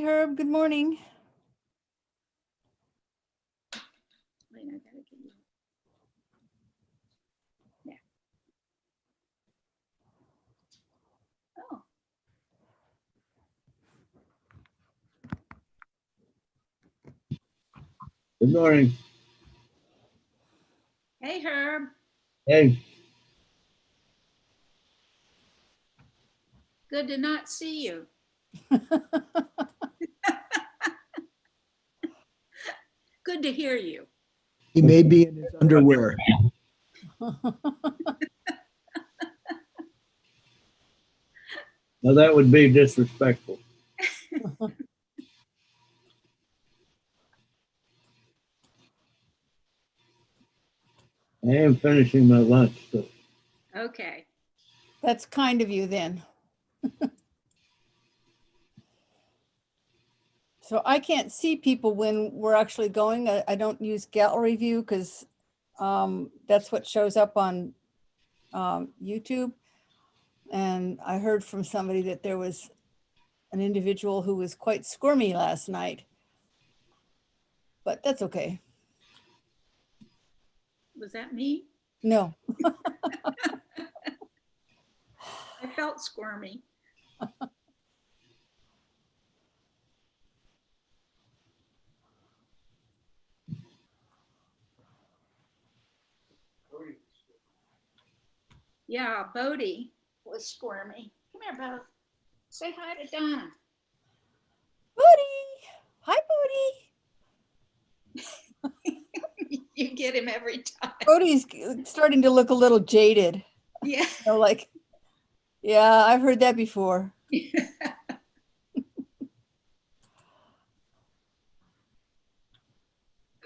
Herb, good morning. Wait, I gotta get you. Yeah. Oh, Good morning. hey Herb. Hey, Good to not see you. Good to hear you. He may be in his underwear. now that would be disrespectful. I am finishing my lunch, so Okay. That's kind of you then. So I can't see people when we're actually going. I don't use gallery view because that's what shows up on YouTube. And I heard from somebody that there was an individual who was quite squirmy last night. But that's okay. Was that me? No. I felt squirmy. Yeah, Bodie was squirmy. Come here, Bo. Say hi to Donna. Bodie. Hi, Bodie. You get him every time. Bodie's starting to look a little jaded. Yeah. So like, yeah, I've heard that before.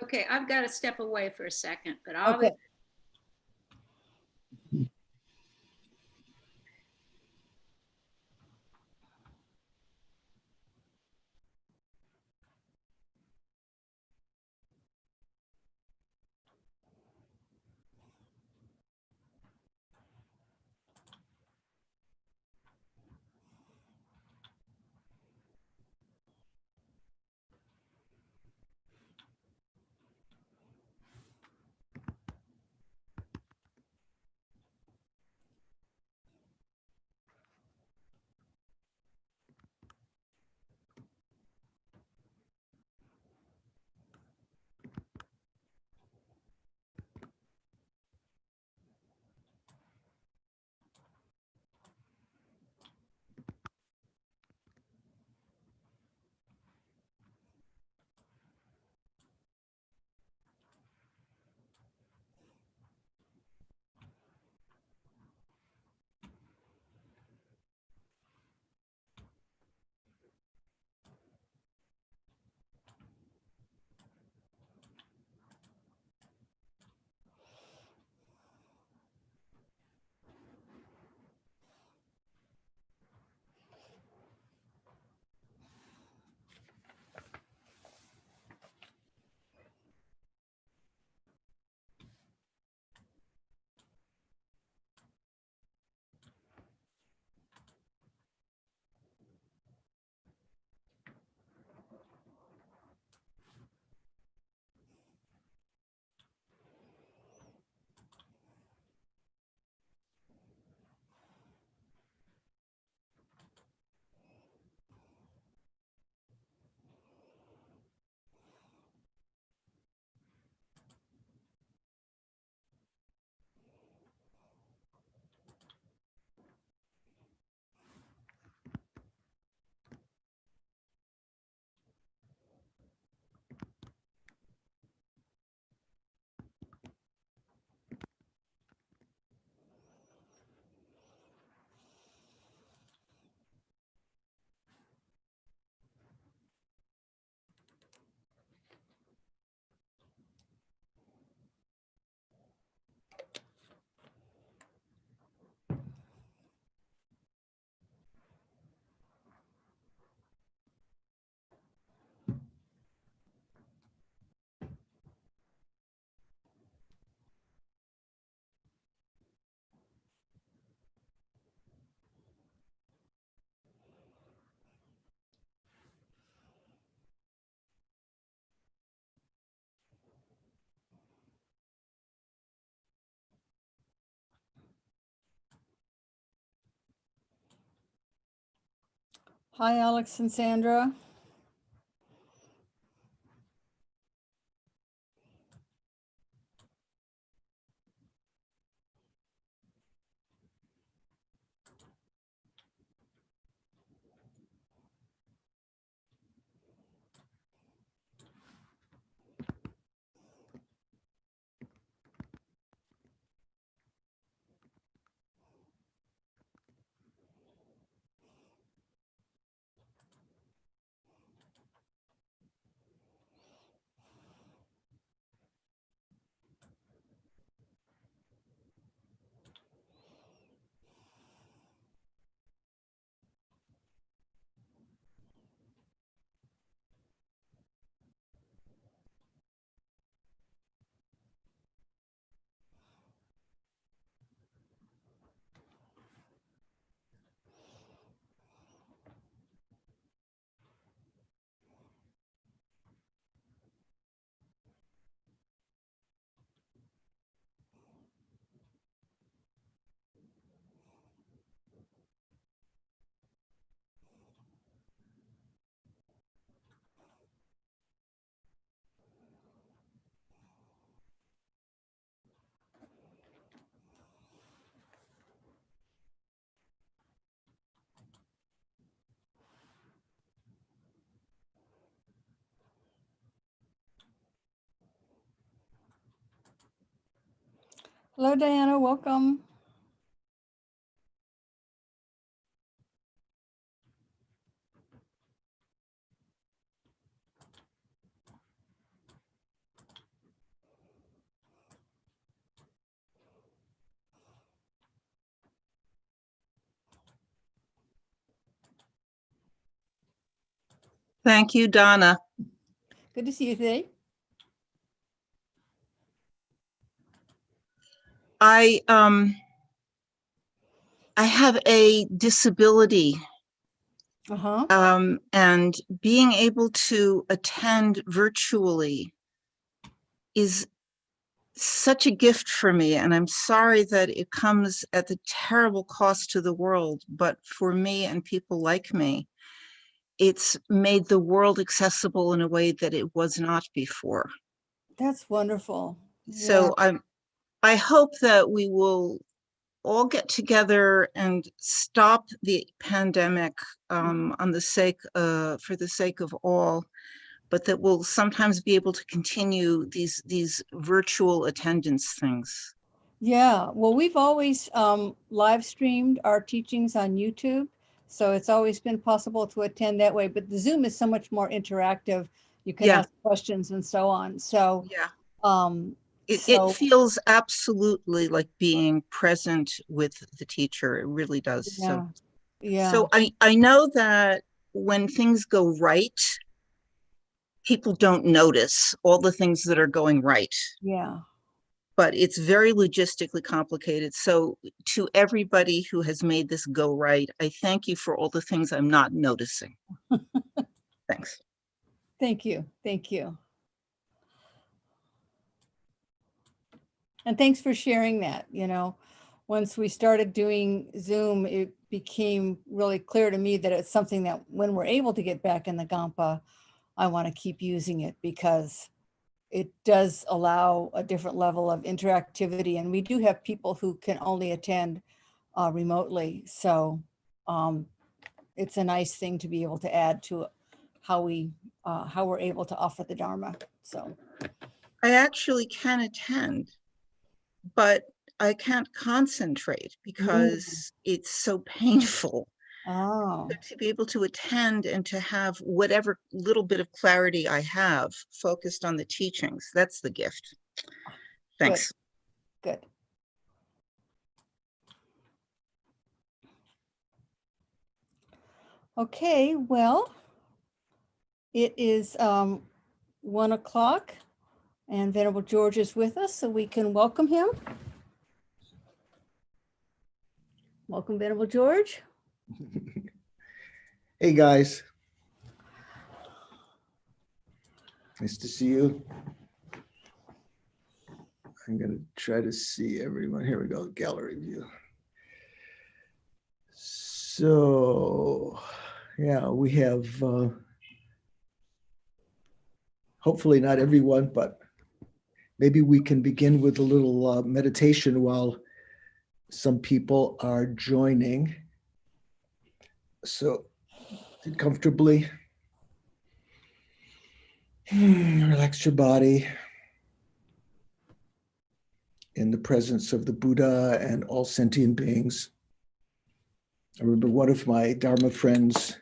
Okay, I've got to step away for a second, but I'll Okay. Hi, Alex and Sandra. Hello, Diana, welcome. Thank you, Donna. Good to see you today. I have a disability, Uh-huh. and being able to attend virtually is such a gift for me. And I'm sorry that it comes at the terrible cost to the world, but for me and people like me, it's made the world accessible in a way that it was not before. That's wonderful. Yeah, So I hope that we will all get together and stop the pandemic on the sake for the sake of all, but that we'll sometimes be able to continue these virtual attendance things. yeah. Well, we've always live streamed our teachings on YouTube, so it's always been possible to attend that way. But the Zoom is so much more interactive. You can Yeah. ask questions and so on. So, Yeah, um, it feels absolutely like being present with the teacher. It really does. yeah, yeah, So I know that when things go right, people don't notice all the things that are going right. yeah. But it's very logistically complicated. So to everybody who has made this go right, I thank you for all the things I'm not noticing. Thanks. Thank you. Thank you. And thanks for sharing that. You know, once we started doing Zoom, it became really clear to me that it's something that when we're able to get back in the Gampa, I want to keep using it because it does allow a different level of interactivity. And we do have people who can only attend remotely. So it's a nice thing to be able to add to how we're able to offer the Dharma. So I actually can attend, but I can't concentrate because it's so painful. oh, But to be able to attend and to have whatever little bit of clarity I have focused on the teachings, that's the gift. Thanks. good. Okay, well, it is 1 o'clock and Venerable George is with us, so we can welcome him. Welcome, Venerable George. Hey, guys. Nice to see you. I'm going to try to see everyone. Here we go, gallery view. So Yeah, we have, hopefully not everyone, but maybe we can begin with a little meditation while some people are joining. So sit comfortably. Relax your body in the presence of the Buddha and all sentient beings. I remember one of my Dharma friends,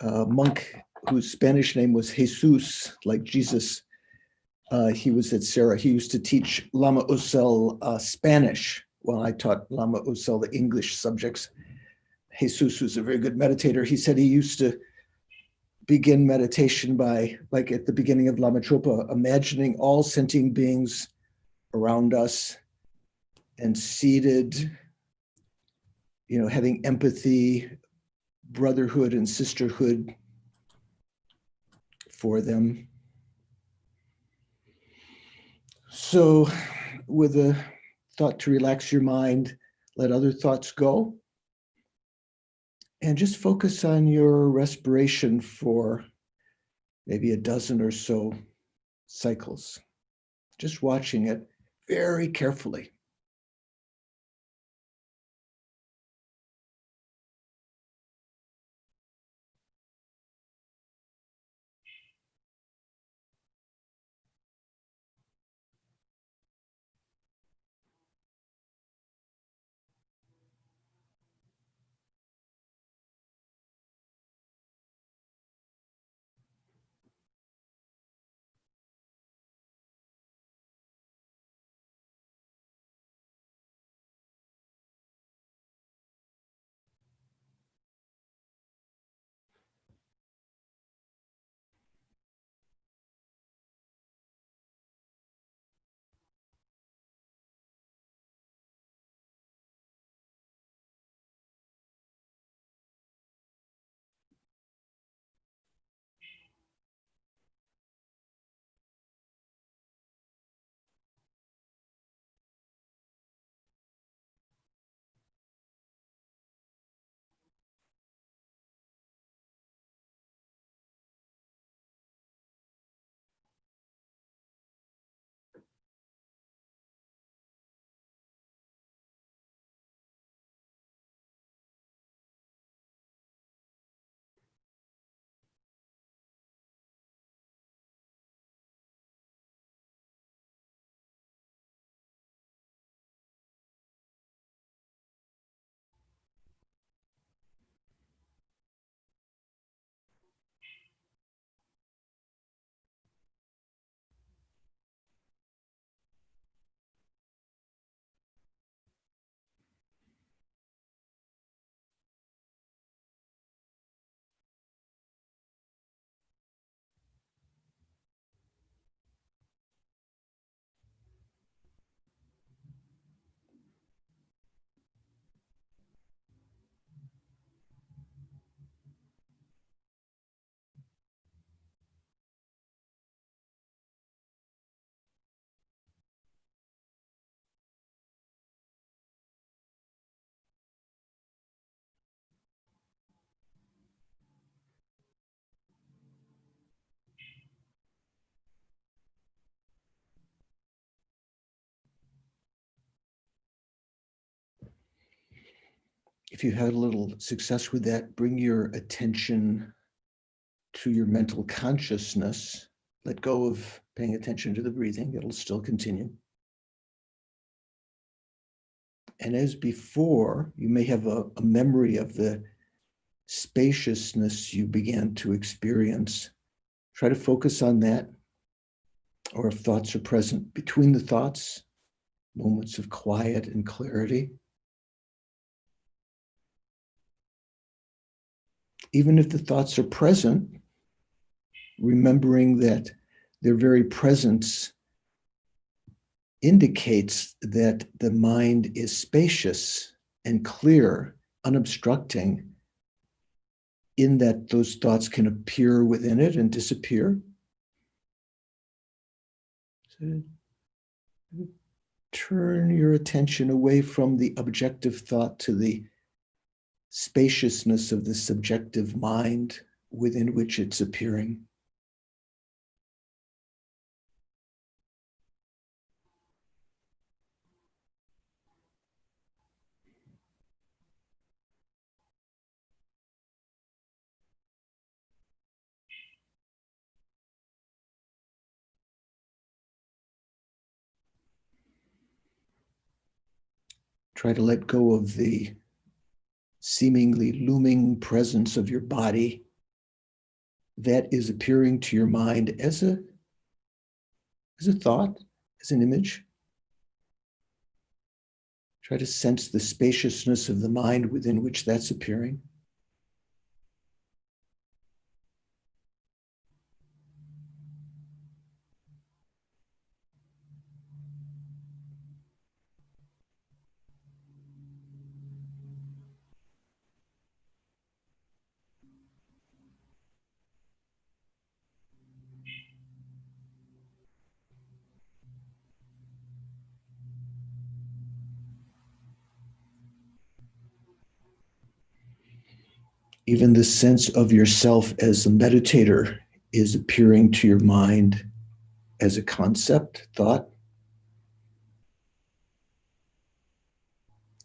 a monk whose Spanish name was Jesus, like Jesus. He was at Sarah. He used to teach Lama Usel Spanish while I taught Lama Usel the English subjects. Jesus was a very good meditator. He said he used to begin meditation by, like at the beginning of Lama Chopa, imagining all sentient beings around us and seated, having empathy, brotherhood, and sisterhood for them. So, with a thought to relax your mind, let other thoughts go, and just focus on your respiration for maybe a dozen or so cycles, just watching it very carefully. If you had a little success with that, bring your attention to your mental consciousness. Let go of paying attention to the breathing. It'll still continue. And as before, you may have a memory of the spaciousness you began to experience. Try to focus on that. Or if thoughts are present, between the thoughts, moments of quiet and clarity. Even if the thoughts are present, remembering that their very presence indicates that the mind is spacious and clear, unobstructing, in that those thoughts can appear within it and disappear. So turn your attention away from the objective thought to the spaciousness of the subjective mind within which it's appearing. Try to let go of the seemingly looming presence of your body that is appearing to your mind as a thought, as an image. Try to sense the spaciousness of the mind within which that's appearing. Even the sense of yourself as a meditator is appearing to your mind as a concept, thought.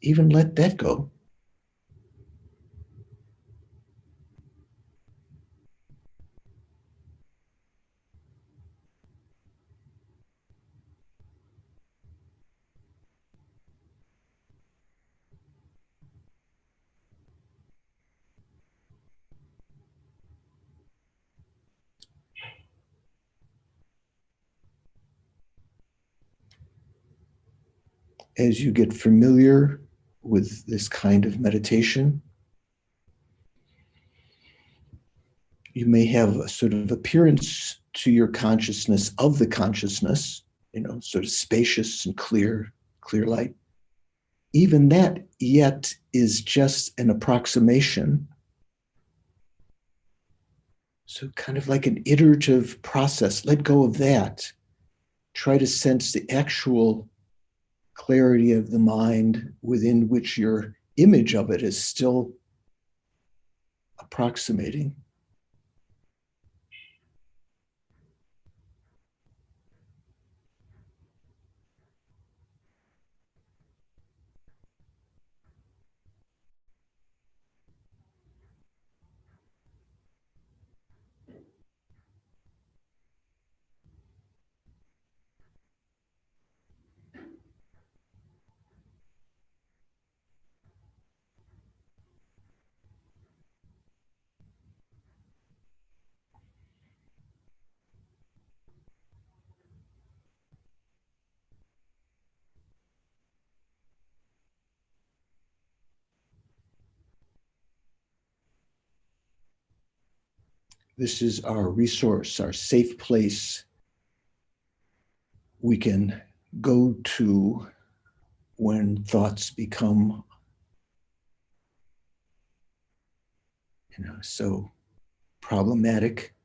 Even let that go. As you get familiar with this kind of meditation, you may have a sort of appearance to your consciousness of the consciousness, sort of spacious and clear light. Even that yet is just an approximation. So kind of like an iterative process. Let go of that. Try to sense the actual clarity of the mind within which your image of it is still approximating. This is our resource, our safe place we can go to when thoughts become, so problematic.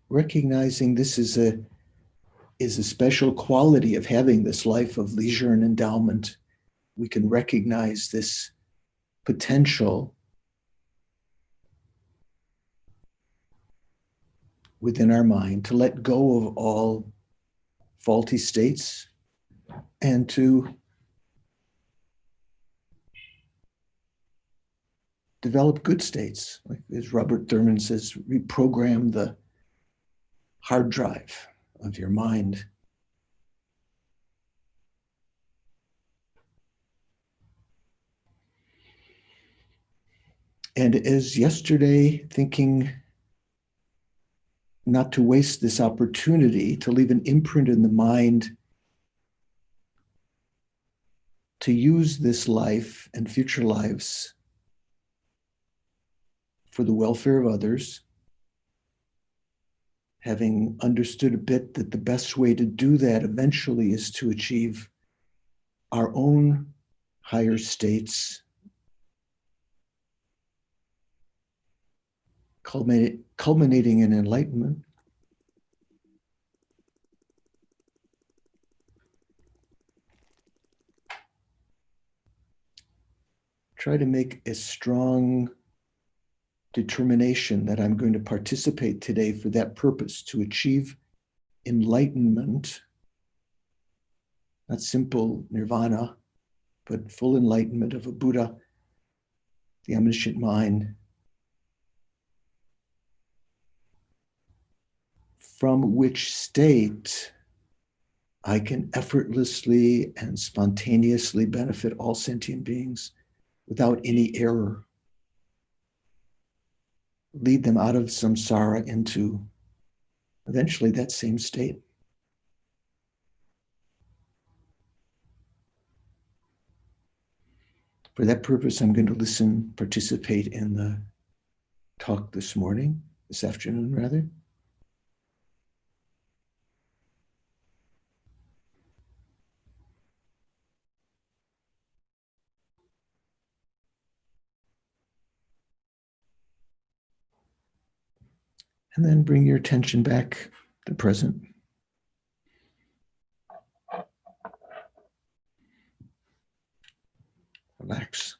Recognizing this is a special quality of having this life of leisure and endowment. We can recognize this potential within our mind to let go of all faulty states and to develop good states. Like as Robert Thurman says, reprogram the hard drive of your mind. And as yesterday, thinking not to waste this opportunity to leave an imprint in the mind, to use this life and future lives for the welfare of others, having understood a bit that the best way to do that eventually is to achieve our own higher states, culminating in enlightenment. try to make a strong determination that I'm going to participate today for that purpose, to achieve enlightenment, not simple nirvana, but full enlightenment of a Buddha, the omniscient mind, from which state I can effortlessly and spontaneously benefit all sentient beings without any error, lead them out of samsara into eventually that same state. For that purpose, I'm going to listen, participate in the talk this afternoon rather. And then bring your attention back to the present. Relax.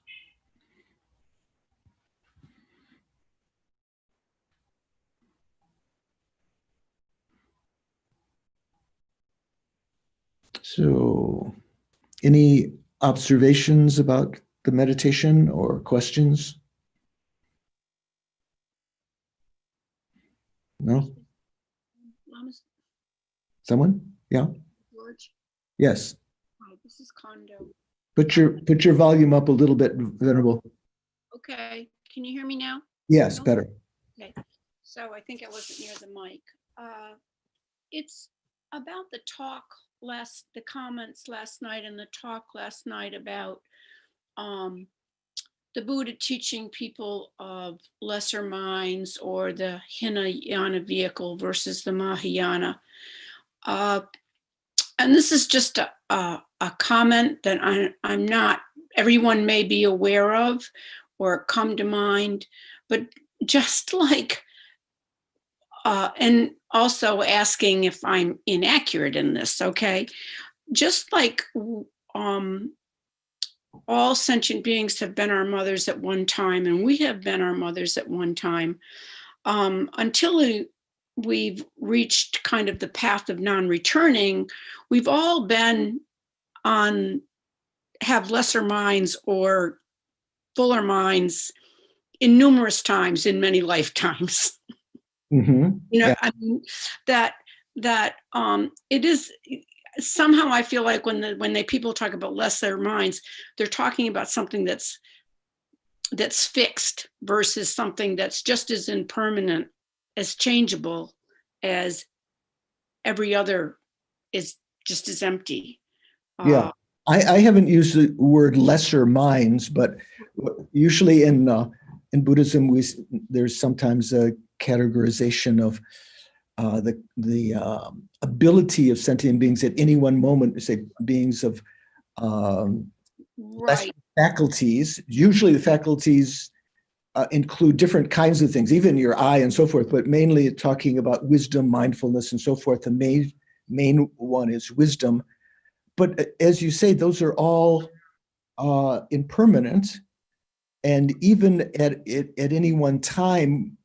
So, any observations about the meditation or questions? No? Someone? Yeah? George, Yes. hi, this is Condo. Put your volume up a little bit, Venerable. Okay, can you hear me now? Yes, better. Okay, so I think I wasn't near the mic. It's about the comments last night and the talk last night about the Buddha teaching people of lesser minds, or the Hinayana vehicle versus the Mahayana. And this is just a comment that I'm not, everyone may be aware of or come to mind, but just like, and also asking if I'm inaccurate in this, okay? Just like all sentient beings have been our mothers at one time, and we have been our mothers at one time, until we've reached kind of the path of non-returning, we've all been have lesser minds or fuller minds in numerous times, in many lifetimes. Mm-hmm. You know, Yeah. I mean, that it is somehow, I feel like when people talk about lesser minds, they're talking about something that's fixed versus something that's just as impermanent, as changeable as every other, is just as empty. Yeah. I haven't used the word lesser minds, but usually in Buddhism, there's sometimes a categorization of the ability of sentient beings at any one moment, say beings of lesser Right. faculties. Usually the faculties include different kinds of things, even your eye and so forth, but mainly talking about wisdom, mindfulness, and so forth. The main one is wisdom. But as you say, those are all impermanent. And even at any one time,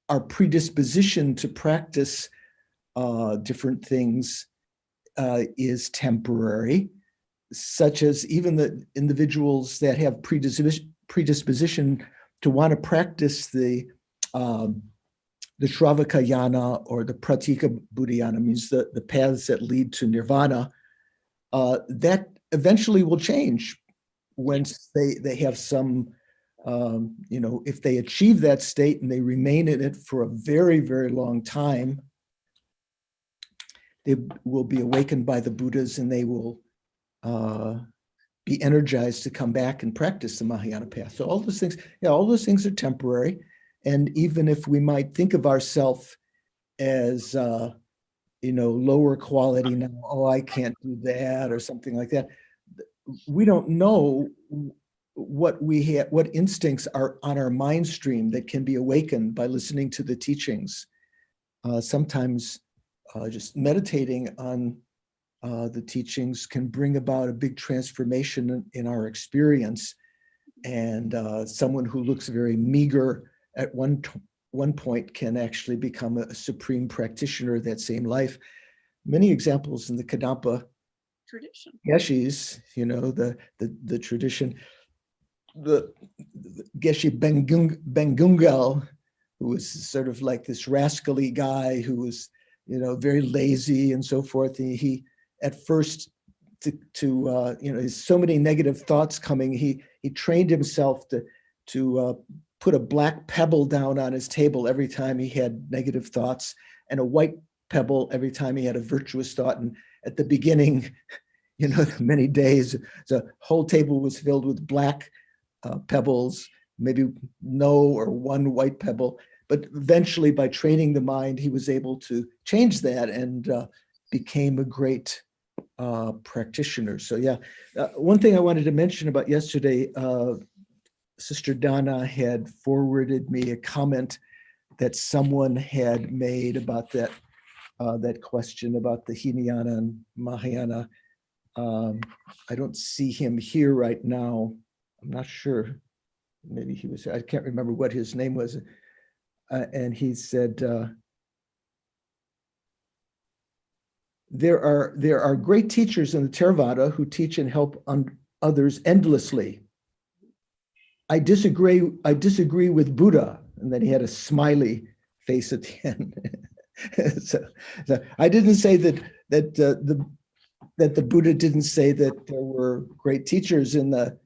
our predisposition to practice different things is temporary, such as even the individuals that have predisposition to want to practice the Shravaka Yana or the Pratika Buddhayana, means the paths that lead to nirvana, that eventually will change once they have some, if they achieve that state and they remain in it for a very, very long time, they will be awakened by the Buddhas, and they will be energized to come back and practice the Mahayana path. So all those things are temporary. And even if we might think of ourselves as lower quality now, oh, I can't do that, or something like that, we don't know what instincts are on our mind stream that can be awakened by listening to the teachings. Sometimes just meditating on the teachings can bring about a big transformation in our experience And someone who looks very meager at one point can actually become a supreme practitioner of that same life. Many examples in the Kadampa Tradition. Geshis, the tradition. The Geshe Bengungal, who was sort of like this rascally guy who was, very lazy and so forth. He at first, there's so many negative thoughts coming. He trained himself to put a black pebble down on his table every time he had negative thoughts, and a white pebble every time he had a virtuous thought. And at the beginning, many days, the whole table was filled with black pebbles, maybe no or one white pebble. But eventually, by training the mind, he was able to change that and became a great practitioner. So yeah, one thing I wanted to mention about yesterday, Sister Donna had forwarded me a comment that someone had made about that question about the Hinayana and Mahayana. I don't see him here right now. I'm not sure. Maybe he was, I can't remember what his name was. And he said, there are great teachers in the Theravada who teach and help others endlessly. I disagree with Buddha. And then he had a smiley face at the end. so I didn't say that the Buddha didn't say that there were great teachers in the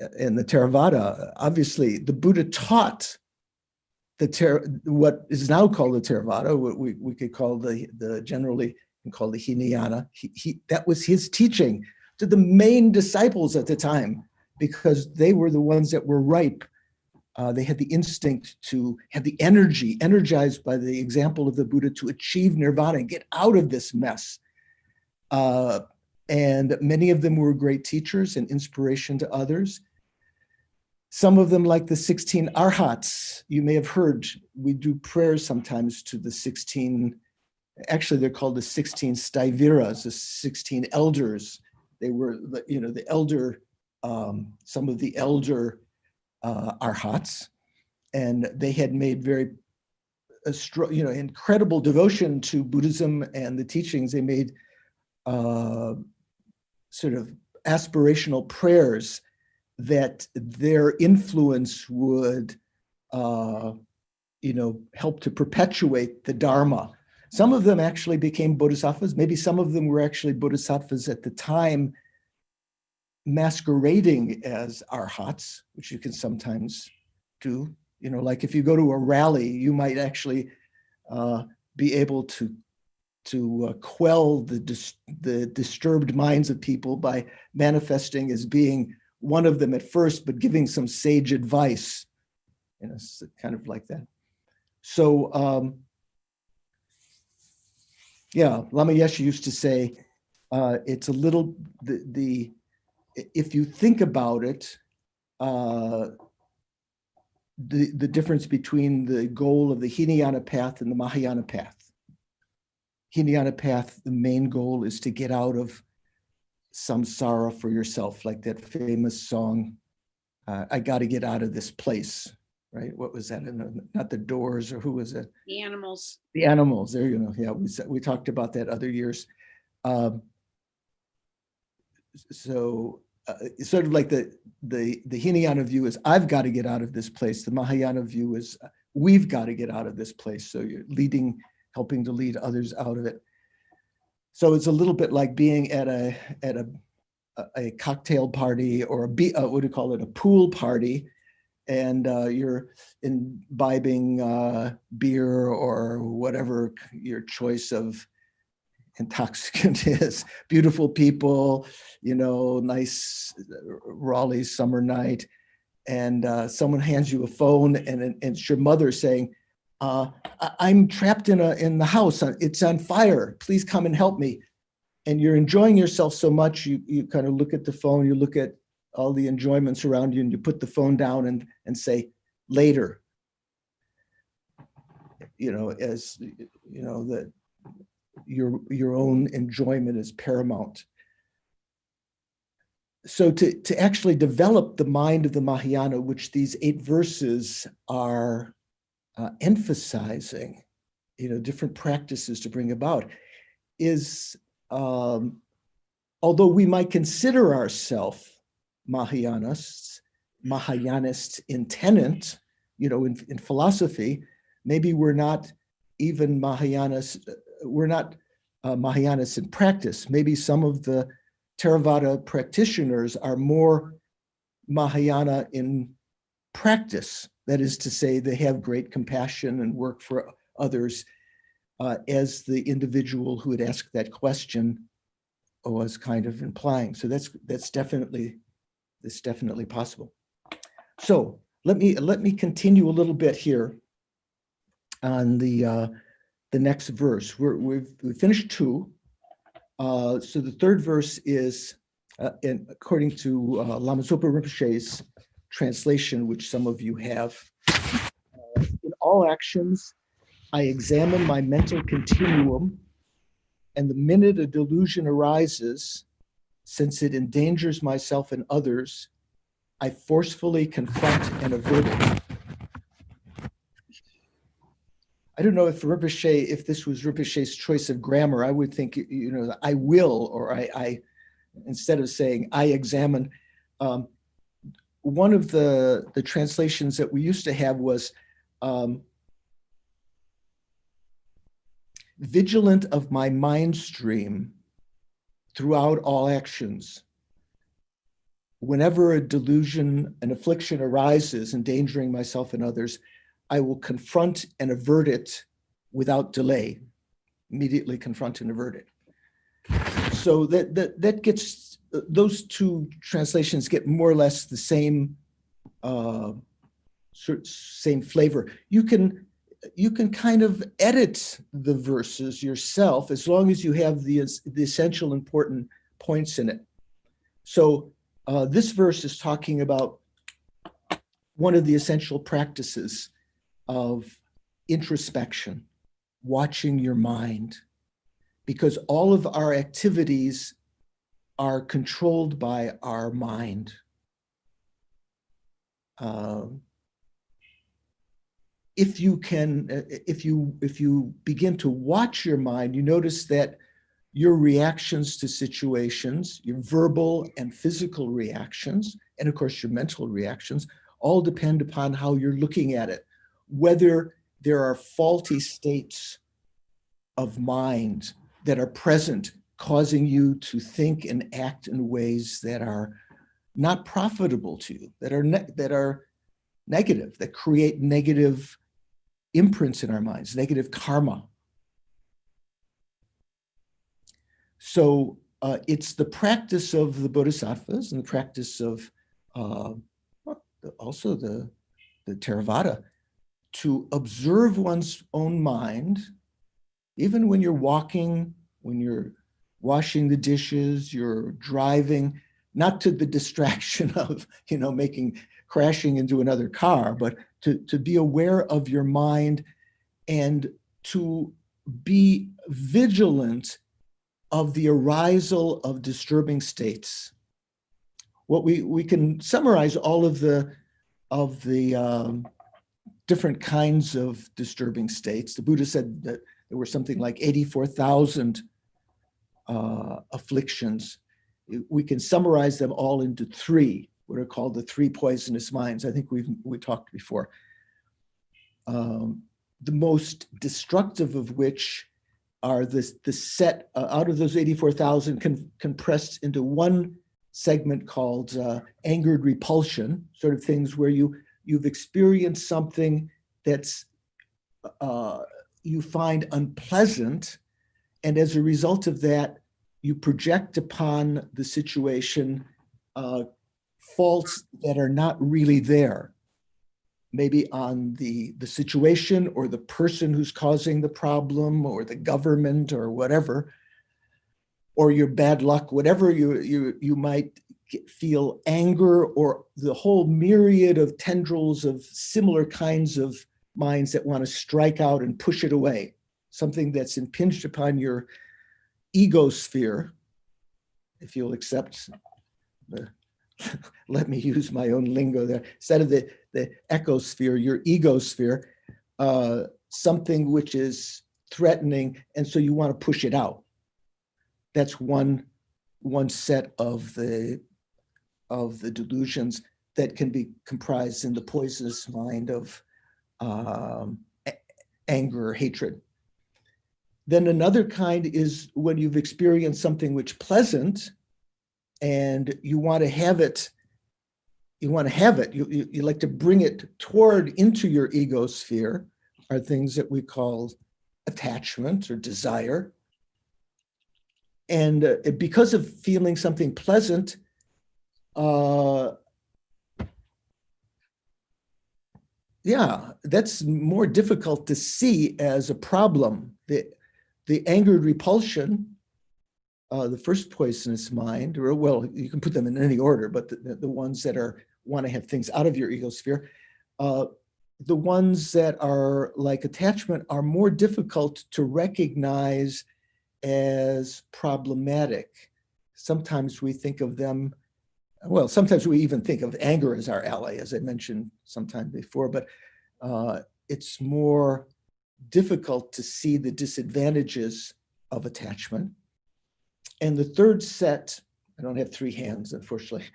Theravada. Obviously, the Buddha taught what is now called the Theravada, what we could call the generally called the Hinayana. That was his teaching to the main disciples at the time, because they were the ones that were ripe. They had the instinct to have the energy, energized by the example of the Buddha, to achieve nirvana and get out of this mess. And many of them were great teachers and inspiration to others. Some of them, like the 16 Arhats, you may have heard, we do prayers sometimes to the 16, actually they're called the 16 Staiviras, the 16 elders. They were, the elder, some of the elder Arhats, and they had made very, incredible devotion to Buddhism and the teachings. They made sort of aspirational prayers that their influence would, help to perpetuate the Dharma. Some of them actually became bodhisattvas. Maybe some of them were actually bodhisattvas at the time, masquerading as arhats, which you can sometimes do. Like if you go to a rally, you might actually be able to quell the disturbed minds of people by manifesting as being one of them at first, but giving some sage advice. It's kind of like that. So, Lama Yeshe used to say, it's a little, if you think about it, the difference between the goal of the Hinayana path and the Mahayana path. Hinayana path, the main goal is to get out of samsara for yourself, like that famous song, I got to get out of this place, right? What was that? Not the Doors, or who was it? The Animals. The Animals, there you go. Yeah, we talked about that other years. So sort of like the Hinayana view is, I've got to get out of this place. The Mahayana view is, we've got to get out of this place. So you're helping to lead others out of it. So it's a little bit like being at a cocktail party, or what do you call it, a pool party, and you're imbibing beer or whatever your choice of intoxicant is. Beautiful people, nice Raleigh summer night, and someone hands you a phone, and it's your mother saying, I'm trapped in the house. It's on fire. Please come and help me. And you're enjoying yourself so much, you kind of look at the phone, you look at all the enjoyments around you, and you put the phone down and say, later. As that your own enjoyment is paramount. so to actually develop the mind of the Mahayana, which these 8 verses are emphasizing, different practices to bring about, is although we might consider ourselves Mahayanists in tenet, in philosophy, maybe we're not even Mahayanists. We're not Mahayanists in practice. Maybe some of the Theravada practitioners are more Mahayana in practice. That is to say, they have great compassion and work for others, as the individual who had asked that question was kind of implying. So that's definitely possible. So let me continue a little bit here on the next verse. We've finished 2. So the third verse is, according to Lama Zopa Rinpoche's translation, which some of you have, in all actions, I examine my mental continuum, and the minute a delusion arises, since it endangers myself and others, I forcefully confront and avert it. I don't know if this was Rinpoche's choice of grammar, I would think, I will, or I instead of saying I examine. One of the translations that we used to have was vigilant of my mind stream throughout all actions. Whenever a delusion, an affliction arises, endangering myself and others, I will confront and avert it without delay. Immediately confront and avert it. So that gets, those 2 translations get more or less the same same flavor. You can kind of edit the verses yourself as long as you have the essential important points in it. So this verse is talking about one of the essential practices of introspection, watching your mind, because all of our activities are controlled by our mind. If you begin to watch your mind, you notice that your reactions to situations, your verbal and physical reactions, and of course your mental reactions, all depend upon how you're looking at it. Whether there are faulty states of mind that are present, causing you to think and act in ways that are not profitable to you, that are negative, that create negative imprints in our minds, negative karma. So it's the practice of the bodhisattvas and the practice of also the Theravada to observe one's own mind, even when you're walking, when you're washing the dishes, you're driving, not to the distraction of, crashing into another car, but to be aware of your mind and to be vigilant of the arisal of disturbing states. What we can summarize all of the different kinds of disturbing states. The Buddha said that there were something like 84,000 afflictions. We can summarize them all into 3, what are called the 3 poisonous minds. I think we talked before. The most destructive of which are the set out of those 84,000 compressed into one segment called angered repulsion, sort of things where you've experienced something that's you find unpleasant, and as a result of that, you project upon the situation faults that are not really there, maybe on the situation or the person who's causing the problem or the government or whatever, or your bad luck, whatever you might feel anger or the whole myriad of tendrils of similar kinds of minds that want to strike out and push it away, something that's impinged upon your ego sphere, if you'll accept let me use my own lingo there. Instead of the ecosphere, your egosphere, something which is threatening, and so you want to push it out. That's one set of the delusions that can be comprised in the poisonous mind of anger or hatred. Then another kind is when you've experienced something which pleasant, and you want to have it. You like to bring it into your ego sphere, are things that we call attachment or desire. And because of feeling something pleasant, that's more difficult to see as a problem. The angered repulsion, the first poisonous mind, or well, you can put them in any order, but the ones that want to have things out of your ego sphere, the ones that are like attachment are more difficult to recognize as problematic. Sometimes we think of them, well, sometimes we even think of anger as our ally, as I mentioned sometime before, but it's more difficult to see the disadvantages of attachment. And the third set, I don't have three hands, unfortunately.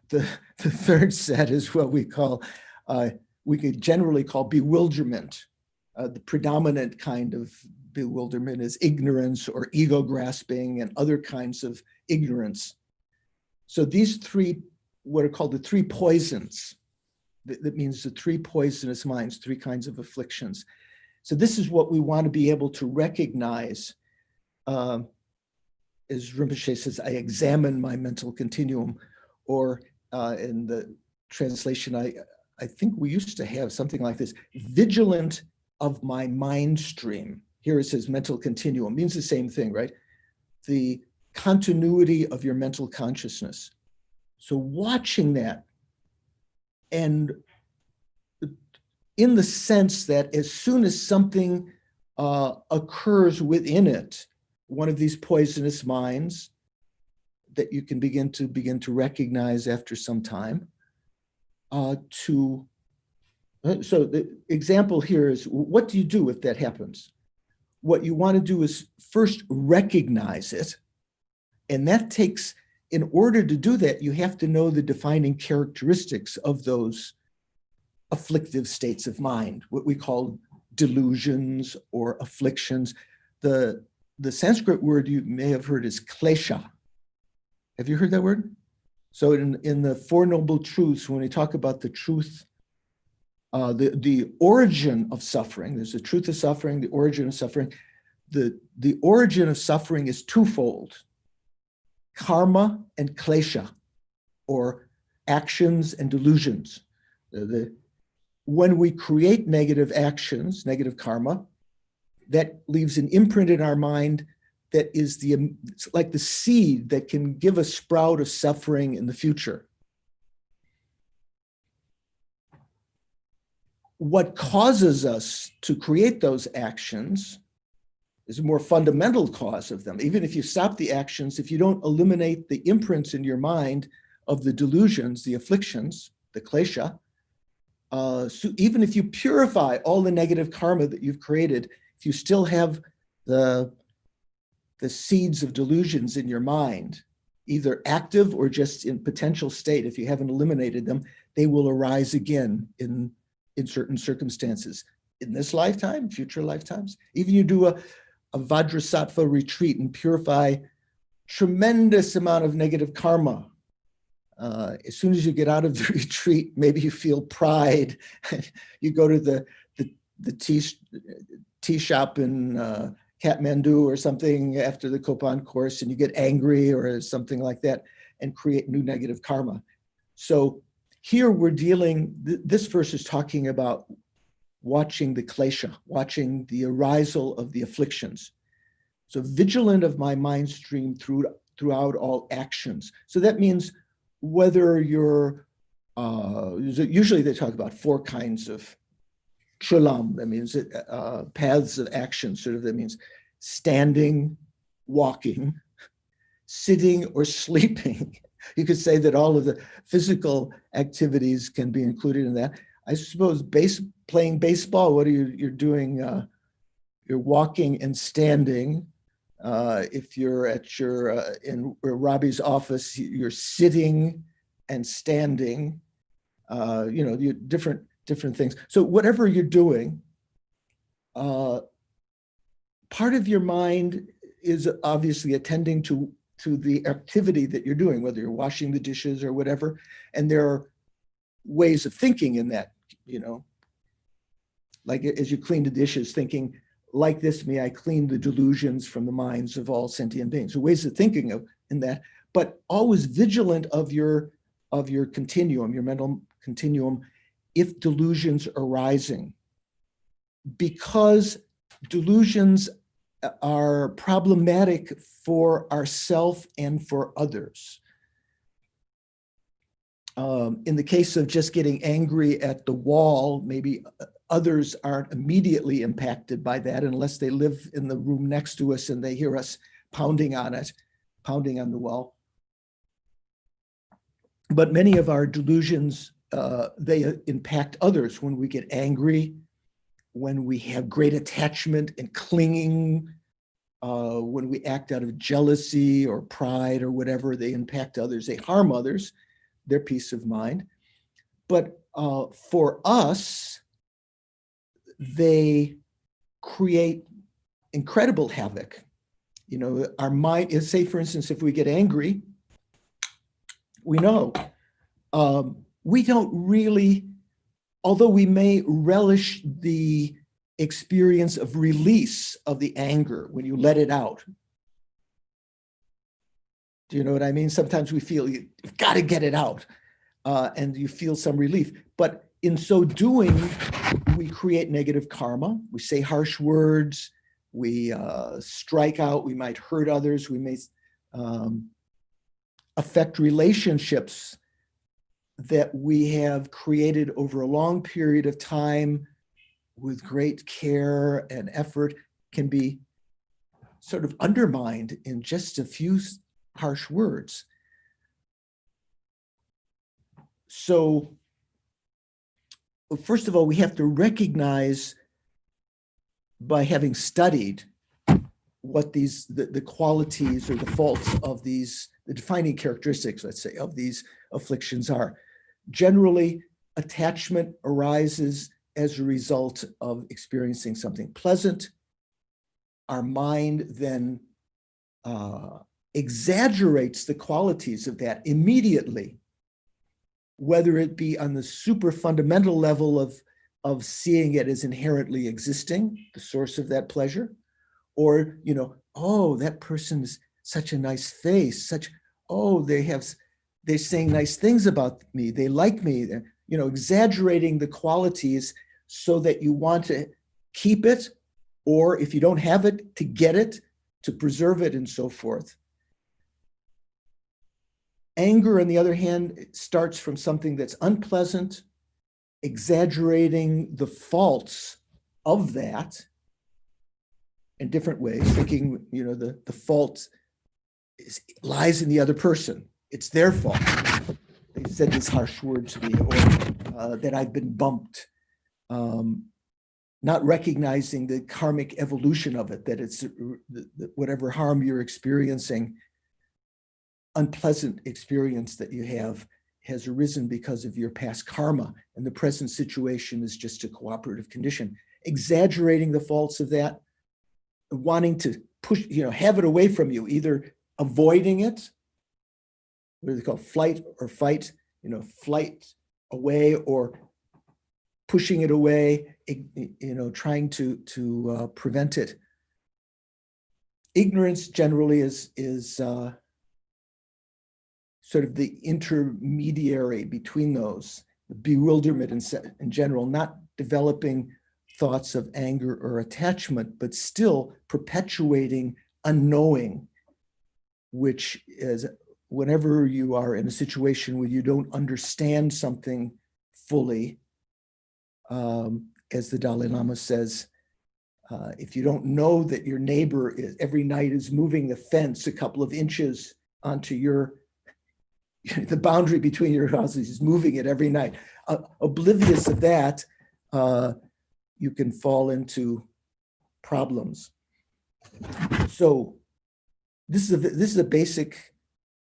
The third set is what we could generally call bewilderment. The predominant kind of bewilderment is ignorance or ego grasping and other kinds of ignorance. So these three, what are called the three poisons, that means the three poisonous minds, three kinds of afflictions. So this is what we want to be able to recognize. As Rinpoche says, I examine my mental continuum, or in the translation, I think we used to have something like this, vigilant of my mind stream. Here it says mental continuum, means the same thing, right? The continuity of your mental consciousness. So watching that, and in the sense that as soon as something occurs within it, one of these poisonous minds that you can begin to recognize after some time, so the example here is, what do you do if that happens? What you want to do is first recognize it. And that takes, in order to do that, you have to know the defining characteristics of those afflictive states of mind, what we call delusions or afflictions. The Sanskrit word you may have heard is klesha. Have you heard that word? So in the Four Noble Truths, when we talk about the truth, the origin of suffering, there's the truth of suffering, the origin of suffering. The origin of suffering is twofold: karma and klesha, or actions and delusions. When we create negative actions, negative karma, that leaves an imprint in our mind that is it's like the seed that can give a sprout of suffering in the future. What causes us to create those actions is a more fundamental cause of them. Even if you stop the actions, if you don't eliminate the imprints in your mind of the delusions, the afflictions, the klesha, so even if you purify all the negative karma that you've created, if you still have the seeds of delusions in your mind, either active or just in potential state, if you haven't eliminated them, they will arise again in certain circumstances. In this lifetime, future lifetimes. Even you do a Vajrasattva retreat and purify tremendous amount of negative karma. As soon as you get out of the retreat, maybe you feel pride. You go to the tea shop in Kathmandu or something after the Kopan course, and you get angry or something like that and create new negative karma. So here we're dealing, this verse is talking about watching the klesha, watching the arisal of the afflictions. So vigilant of my mind stream throughout all actions. So that means whether you're, usually they talk about four kinds of shulam, that means paths of action, sort of, that means standing, walking, sitting or sleeping, You could say that all of the physical activities can be included in that. I suppose playing baseball, what are you, you're doing, you're walking and standing. If you're at your, in Robbie's office, you're sitting and standing, you know, you different things. So whatever you're doing, part of your mind is obviously attending to the activity that you're doing, whether you're washing the dishes or whatever. And there are ways of thinking in that, you know, like as you clean the dishes, thinking, like this, may I clean the delusions from the minds of all sentient beings. So ways of thinking of in that, but always vigilant of your continuum, your mental continuum, if delusions are arising, because delusions are problematic for ourself and for others. In the case of just getting angry at the wall, maybe others aren't immediately impacted by that unless they live in the room next to us and they hear us pounding on it, pounding on the wall. But many of our delusions, they impact others when we get angry, when we have great attachment and clinging, when we act out of jealousy or pride or whatever, they impact others, they harm others, their peace of mind. But for us, they create incredible havoc. You know, our mind is, say, for instance, if we get angry, we know we don't really, although we may relish the experience of release of the anger when you let it out. Do you know what I mean? Sometimes we feel you've got to get it out and you feel some relief. But in so doing, we create negative karma. We say harsh words. We strike out. We might hurt others. We may affect relationships that we have created over a long period of time with great care and effort, can be sort of undermined in just a few harsh words. So first of all, we have to recognize, by having studied what these, the qualities or the faults of these, the defining characteristics, let's say, of these afflictions are. Generally, attachment arises as a result of experiencing something pleasant. Our mind then exaggerates the qualities of that immediately, whether it be on the super fundamental level of seeing it as inherently existing, the source of that pleasure, or, you know, oh, that person's such a nice face, oh, they're saying nice things about me, they like me, you know, exaggerating the qualities so that you want to keep it, or if you don't have it, to get it, to preserve it, and so forth. Anger, on the other hand, starts from something that's unpleasant, exaggerating the faults of that in different ways, thinking, you know, the fault lies in the other person. It's their fault. They said this harsh word to me, or that I've been bumped. Not recognizing the karmic evolution of it, that it's whatever harm you're experiencing, unpleasant experience that you have, has arisen because of your past karma, and the present situation is just a cooperative condition. Exaggerating the faults of that, wanting to push, you know, have it away from you, either avoiding it, what do they call flight or fight, you know, flight away, or pushing it away, you know, trying to prevent it. Ignorance generally is sort of the intermediary between those, the bewilderment in general, not developing thoughts of anger or attachment, but still perpetuating unknowing, which is whenever you are in a situation where you don't understand something fully, as the Dalai Lama says, if you don't know that your neighbor every night is moving the fence a couple of inches onto your the boundary between your houses. He's moving it every night. Oblivious of that, you can fall into problems. So this is a basic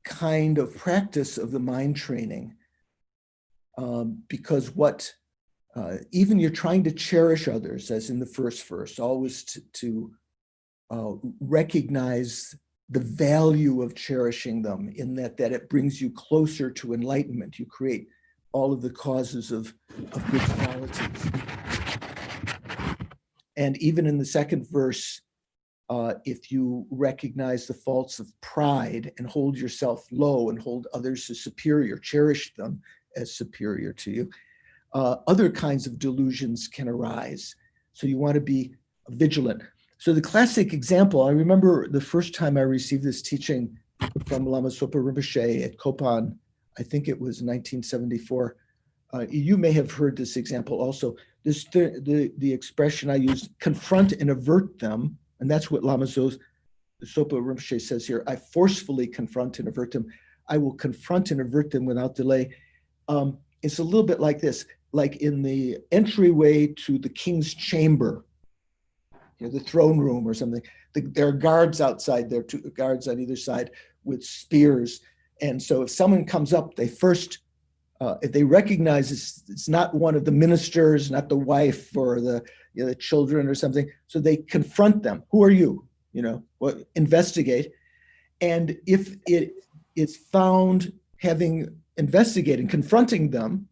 kind of practice of the mind training, because even you're trying to cherish others, as in the first verse, always to recognize the value of cherishing them, in that it brings you closer to enlightenment. You create all of the causes of good qualities. And even in the second verse, if you recognize the faults of pride and hold yourself low and hold others as superior, cherish them as superior to you, other kinds of delusions can arise. So you want to be vigilant. So the classic example, I remember the first time I received this teaching from Lama Zopa Rinpoche at Kopan, I think it was 1974. You may have heard this example also. The expression I used, confront and avert them, and that's what Lama Zopa Rinpoche says here. I forcefully confront and avert them. I will confront and avert them without delay. It's a little bit like this, like in the entryway to the king's chamber, the throne room or something. There are guards outside there, two guards on either side with spears. And so if someone comes up, they first, if they recognize it's not one of the ministers, not the wife or the children or something, so they confront them. Who are you? Investigate. And if it is found having investigated, confronting them,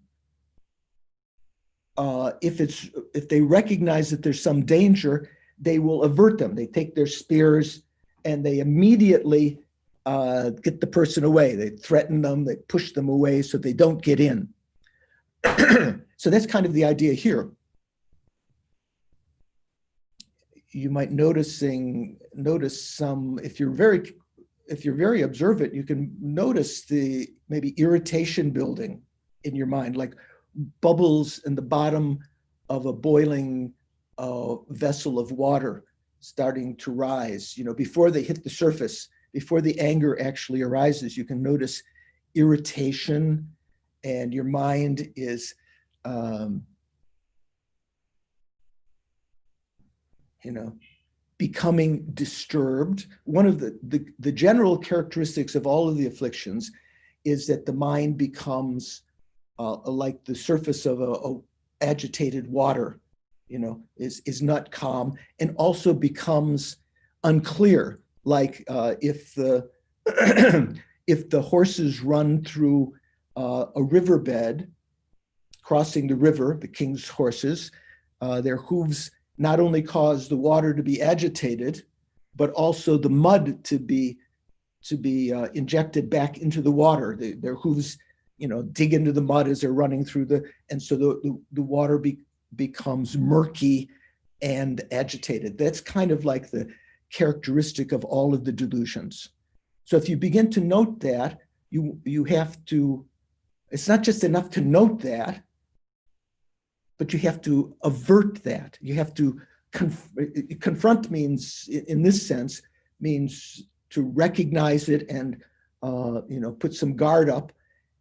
if they recognize that there's some danger, they will avert them. They take their spears and they immediately get the person away. They threaten them, they push them away so they don't get in. So that's kind of the idea here. You might notice some, if you're very observant, you can notice the maybe irritation building in your mind, like bubbles in the bottom of a boiling vessel of water starting to rise. Before they hit the surface, before the anger actually arises, you can notice irritation, and your mind is, becoming disturbed. One of the general characteristics of all of the afflictions is that the mind becomes like the surface of a agitated water, is not calm, and also becomes unclear. Like if the if the horses run through a riverbed, crossing the river, the king's horses, their hooves not only cause the water to be agitated, but also the mud to be injected back into the water. Their hooves, dig into the mud as they're running through and so the water becomes murky and agitated. That's kind of like the characteristic of all of the delusions. So if you begin to note that, you have to, it's not just enough to note that, but you have to avert that. You have to confront means, in this sense, means to recognize it and put some guard up.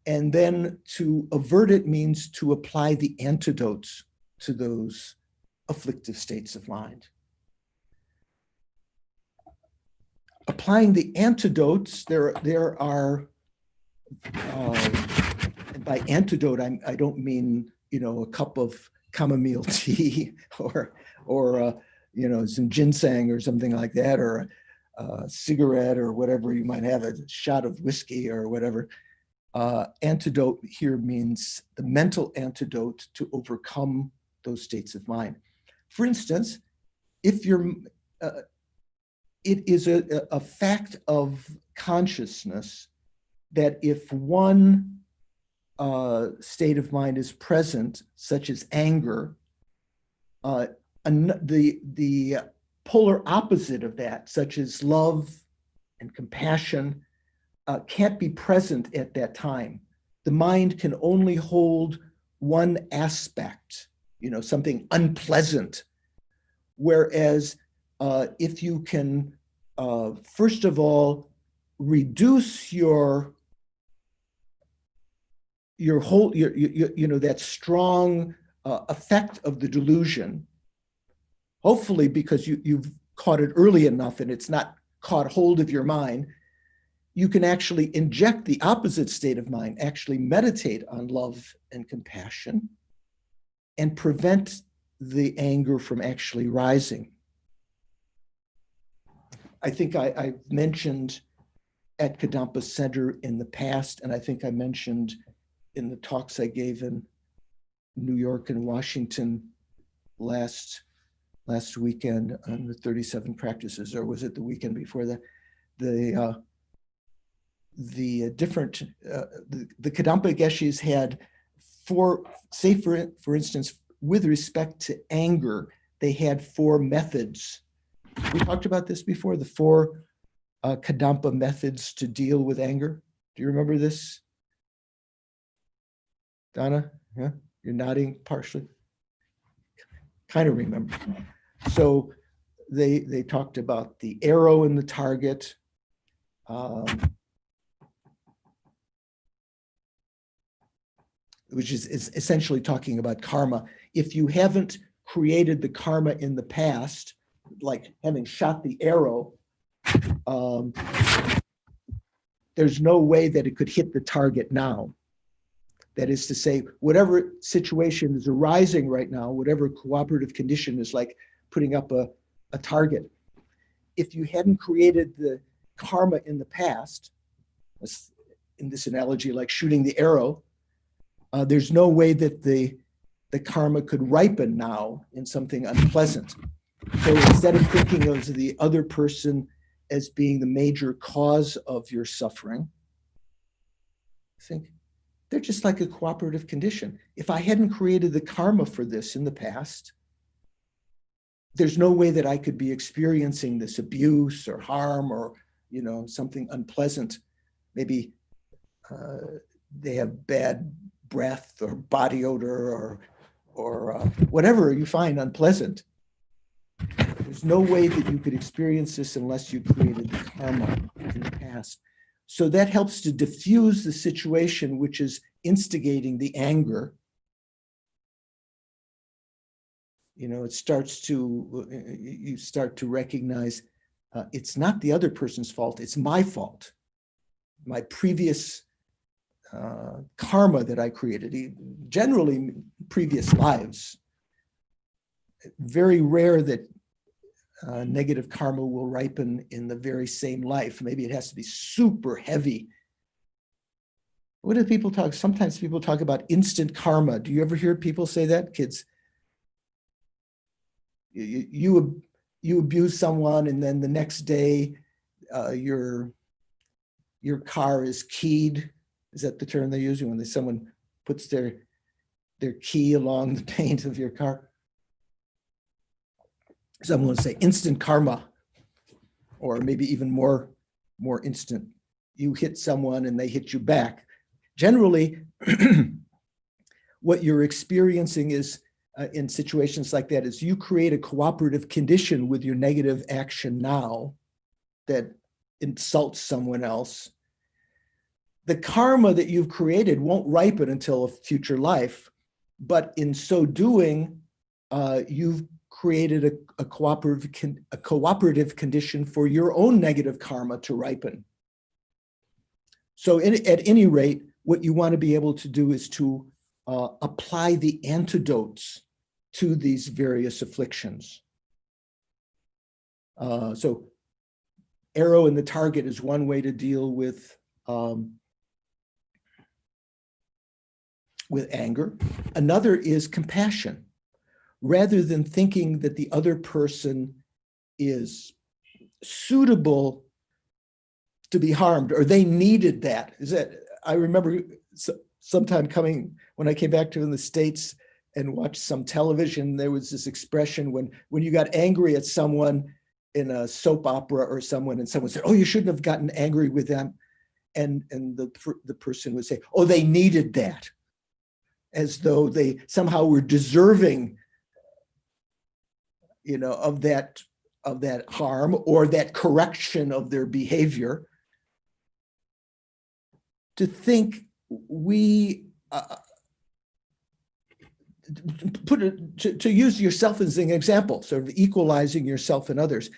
And then to avert it means to apply the antidotes to those afflictive states of mind. Applying the antidotes, there are, and by antidote, I don't mean, a cup of chamomile tea or some ginseng or something like that, or a cigarette or whatever you might have, a shot of whiskey or whatever. Antidote here means the mental antidote to overcome those states of mind. For instance, if you're, it is a fact of consciousness that if one state of mind is present, such as anger, the polar opposite of that, such as love and compassion, can't be present at that time. The mind can only hold one aspect, something unpleasant. Whereas if you can, first of all, reduce your your whole, you know, that strong effect of the delusion, hopefully because you've caught it early enough and it's not caught hold of your mind, you can actually inject the opposite state of mind, actually meditate on love and compassion and prevent the anger from actually rising. I think I mentioned at Kadampa Center in the past, and I think I mentioned in the talks I gave in New York and Washington last weekend on the 37 practices, or was it the weekend before that? The Kadampa Geshis had four, say for instance, with respect to anger, they had four methods. We talked about this before, the four Kadampa methods to deal with anger. Do you remember this? Donna, yeah, you're nodding partially. Kind of remember. So they talked about the arrow in the target, which is essentially talking about karma. If you haven't created the karma in the past, like having shot the arrow, there's no way that it could hit the target now. That is to say, whatever situation is arising right now, whatever cooperative condition is like putting up a target, if you hadn't created the karma in the past, in this analogy, like shooting the arrow, there's no way that the karma could ripen now in something unpleasant. So instead of thinking of the other person as being the major cause of your suffering, think they're just like a cooperative condition. If I hadn't created the karma for this in the past, there's no way that I could be experiencing this abuse or harm or, you know, something unpleasant. Maybe they have bad breath or body odor or whatever you find unpleasant. There's no way that you could experience this unless you created the karma in the past. So that helps to diffuse the situation which is instigating the anger. You know, it starts to, you start to recognize it's not the other person's fault, it's my fault. My previous karma that I created, generally previous lives. Very rare that negative karma will ripen in the very same life. Maybe it has to be super heavy. What do people talk? Sometimes people talk about instant karma. Do you ever hear people say that, kids? You abuse someone and then the next day your car is keyed. Is that the term they use when someone puts their key along the paint of your car? Someone would say instant karma, or maybe even more instant. You hit someone and they hit you back. Generally, what you're experiencing is in situations like that is you create a cooperative condition with your negative action now that insults someone else. The karma that you've created won't ripen until a future life, but in so doing, you've created a cooperative condition for your own negative karma to ripen. So at any rate, what you want to be able to do is to apply the antidotes to these various afflictions. So arrow in the target is one way to deal with anger. Another is compassion. Rather than thinking that the other person is suitable to be harmed or they needed that. I remember sometime when I came back to the States and watched some television, there was this expression when you got angry at someone in a soap opera or someone said, oh, you shouldn't have gotten angry with them. And the person would say, oh, they needed that, as though they somehow were deserving, you know, of that harm or that correction of their behavior. To think we put it to use yourself as an example, sort of equalizing yourself and others.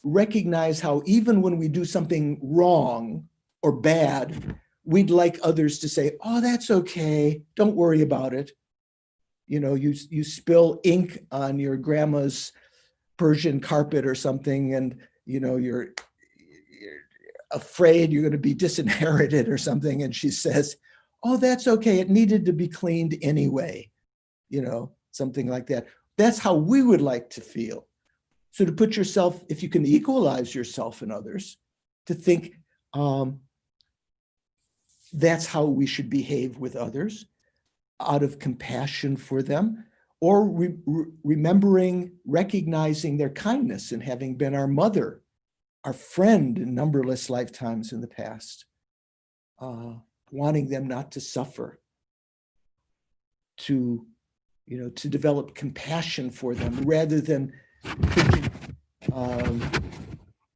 Recognize how even when we do something wrong or bad, we'd like others to say, "Oh, that's okay. Don't worry about it." You know, you spill ink on your grandma's Persian carpet or something, and you know you're afraid you're going to be disinherited or something, and she says, "Oh, that's okay. It needed to be cleaned anyway." You know, something like that. That's how we would like to feel. So to put yourself, if you can equalize yourself and others, to think that's how we should behave with others, out of compassion for them, or remembering, recognizing their kindness and having been our mother, our friend in numberless lifetimes in the past, wanting them not to suffer, to develop compassion for them rather than thinking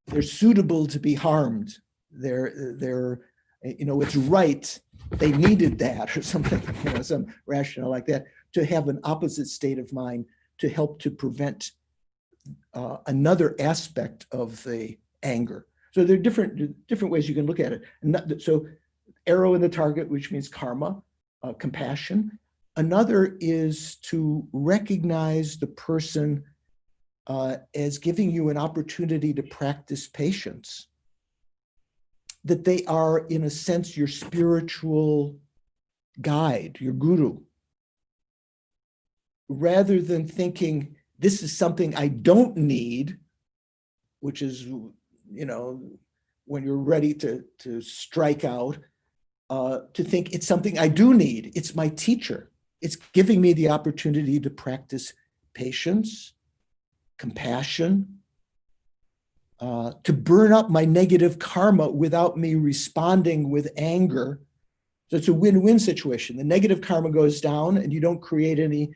they're suitable to be harmed. They're it's right. They needed that or something, some rationale like that, to have an opposite state of mind to help to prevent another aspect of the anger. So there are different ways you can look at it. So arrow in the target, which means karma, compassion. Another is to recognize the person as giving you an opportunity to practice patience, that they are, in a sense, your spiritual guide, your guru, rather than thinking this is something I don't need, which is, when you're ready to strike out, to think it's something I do need. It's my teacher. It's giving me the opportunity to practice patience, compassion, to burn up my negative karma without me responding with anger. So it's a win-win situation. The negative karma goes down and you don't create any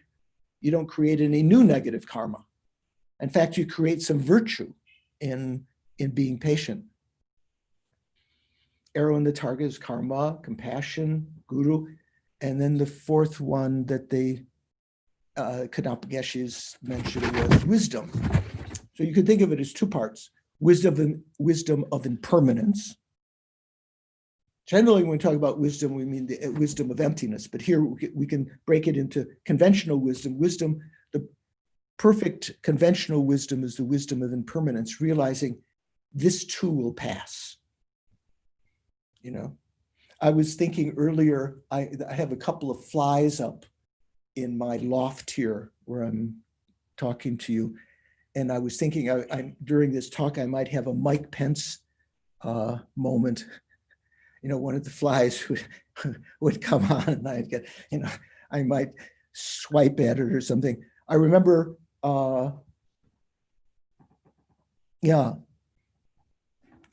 new negative karma. In fact, you create some virtue in being patient. Arrow in the target is karma, compassion, guru. And then the fourth one that Kadampa Geshe's mentioned was wisdom. So you could think of it as two parts: wisdom of impermanence. Generally, when we talk about wisdom, we mean the wisdom of emptiness. But here we can break it into conventional wisdom. The perfect conventional wisdom is the wisdom of impermanence, realizing this too will pass. I was thinking earlier, I have a couple of flies up in my loft here where I'm talking to you. And I was thinking during this talk, I might have a Mike Pence moment. One of the flies would come on and I'd get, I might swipe at it or something. I remember,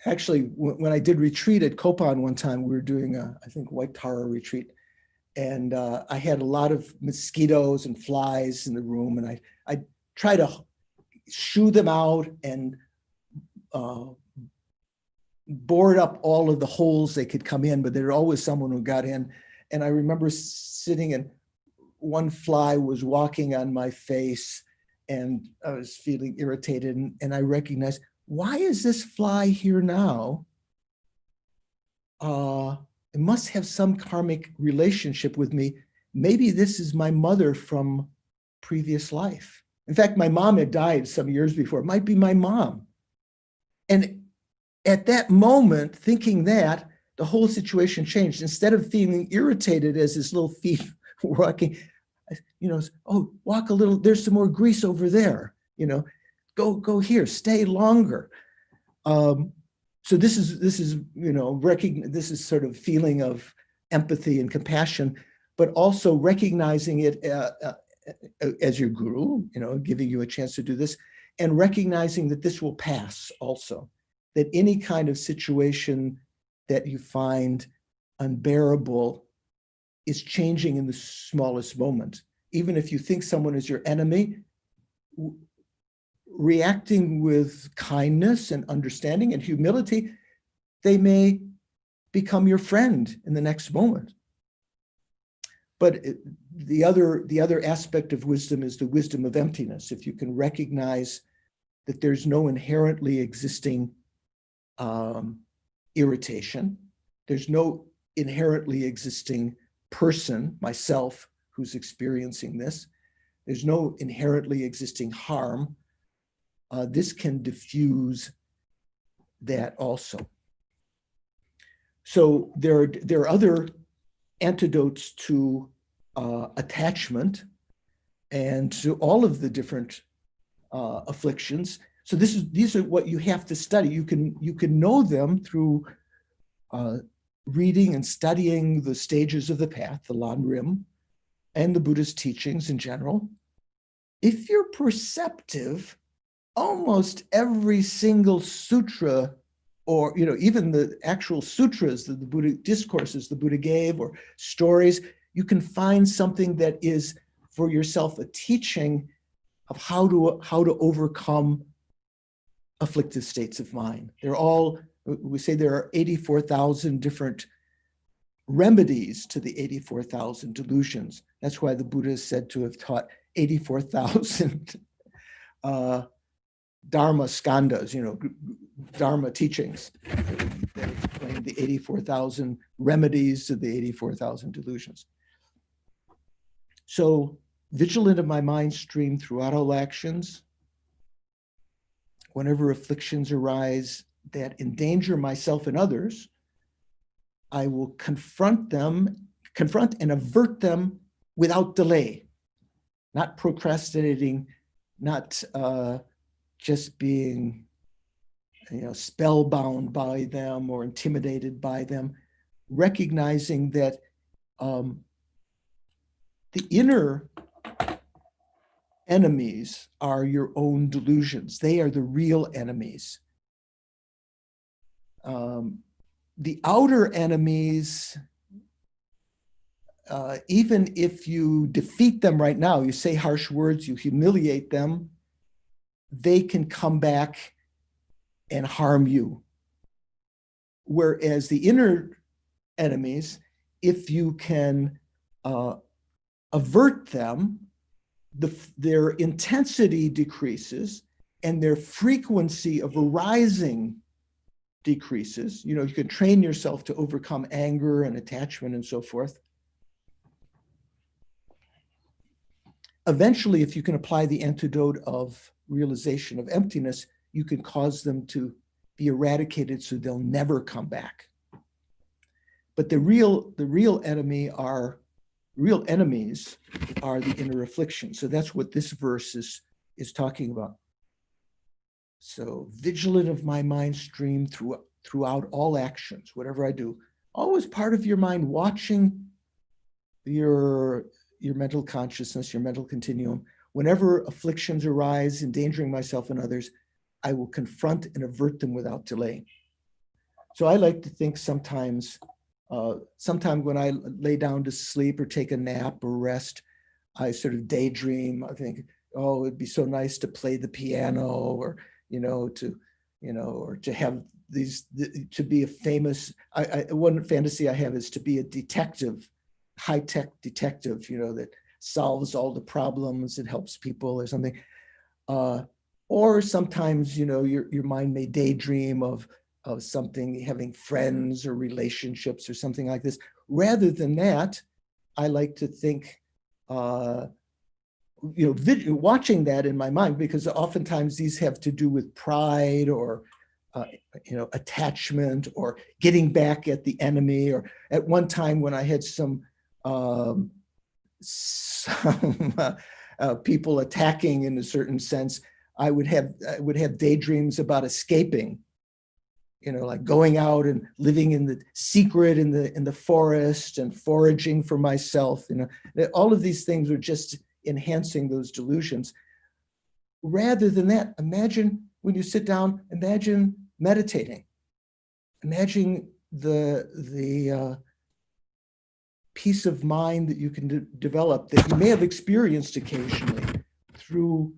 actually, when I did retreat at Kopan one time, we were doing I think White Tara retreat. And I had a lot of mosquitoes and flies in the room. And I try to shoo them out and board up all of the holes they could come in, but there was always someone who got in. And I remember sitting and one fly was walking on my face and I was feeling irritated. And I recognized, why is this fly here now? It must have some karmic relationship with me. Maybe this is my mother from previous life. In fact, my mom had died some years before. It might be my mom. And at that moment, thinking that, the whole situation changed. Instead of feeling irritated as his little feet were walking, oh, walk a little, there's some more grease over there, go here, stay longer. So this is sort of feeling of empathy and compassion, but also recognizing it as your guru, giving you a chance to do this, and recognizing that this will pass also, that any kind of situation that you find unbearable is changing in the smallest moment. Even if you think someone is your enemy, reacting with kindness and understanding and humility, they may become your friend in the next moment. But the other aspect of wisdom is the wisdom of emptiness. If you can recognize that there's no inherently existing irritation, there's no inherently existing person, myself, who's experiencing this. There's no inherently existing harm. This can diffuse that also. So there are other antidotes to attachment and to all of the different afflictions. So these are what you have to study. You can know them through reading and studying the stages of the path, the Lan Rim, and the Buddha's teachings in general. If you're perceptive, almost every single sutra, or even the actual sutras, the Buddha discourses the Buddha gave, or stories, you can find something that is for yourself a teaching of how to overcome afflictive states of mind. We say there are 84,000 different remedies to the 84,000 delusions. That's why the Buddha is said to have taught 84,000 Dharma skandhas, Dharma teachings that explain the 84,000 remedies to the 84,000 delusions. So, vigilant of my mind stream throughout all actions. Whenever afflictions arise that endanger myself and others, I will confront and avert them without delay, not procrastinating, not just being spellbound by them or intimidated by them, recognizing that the inner enemies are your own delusions. They are the real enemies. The outer enemies, even if you defeat them right now, you say harsh words, you humiliate them, they can come back and harm you. Whereas the inner enemies, if you can avert them, their intensity decreases and their frequency of arising decreases. You can train yourself to overcome anger and attachment and so forth. Eventually, if you can apply the antidote of realization of emptiness, you can cause them to be eradicated so they'll never come back. But the real enemies are the inner affliction. So that's what this verse is talking about. So vigilant of my mind stream throughout all actions, whatever I do, always part of your mind watching your mental consciousness, your mental continuum. Whenever afflictions arise, endangering myself and others, I will confront and avert them without delay. So I like to think sometimes when I lay down to sleep or take a nap or rest, I sort of daydream. I think, oh, it'd be so nice to play the piano, or or to have to be a famous. One fantasy I have is to be a detective, high-tech detective, that solves all the problems and helps people or something. Or sometimes, your mind may daydream of something, having friends or relationships or something like this. Rather than that, I like to think, watching that in my mind, because oftentimes these have to do with pride or, attachment or getting back at the enemy. Or at one time when I had some people attacking in a certain sense, I would have daydreams about escaping, like going out and living in the secret in the forest and foraging for myself. All of these things are just enhancing those delusions. Rather than that, imagine when you sit down, imagine meditating. Imagine the peace of mind that you can develop that you may have experienced occasionally through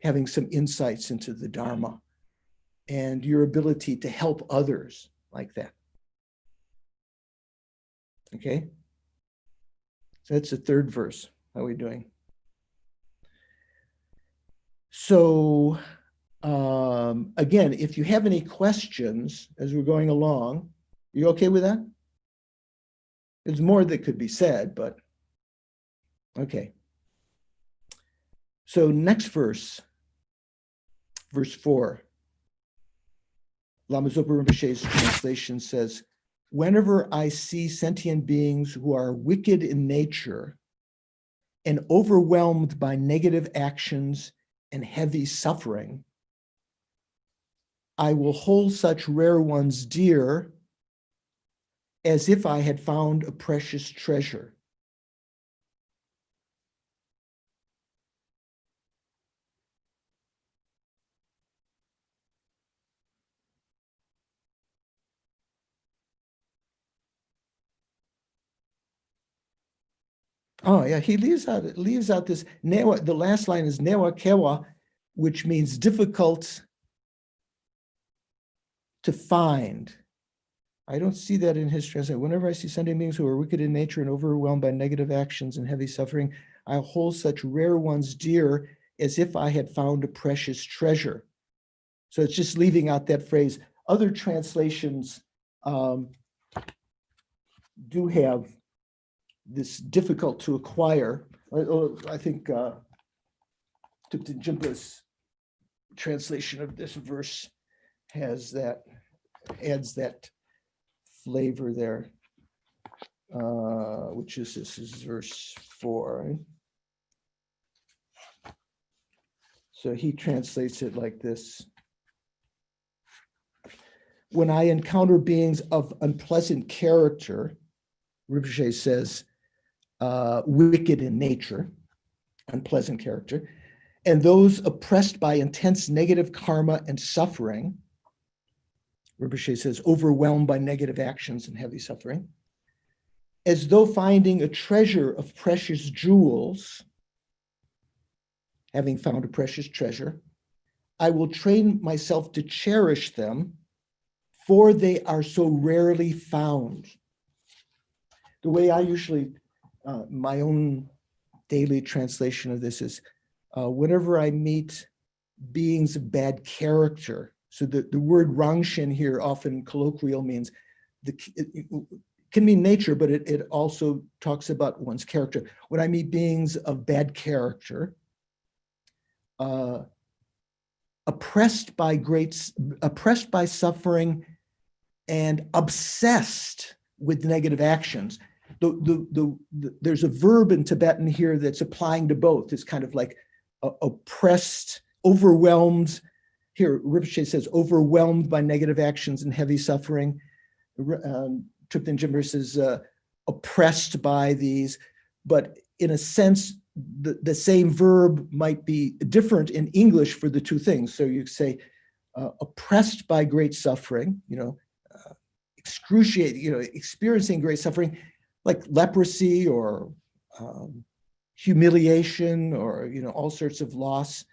having some insights into the Dharma and your ability to help others like that. Okay? So that's the third verse. How are we doing? So again, if you have any questions as we're going along, you okay with that? There's more that could be said, but okay. So next verse, verse 4. Lama Zopa Rinpoche's translation says, whenever I see sentient beings who are wicked in nature and overwhelmed by negative actions and heavy suffering, I will hold such rare ones dear as if I had found a precious treasure. Oh yeah, he leaves out this newa. The last line is newa kewa, which means difficult to find. I don't see that in his translation. Whenever I see sentient beings who are wicked in nature and overwhelmed by negative actions and heavy suffering, I hold such rare ones dear as if I had found a precious treasure. So it's just leaving out that phrase. Other translations do have this difficult to acquire. I think Thupten Jinpa's translation of this verse has that, adds that flavor there, which is, this is verse 4. Right? So he translates it like this. When I encounter beings of unpleasant character, Rinpoche says, wicked in nature, unpleasant character, and those oppressed by intense negative karma and suffering, Rinpoche says, overwhelmed by negative actions and heavy suffering, as though finding a treasure of precious jewels, having found a precious treasure, I will train myself to cherish them, for they are so rarely found. The way I usually, my own daily translation of this is, whenever I meet beings of bad character, so the word rangshin here often colloquial means, it can mean nature, but it also talks about one's character. When I meet beings of bad character, oppressed by suffering and obsessed with negative actions. There's a verb in Tibetan here that's applying to both. It's kind of like oppressed, overwhelmed. Here, Rinpoche says, overwhelmed by negative actions and heavy suffering. Thupten Jinpa says, oppressed by these. But in a sense, the same verb might be different in English for the two things. So you say, oppressed by great suffering, excruciating, experiencing great suffering, like leprosy or humiliation or, all sorts of loss,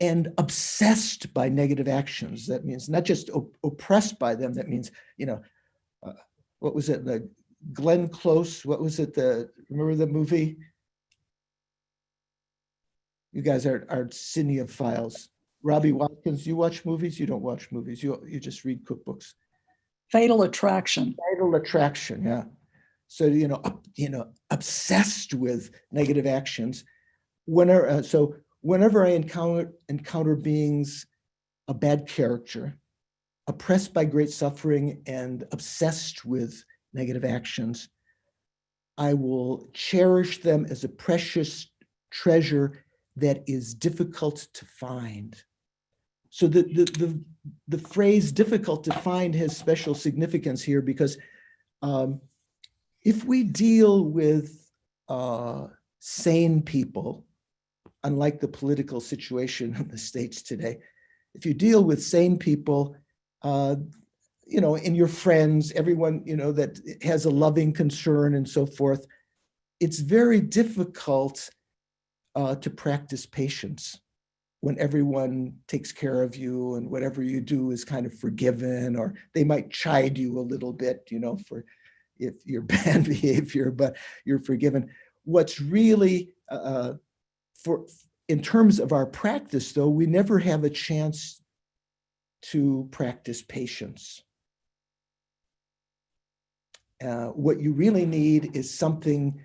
and obsessed by negative actions. That means not just oppressed by them. That means, what was it? The Glenn Close, what was it? Remember the movie? You guys are cinephiles. Robbie Watkins, you watch movies? You don't watch movies. You just read cookbooks. Fatal Attraction. Fatal Attraction, yeah. So, obsessed with negative actions. Whenever I encounter beings of bad character, oppressed by great suffering and obsessed with negative actions, I will cherish them as a precious treasure that is difficult to find. So the phrase difficult to find has special significance here because if we deal with sane people, unlike the political situation in the States today, if you deal with sane people, and your friends, everyone, that has a loving concern and so forth, it's very difficult to practice patience when everyone takes care of you and whatever you do is kind of forgiven, or they might chide you a little bit, for, if you're bad behavior, but you're forgiven. What's really, in terms of our practice though, we never have a chance to practice patience. What you really need is something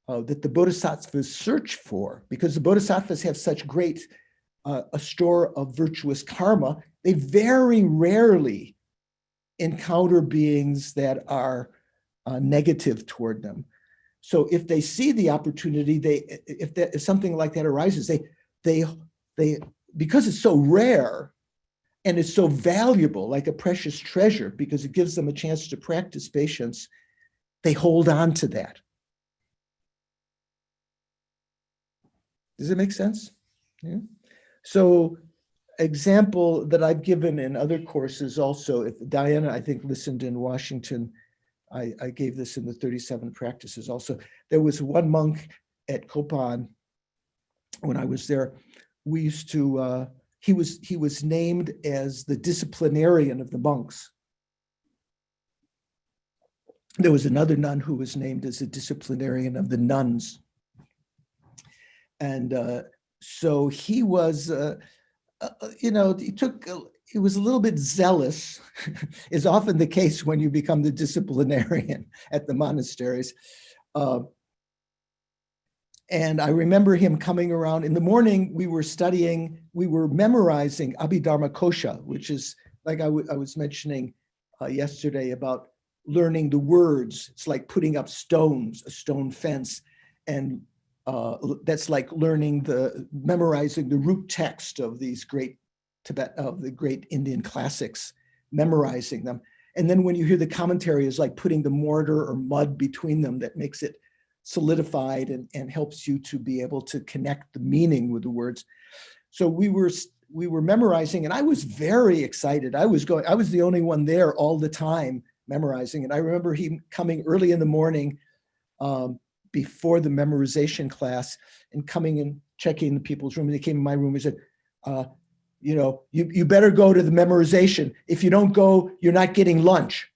that the bodhisattvas search for, because the bodhisattvas have such great a store of virtuous karma. They very rarely encounter beings that are negative toward them. So if they see the opportunity, if something like that arises, they because it's so rare and it's so valuable, like a precious treasure, because it gives them a chance to practice patience, they hold on to that. Does it make sense? Yeah. So example that I've given in other courses also, if Diana, I think, listened in Washington, I gave this in the 37 practices also. There was one monk at Kopan when I was there. We used to, he was named as the disciplinarian of the monks. There was another nun who was named as a disciplinarian of the nuns. And so he was, he was a little bit zealous, is often the case when you become the disciplinarian at the monasteries. And I remember him coming around in the morning. We were memorizing Abhidharma Kosha, which is like I was mentioning yesterday about learning the words. It's like putting up stones, a stone fence. And that's like memorizing the root text of these great the great Indian classics, memorizing them. And then when you hear the commentary, is like putting the mortar or mud between them that makes it solidified and helps you to be able to connect the meaning with the words. So we were memorizing, and I was very excited. I was the only one there all the time memorizing. And I remember him coming early in the morning before the memorization class and coming and checking the people's room. And he came in my room and said, you better go to the memorization. If you don't go, you're not getting lunch.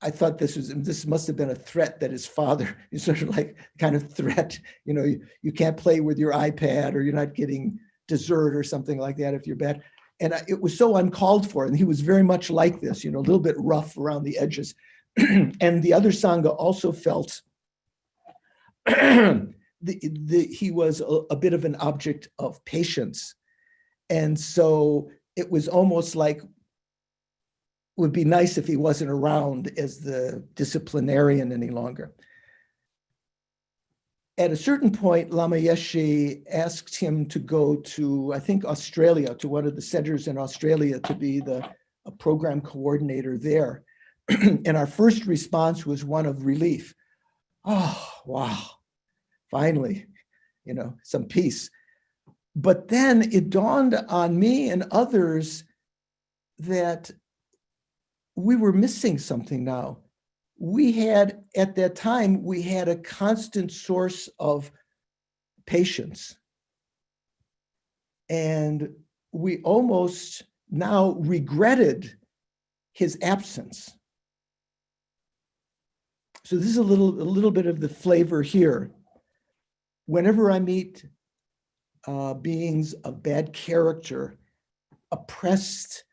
I thought this must have been a threat that his father is sort of like kind of threat. You can't play with your iPad, or you're not getting dessert or something like that if you're bad. And it was so uncalled for. And he was very much like this, a little bit rough around the edges. And the other Sangha also felt he was a bit of an object of patience. And so it was almost like, it would be nice if he wasn't around as the disciplinarian any longer. At a certain point, Lama Yeshe asked him to go to, I think, Australia, to one of the centers in Australia to be a program coordinator there. And our first response was one of relief. Oh, wow, finally, some peace. But then it dawned on me and others that we were missing something now. At that time, we had a constant source of patience. And we almost now regretted his absence. So this is a little bit of the flavor here. Whenever I meet beings of bad character, oppressed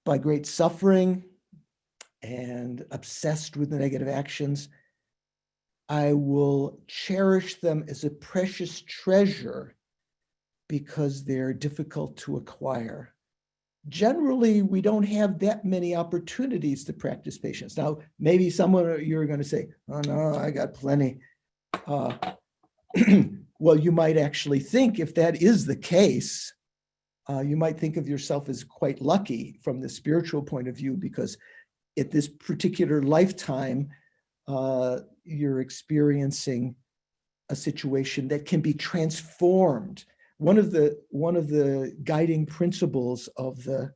by great suffering and obsessed with the negative actions, I will cherish them as a precious treasure because they're difficult to acquire. Generally, we don't have that many opportunities to practice patience. Now, maybe you're going to say, oh no, I got plenty. Well, you might actually think, if that is the case, you might think of yourself as quite lucky from the spiritual point of view, because at this particular lifetime, you're experiencing a situation that can be transformed. One of the guiding principles of the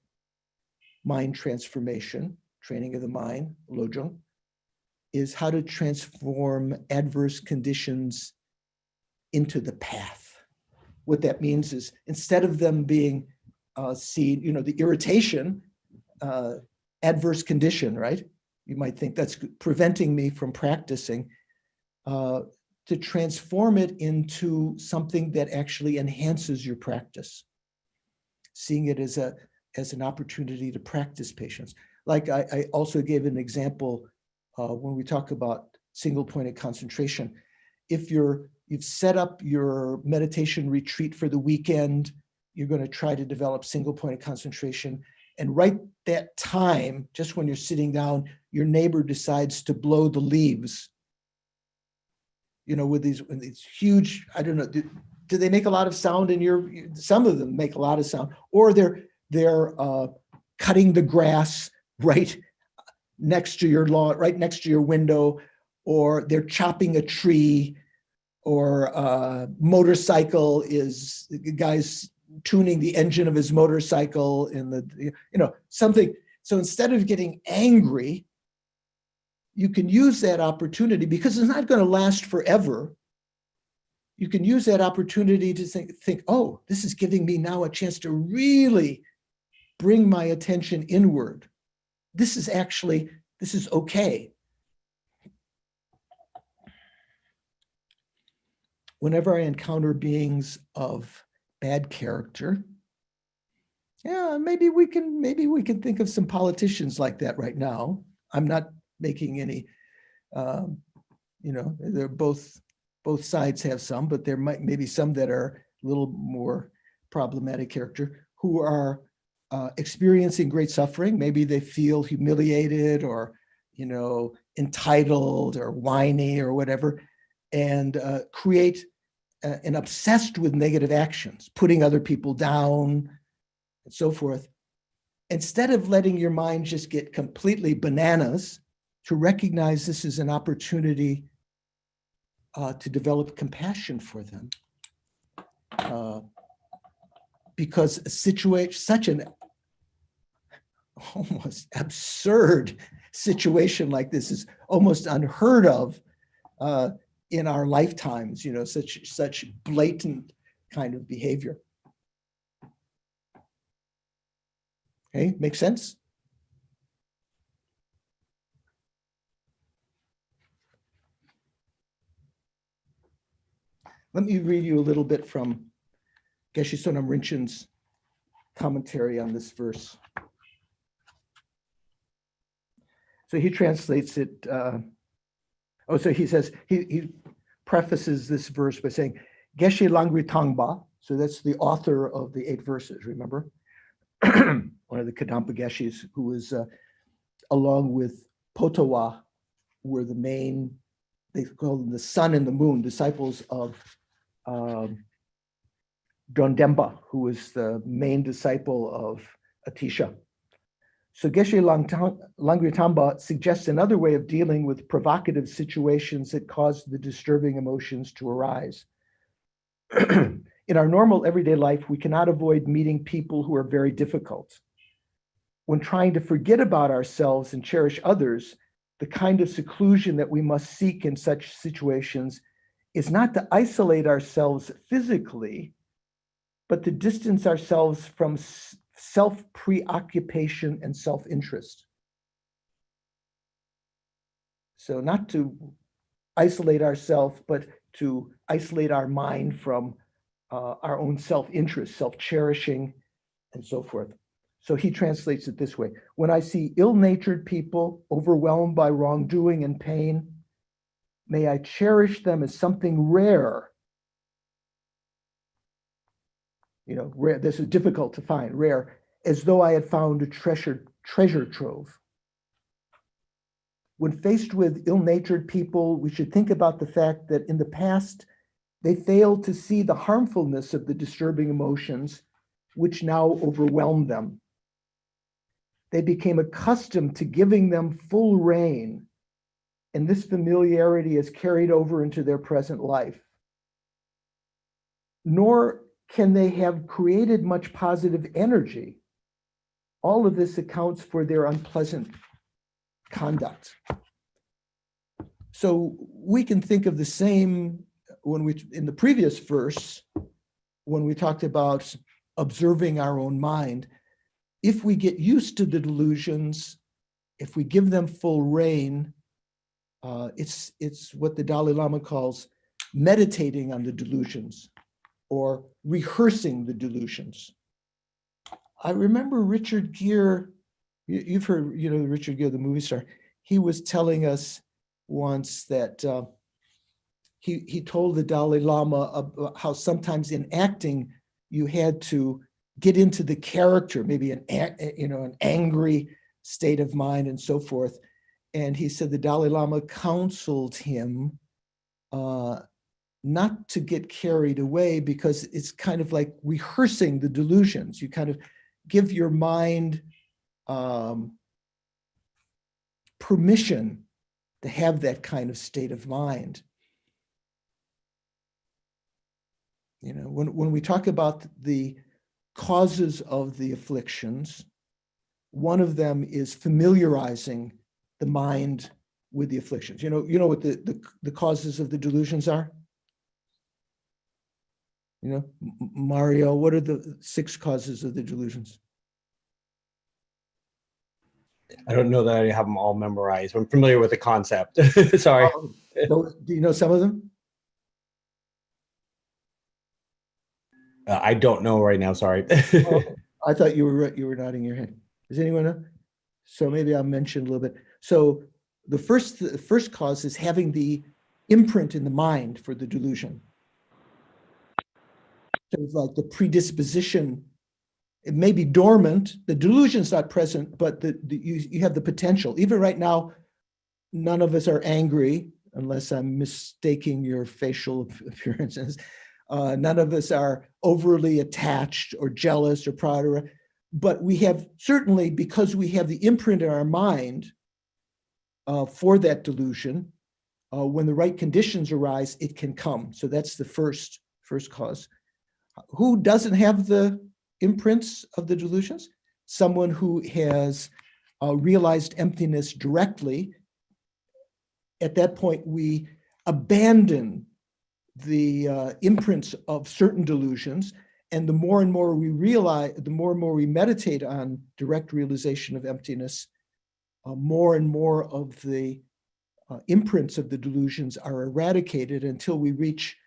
mind transformation, training of the mind, Lojong, is how to transform adverse conditions into the path. What that means is, instead of them being seen, the irritation, adverse condition, right? you might think that's preventing me from practicing, to transform it into something that actually enhances your practice. Seeing it as an opportunity to practice patience. Like I also gave an example when we talk about single pointed concentration. If you've set up your meditation retreat for the weekend, you're going to try to develop single pointed concentration. And right that time, just when you're sitting down, your neighbor decides to blow the leaves. With these huge, I don't know, do they make a lot of sound in your, some of them make a lot of sound, or they're cutting the grass right next to your lawn, right next to your window, or they're chopping a tree, or a motorcycle is, the guy's tuning the engine of his motorcycle in the, something. So instead of getting angry, you can use that opportunity, because it's not going to last forever. You can use that opportunity to think, oh, this is giving me now a chance to really bring my attention inward. This is okay. Whenever I encounter beings of bad character, yeah, maybe we can think of some politicians like that right now. I'm not making any, they're both sides have some, but there might maybe some that are a little more problematic character who are experiencing great suffering. Maybe they feel humiliated or, entitled or whiny or whatever, and create and obsessed with negative actions, putting other people down and so forth. Instead of letting your mind just get completely bananas, to recognize this is an opportunity to develop compassion for them. Because such an almost absurd situation like this is almost unheard of in our lifetimes, such blatant kind of behavior. Okay, makes sense? Let me read you a little bit from Geshe Sonam Rinpoche's commentary on this verse. So he translates it, so he says, he prefaces this verse by saying, Geshe Langri Tangpa, so that's the author of the 8 verses, remember? One of the Kadampa Geshis, who was, along with Potawa, were the main, they call them the sun and the moon, disciples of Dondemba, who was the main disciple of Atisha. So Geshe Langri Tangpa suggests another way of dealing with provocative situations that cause the disturbing emotions to arise. In our normal everyday life, we cannot avoid meeting people who are very difficult. When trying to forget about ourselves and cherish others, the kind of seclusion that we must seek in such situations is not to isolate ourselves physically, but to distance ourselves from self-preoccupation and self-interest. So not to isolate ourselves, but to isolate our mind from our own self-interest, self-cherishing, and so forth. So he translates it this way: when I see ill-natured people overwhelmed by wrongdoing and pain, may I cherish them as something rare. Rare, this is difficult to find, rare, as though I had found a treasure trove. When faced with ill-natured people, we should think about the fact that in the past, they failed to see the harmfulness of the disturbing emotions, which now overwhelm them. They became accustomed to giving them full rein, and this familiarity is carried over into their present life. Nor can they have created much positive energy. All of this accounts for their unpleasant conduct. So we can think of the same in the previous verse, when we talked about observing our own mind. If we get used to the delusions, if we give them full reign, it's what the Dalai Lama calls meditating on the delusions or rehearsing the delusions. I remember Richard Gere, you've heard, Richard Gere, the movie star, he was telling us once that he told the Dalai Lama about how sometimes in acting, you had to get into the character, maybe an angry state of mind and so forth. And he said the Dalai Lama counseled him not to get carried away, because it's kind of like rehearsing the delusions. You kind of give your mind permission to have that kind of state of mind. When we talk about the causes of the afflictions, one of them is familiarizing the mind with the afflictions. You know what the causes of the delusions are? Mario, what are the 6 causes of the delusions? I don't know that I have them all memorized. I'm familiar with the concept. Sorry. Do you know some of them? I don't know right now. Sorry. I thought you were nodding your head. Does anyone know? So maybe I'll mention a little bit. So the first cause is having the imprint in the mind for the delusion. So it's like the predisposition. It may be dormant. The delusion's not present, but you have the potential. Even right now, none of us are angry, unless I'm mistaking your facial appearances. None of us are overly attached or jealous or proud, but we have certainly, because we have the imprint in our mind for that delusion, when the right conditions arise, it can come. So that's the first cause. Who doesn't have the imprints of the delusions? Someone who has realized emptiness directly. At that point, we abandon the imprints of certain delusions, and the more and more we realize, the more and more we meditate on direct realization of emptiness, more and more of the imprints of the delusions are eradicated until we reach,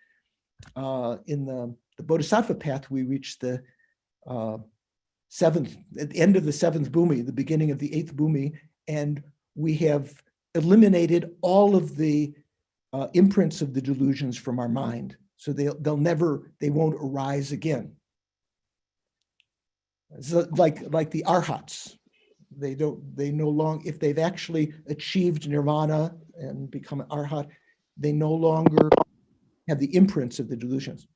in the Bodhisattva path, we reach the 7th, at the end of the 7th bhumi, the beginning of the 8th bhumi, and we have eliminated all of the imprints of the delusions from our mind. So they won't arise again. So like the arhats, they no longer, if they've actually achieved nirvana and become an arhat, they no longer have the imprints of the delusions.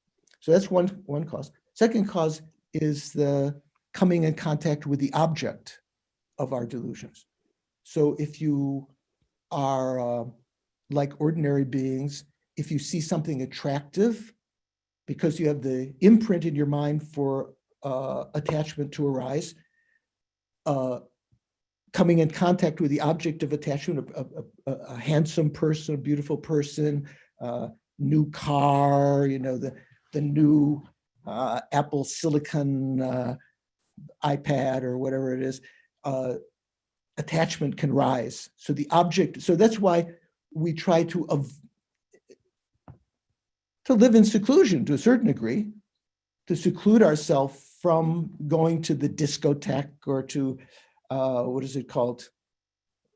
So that's one cause. Second cause is the coming in contact with the object of our delusions. So if you are like ordinary beings, if you see something attractive, because you have the imprint in your mind for attachment to arise, coming in contact with the object of attachment, a handsome person, a beautiful person, new car, the new Apple Silicon iPad or whatever it is, attachment can rise. So the object, so that's why we try to live in seclusion to a certain degree, to seclude ourselves from going to the discotheque or to, what is it called?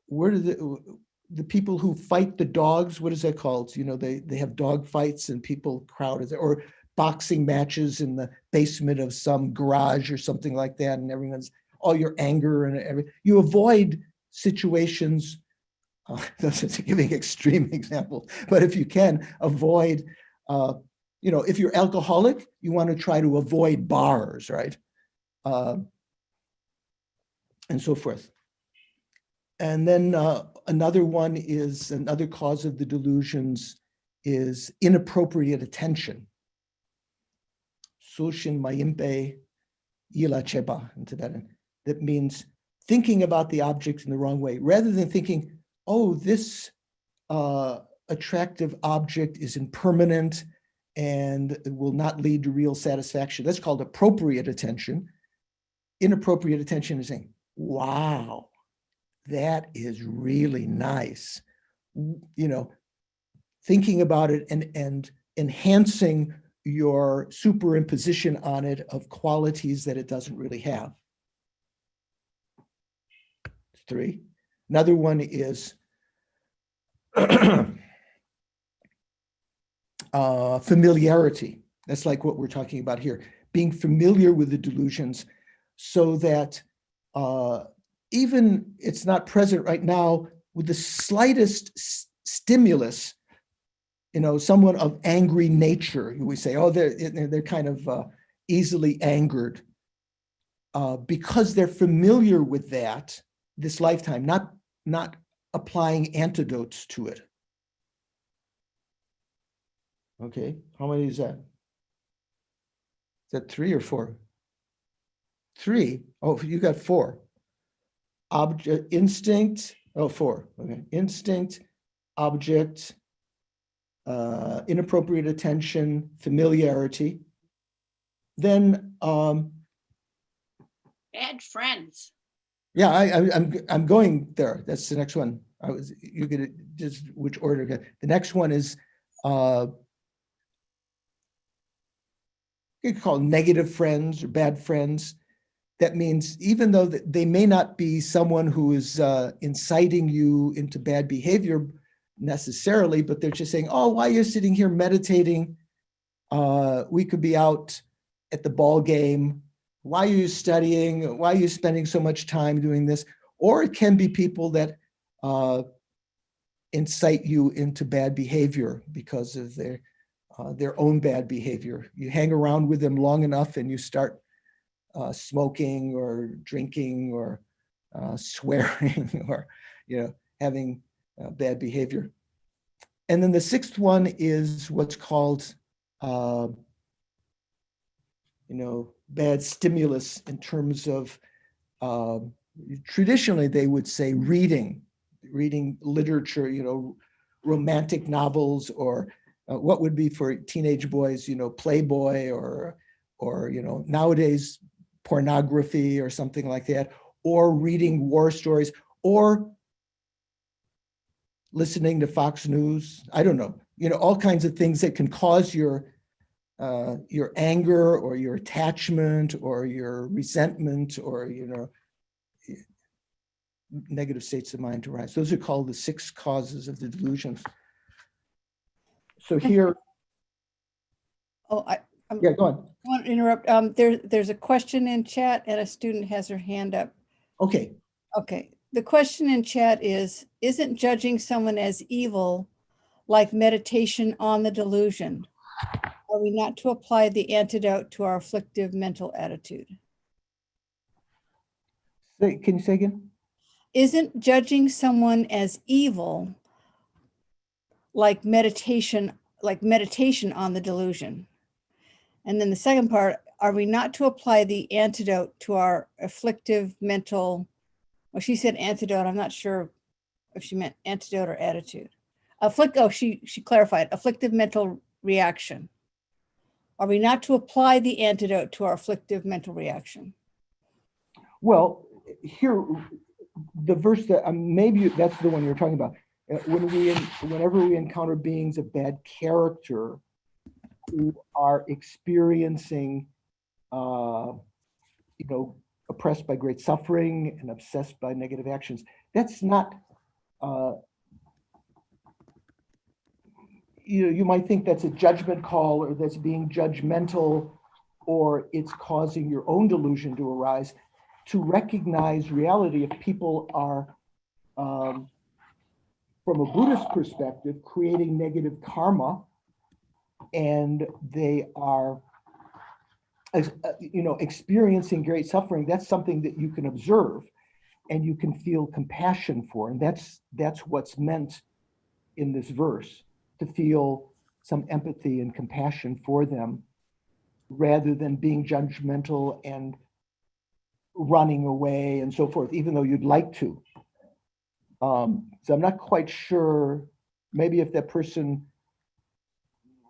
Where do the people who fight the dogs, what is that called? They have dog fights and people crowd, or boxing matches in the basement of some garage or something like that, and everyone's, all your anger and everything. You avoid situations, that's giving extreme examples, but if you can avoid, if you're alcoholic, you want to try to avoid bars, right? And so forth. And then another cause of the delusions is inappropriate attention. Sushin mayimpe ila cheba in Tibetan. That means thinking about the object in the wrong way, rather than thinking, oh, this attractive object is impermanent and it will not lead to real satisfaction. That's called appropriate attention. Inappropriate attention is saying, wow, that is really nice. You know, thinking about it and enhancing your superimposition on it of qualities that it doesn't really have. 3. Another one is familiarity. That's like what we're talking about here. Being familiar with the delusions so that even it's not present right now, with the slightest stimulus, you know, someone of angry nature, we say, oh, they're kind of easily angered because they're familiar with that this lifetime, not applying antidotes to it. Okay, how many is that? Is that 3 or 4? 3. Oh, you got 4. Object, instinct. Oh, 4. Okay, instinct, object, inappropriate attention, familiarity. Then, Bad friends. yeah, I'm going there. That's the next one. You could just which order? The next one is you could call negative friends or bad friends. That means even though they may not be someone who is inciting you into bad behavior necessarily, but they're just saying, oh, why are you sitting here meditating? We could be out at the ball game. Why are you studying? Why are you spending so much time doing this? Or it can be people that incite you into bad behavior because of their own bad behavior. You hang around with them long enough and you start smoking or drinking or swearing or, you know, having bad behavior. And then the 6th one is what's called, you know, bad stimulus in terms of, traditionally they would say reading literature, you know, romantic novels, or what would be for teenage boys, you know, Playboy or, you know, nowadays pornography or something like that, or reading war stories, or listening to Fox News. I don't know, you know, all kinds of things that can cause your anger or your attachment or your resentment or, you know, negative states of mind to rise. Those are called the 6 causes of the delusions. So here, Oh, yeah, go on. I want to interrupt. There's a question in chat and a student has her hand up. Okay, Okay. The question in chat is, isn't judging someone as evil like meditation on the delusion? Are we not to apply the antidote to our afflictive mental attitude? can you say again? Isn't judging someone as evil like meditation on the delusion? And then the second part, are we not to apply the antidote to our afflictive mental, well, she said antidote. I'm not sure if she meant antidote or attitude. She clarified, afflictive mental reaction. Are we not to apply the antidote to our afflictive mental reaction? Well, here, the verse that maybe that's the one you're talking about. Whenever we encounter beings of bad character who are experiencing, you know, oppressed by great suffering and obsessed by negative actions, that's not, you know, you might think that's a judgment call or that's being judgmental or it's causing your own delusion to arise. To recognize reality, if people are, from a Buddhist perspective, creating negative karma, and they are, you know, experiencing great suffering, that's something that you can observe and you can feel compassion for. And that's what's meant in this verse, to feel some empathy and compassion for them rather than being judgmental and running away and so forth, even though you'd like to. So I'm not quite sure, maybe if that person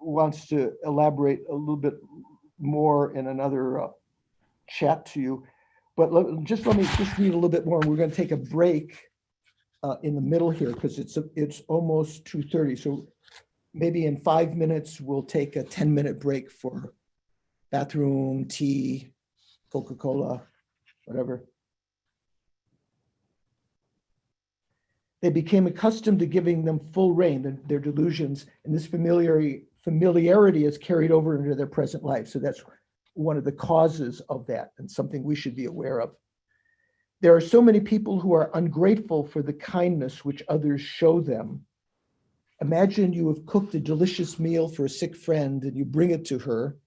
wants to elaborate a little bit more in another chat to you, but let me just read a little bit more. We're going to take a break in the middle here because it's almost 2:30. So maybe in 5 minutes, we'll take a 10-minute break for bathroom, tea, Coca-Cola, whatever. They became accustomed to giving them full rein, their delusions, and this familiarity is carried over into their present life. So that's one of the causes of that and something we should be aware of. There are so many people who are ungrateful for the kindness which others show them. Imagine you have cooked a delicious meal for a sick friend and you bring it to her.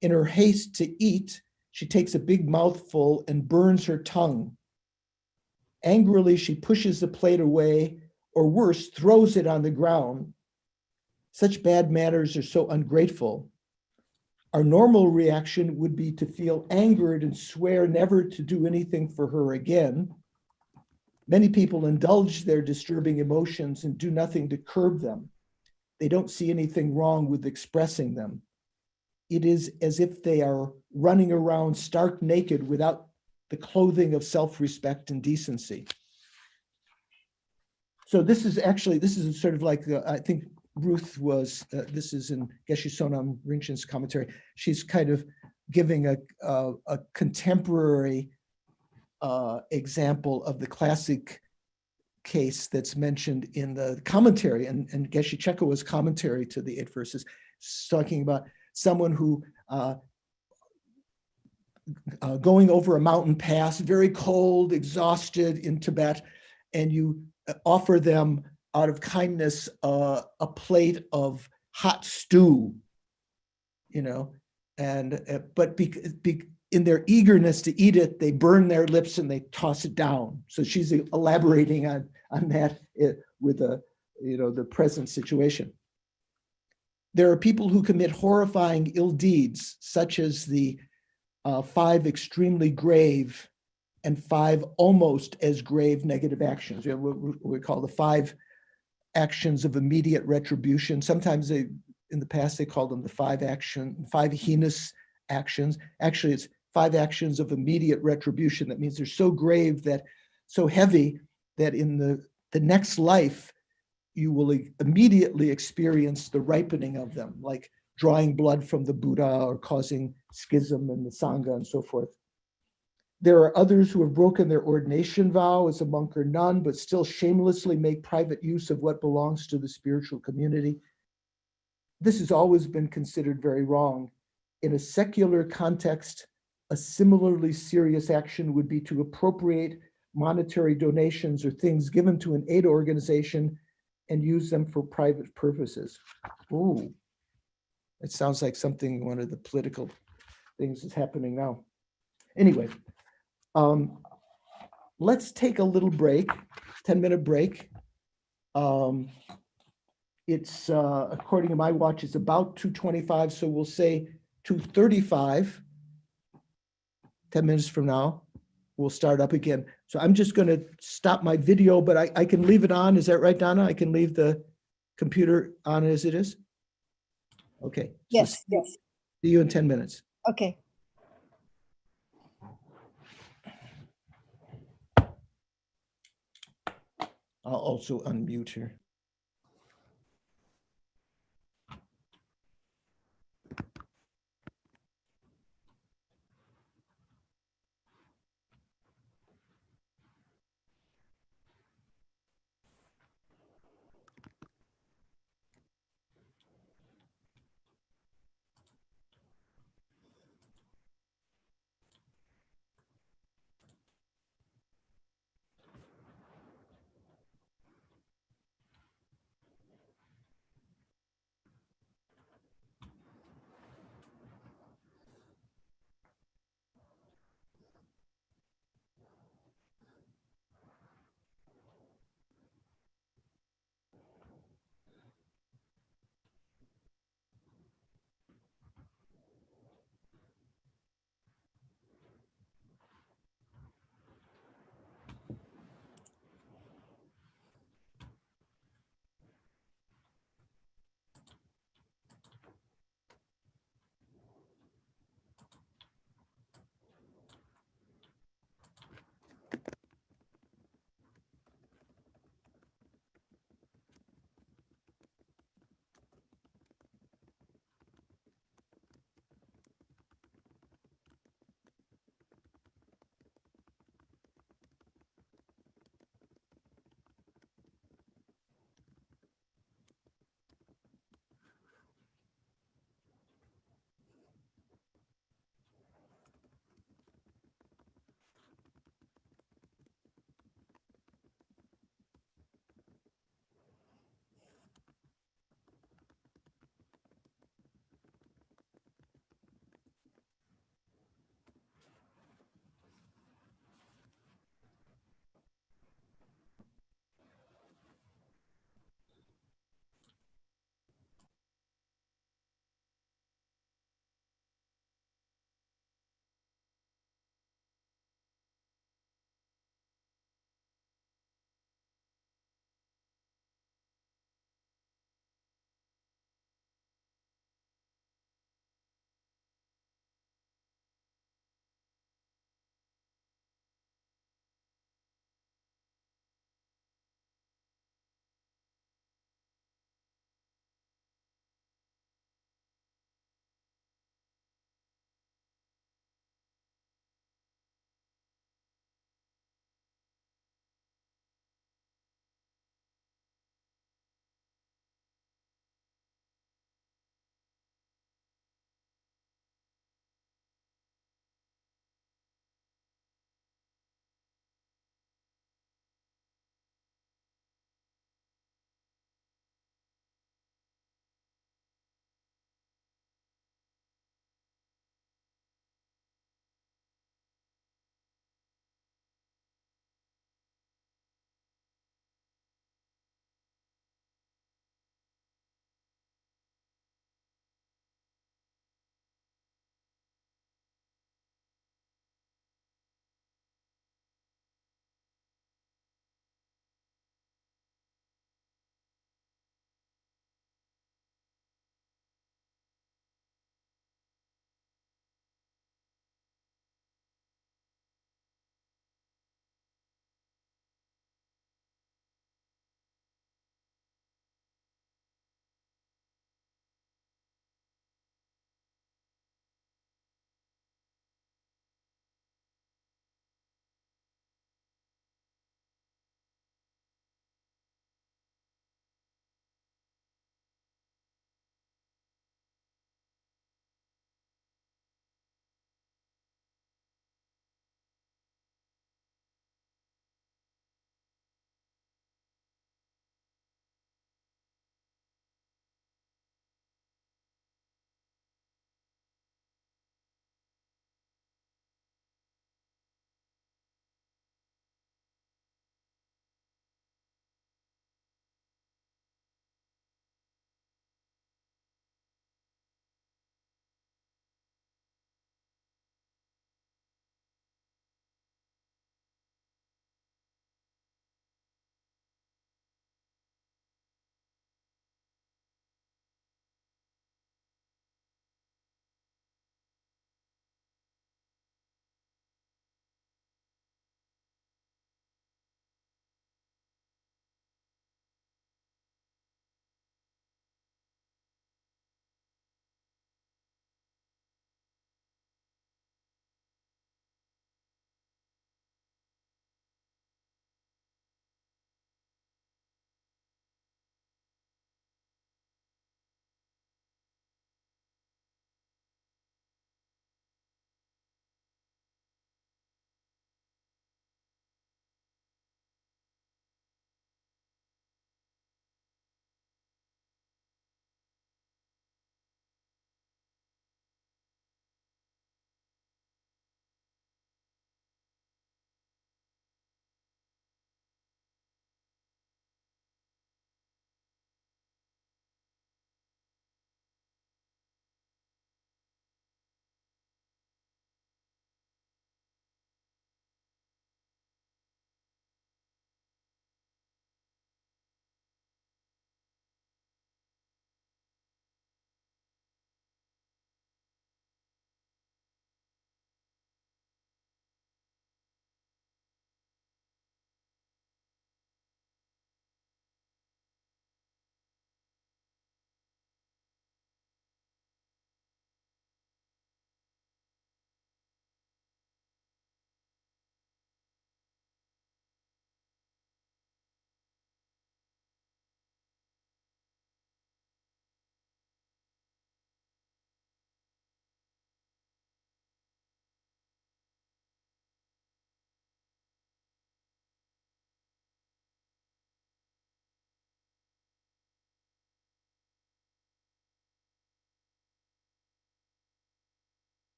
In her haste to eat, she takes a big mouthful and burns her tongue. Angrily, she pushes the plate away, or worse, throws it on the ground. Such bad manners are so ungrateful. Our normal reaction would be to feel angered and swear never to do anything for her again. Many people indulge their disturbing emotions and do nothing to curb them. They don't see anything wrong with expressing them. It is as if they are running around stark naked without the clothing of self-respect and decency. So this is sort of like, I think Ruth was, this is in Geshe Sonam Rinpoche's commentary. She's kind of giving a contemporary example of the classic case that's mentioned in the commentary, and Geshe Chekawa's commentary to the 8 verses, talking about someone who going over a mountain pass, very cold, exhausted in Tibet, and you offer them out of kindness a plate of hot stew, and but in their eagerness to eat it, they burn their lips and they toss it down. So she's elaborating on that with the present situation. There are people who commit horrifying ill deeds, such as the 5 extremely grave and 5 almost as grave negative actions. What we call the 5 actions of immediate retribution. Sometimes in the past, they called them the 5 heinous actions. Actually, it's 5 actions of immediate retribution. That means they're so grave, so heavy, that in the next life, you will immediately experience the ripening of them, like drawing blood from the Buddha or causing schism in the Sangha and so forth. There are others who have broken their ordination vow as a monk or nun, but still shamelessly make private use of what belongs to the spiritual community. This has always been considered very wrong. In a secular context, a similarly serious action would be to appropriate monetary donations or things given to an aid organization and use them for private purposes. Ooh, it sounds like something, one of the political things is happening now. Anyway, let's take a little break, 10-minute break. It's, according to my watch, it's about 2:25, so we'll say 2:35, 10 minutes from now, we'll start up again. So I'm just going to stop my video, but I can leave it on. Is that right, Donna? I can leave the computer on as it is? Okay. So Yes, yes. see you in 10 minutes. Okay. I'll also unmute here.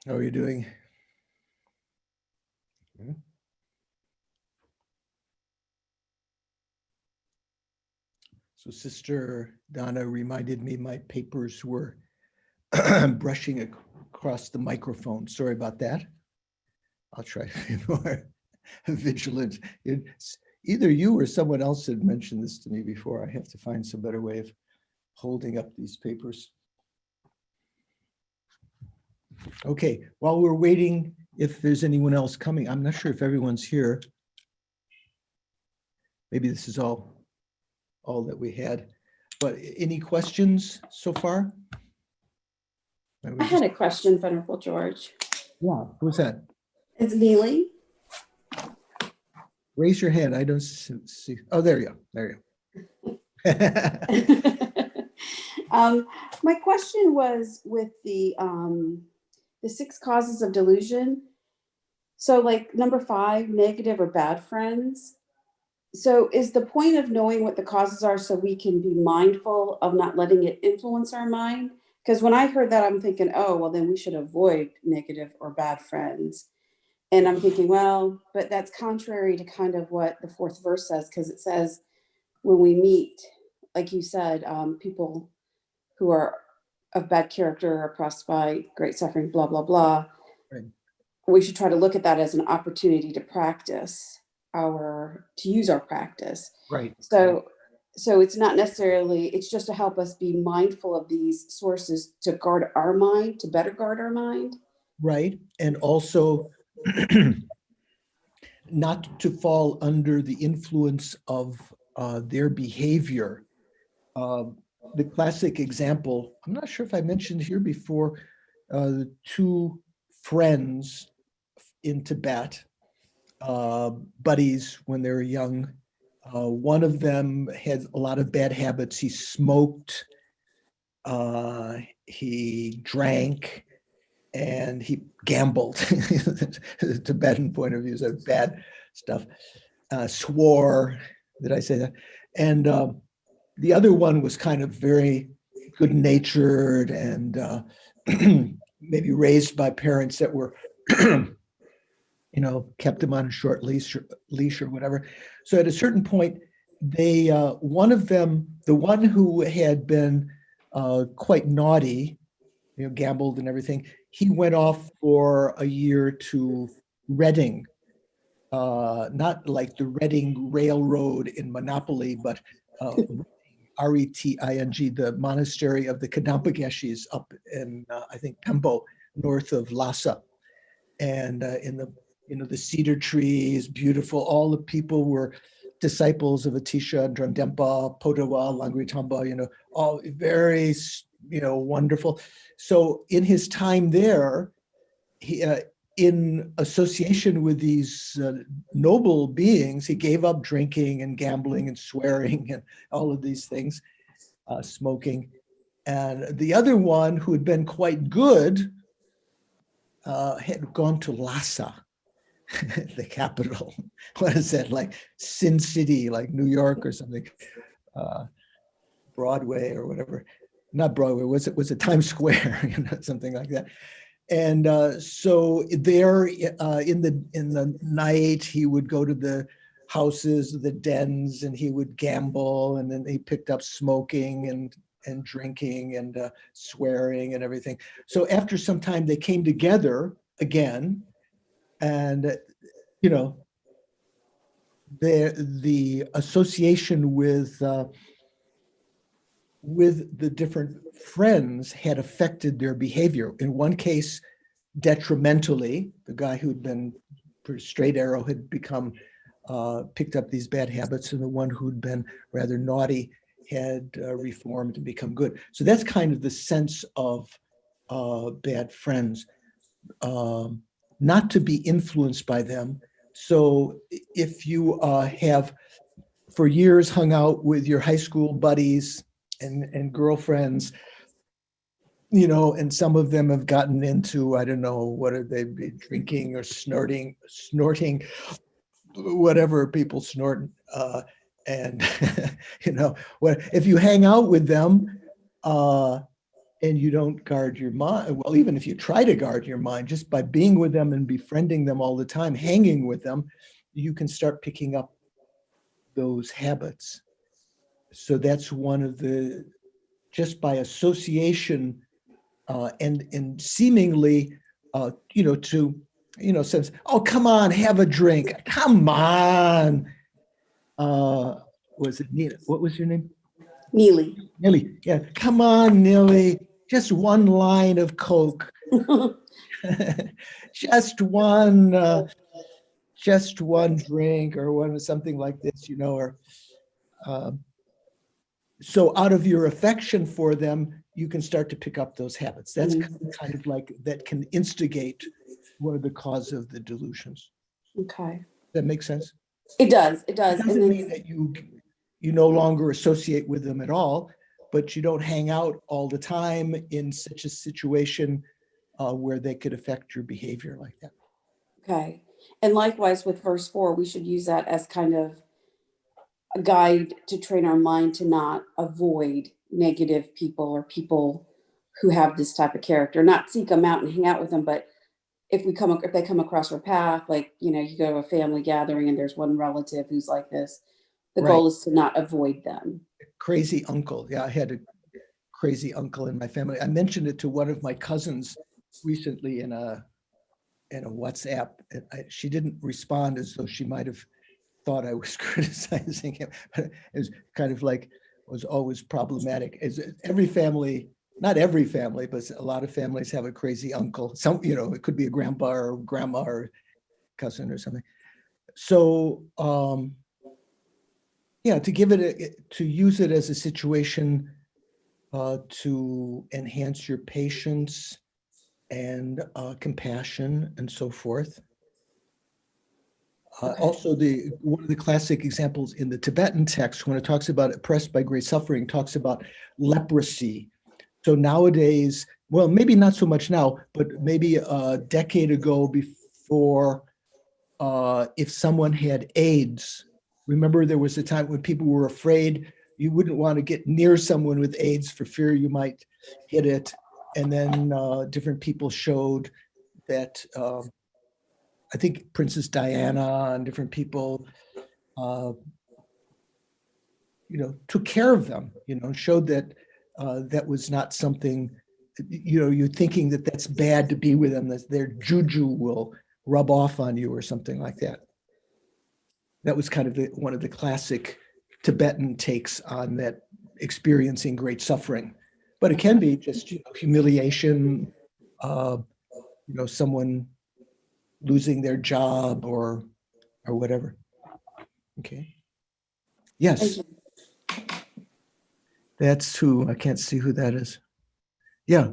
How are you doing? Hmm? So Sister Donna reminded me my papers were brushing across the microphone. Sorry about that. I'll try to be more vigilant. It's either you or someone else had mentioned this to me before. I have to find some better way of holding up these papers. Okay, while we're waiting, if there's anyone else coming, I'm not sure if everyone's here. Maybe this is all that we had, but any questions so far? I had a question, Venerable George. Yeah, who's that? It's Neely. Raise your hand. I don't see. Oh, there you go. There you go. My question was with the 6 causes of delusion. So like number 5, negative or bad friends. So is the point of knowing what the causes are so we can be mindful of not letting it influence our mind? Because when I heard that, I'm thinking, oh, well, then we should avoid negative or bad friends. And I'm thinking, well, but that's contrary to kind of what the 4th verse says, because it says when we meet, like you said, people who are of bad character, oppressed by great suffering, blah, blah, blah. Right. We should try to look at that as an opportunity to practice to use our practice. Right. So it's not necessarily, it's just to help us be mindful of these sources to guard our mind, to better guard our mind. Right. And also not to fall under the influence of their behavior. The classic example, I'm not sure if I mentioned here before, the 2 friends in Tibet, buddies when they were young. One of them had a lot of bad habits. He smoked, he drank, and he gambled. The Tibetan point of view is bad stuff. Swore, did I say that? And the other one was kind of very good-natured and maybe raised by parents that were kept him on a short leash or whatever. So at a certain point, they one of them, the one who had been quite naughty, gambled and everything, he went off for a year to Reading, not like the Reading Railroad in Monopoly, but Reting, the monastery of the Kadambageshis up in, I think, Pembo, north of Lhasa. And in the cedar trees, beautiful. All the people were disciples of Atisha, Drandempa, Podawa, Langritamba, all very, wonderful. So in his time there, he, in association with these noble beings, he gave up drinking and gambling and swearing and all of these things, smoking. And the other one, who had been quite good, had gone to Lhasa, the capital. What is that, like Sin City, like New York or something, Broadway or whatever. Not Broadway, was it Times Square, something like that. And so there in the night, he would go to the houses, the dens, and he would gamble, and then he picked up smoking and drinking and swearing and everything. So after some time, they came together again, and the association with the different friends had affected their behavior. In one case, detrimentally. The guy who'd been pretty straight arrow had become picked up these bad habits, and the one who'd been rather naughty had reformed and become good. So that's kind of the sense of bad friends, not to be influenced by them. So if you have for years hung out with your high school buddies and girlfriends, and some of them have gotten into, I don't know, what are they be drinking or snorting, whatever people snort. And, if you hang out with them, and you don't guard your mind, well, even if you try to guard your mind, just by being with them and befriending them all the time, hanging with them, you can start picking up those habits. So that's one of the, just by association, and seemingly, says, oh, come on, have a drink. Come on. Was it Nina? What was your name? Neely. Nilly. Yeah. Come on, Nilly. Just one line of Coke. just one drink or something like this, or so out of your affection for them, you can start to pick up those habits. That's kind of like that can instigate one of the cause of the delusions. Okay. That makes sense? It does. It does. It doesn't mean that you no longer associate with them at all, but you don't hang out all the time in such a situation where they could affect your behavior like that. Okay. And likewise with verse 4, we should use that as kind of a guide to train our mind to not avoid negative people or people who have this type of character, not seek them out and hang out with them. But if they come across our path, like, you go to a family gathering and there's one relative who's like this, the Right. goal is to not avoid them. Crazy uncle. Yeah, I had a crazy uncle in my family. I mentioned it to one of my cousins recently in a WhatsApp. She didn't respond, as though she might have thought I was criticizing him. But it was kind of like, was always problematic. As every family, not every family, but a lot of families have a crazy uncle. Some, it could be a grandpa or grandma or cousin or something. So, to use it as a situation to enhance your patience and compassion and so forth. Okay. Also, one of the classic examples in the Tibetan text, when it talks about oppressed by great suffering, talks about leprosy. So nowadays, well, maybe not so much now, but maybe a decade ago, before, if someone had AIDS, remember there was a time when people were afraid you wouldn't want to get near someone with AIDS for fear you might get it. And then different people showed that, I think Princess Diana and different people, took care of them, showed that that was not something, you're thinking that that's bad to be with them, that their juju will rub off on you or something like that. That was kind of one of the classic Tibetan takes on that, experiencing great suffering. But it can be just humiliation, someone losing their job or whatever. Okay. Yes. That's who, I can't see who that is. Yeah.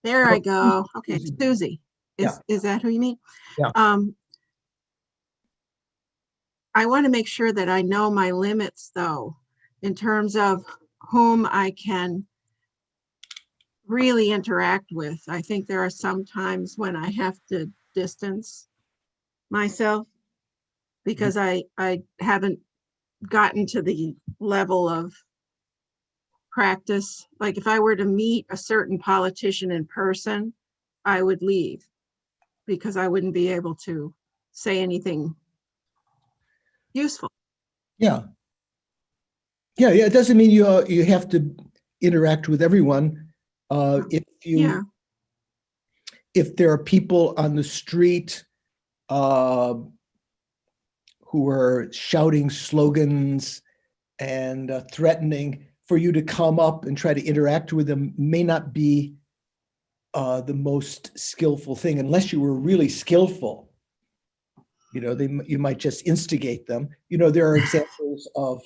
There I go. Okay, Susie. Susie. Is that who you mean? Yeah. I want to make sure that I know my limits, though, in terms of whom I can really interact with. I think there are some times when I have to distance myself because I haven't gotten to the level of practice. Like if I were to meet a certain politician in person, I would leave because I wouldn't be able to say anything useful. Yeah. It doesn't mean you have to interact with everyone. If there are people on the street who are shouting slogans and threatening, for you to come up and try to interact with them may not be the most skillful thing, unless you were really skillful. You might just instigate them. There are examples of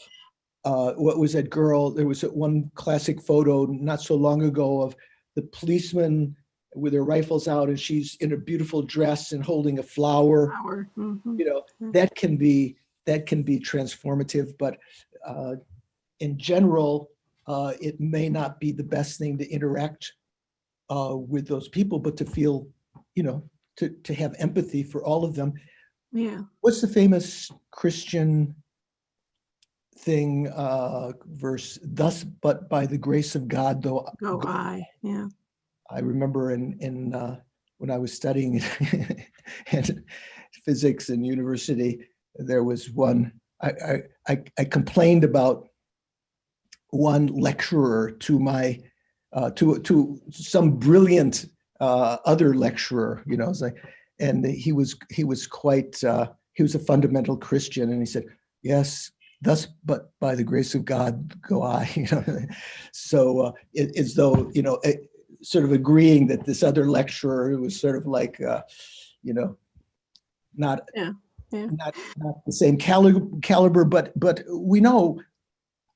what was that girl? There was one classic photo not so long ago of the policeman with their rifles out, and she's in a beautiful dress and holding a flower. Mm-hmm. That can be transformative, but in general, it may not be the best thing to interact with those people, but to feel, to have empathy for all of them. Yeah. What's the famous Christian thing, verse, thus, but by the grace of God, though. Go I, yeah. I remember when I was studying in physics in university, there was one, I complained about one lecturer to my, to some brilliant other lecturer, you know, it's like, and he was quite, he was a fundamental Christian, and he said, yes, thus, but by the grace of God go I, you know. So it's though, you know, sort of agreeing that this other lecturer was sort of like, you know, not not the same caliber, but we know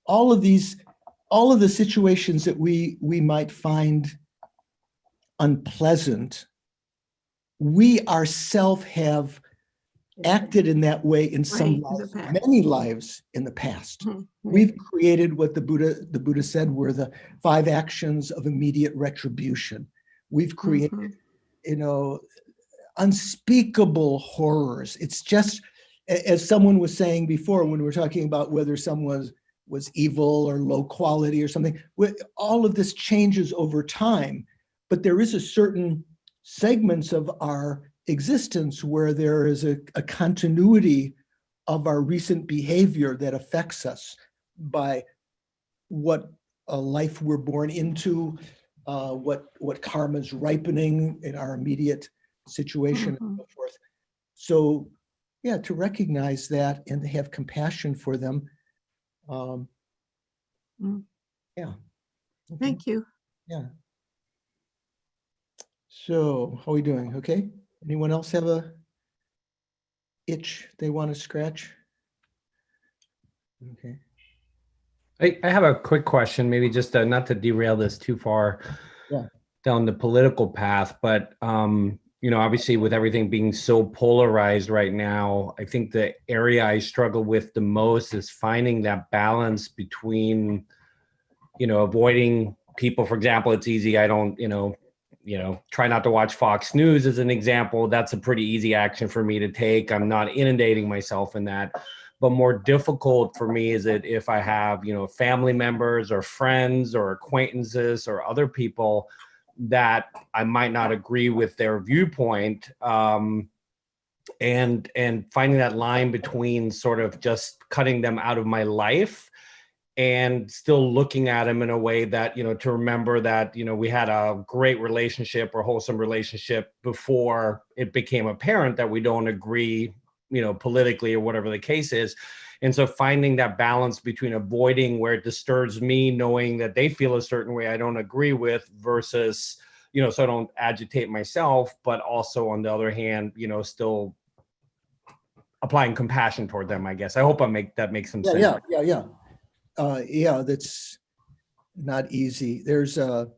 all of the situations that we might find unpleasant, we ourselves have acted in that way in some Right, in the lives, past. many lives in the past. Mhm. We've created what the Buddha said were the 5 actions of immediate retribution. We've created, Mhm. you know, unspeakable horrors. It's just, as someone was saying before, when we were talking about whether someone was evil or low quality or something, all of this changes over time, but there is a certain segments of our existence where there is a continuity of our recent behavior that affects us by what a life we're born into, what karma is ripening in our immediate situation, and so forth. So yeah, to recognize that and to have compassion for them. Yeah. Okay. Thank you. Yeah. So how are we doing? Okay. Anyone else have a itch they want to scratch? Okay. I have a quick question, maybe just not to derail this too far Yeah. down the political path, but you know, obviously with everything being so polarized right now, I think the area I struggle with the most is finding that balance between, you know, avoiding people. For example, it's easy. I don't, try not to watch Fox News as an example. That's a pretty easy action for me to take. I'm not inundating myself in that. But more difficult for me is that if I have, you know, family members or friends or acquaintances or other people that I might not agree with their viewpoint, and finding that line between sort of just cutting them out of my life and still looking at them in a way that, you know, to remember that, you know, we had a great relationship or wholesome relationship before it became apparent that we don't agree, you know, politically or whatever the case is. And so finding that balance between avoiding where it disturbs me, knowing that they feel a certain way I don't agree with, versus, you know, so I don't agitate myself, but also on the other hand, you know, still applying compassion toward them, I guess. I hope that makes some sense. Yeah, that's not easy. There's a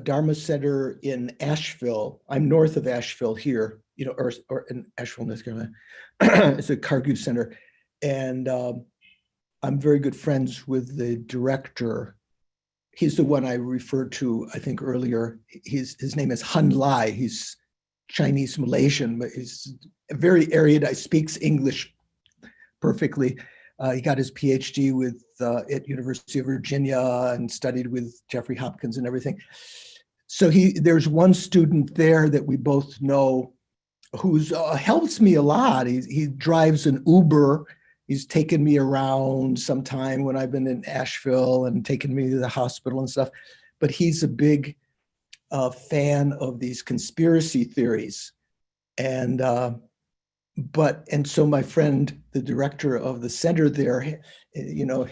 Dharma center in Asheville. I'm north of Asheville here, you know, or in Asheville, North Carolina. It's a Kargu center. And I'm very good friends with the director. He's the one I referred to, I think, earlier. His name is Han Lai. He's Chinese Malaysian, but he's very erudite, speaks English perfectly. He got his PhD at University of Virginia and studied with Jeffrey Hopkins and everything. So there's one student there that we both know who's helps me a lot. He drives an Uber. He's taken me around sometime when I've been in Asheville and taken me to the hospital and stuff. But he's a big fan of these conspiracy theories. And so my friend, the director of the center there, you know,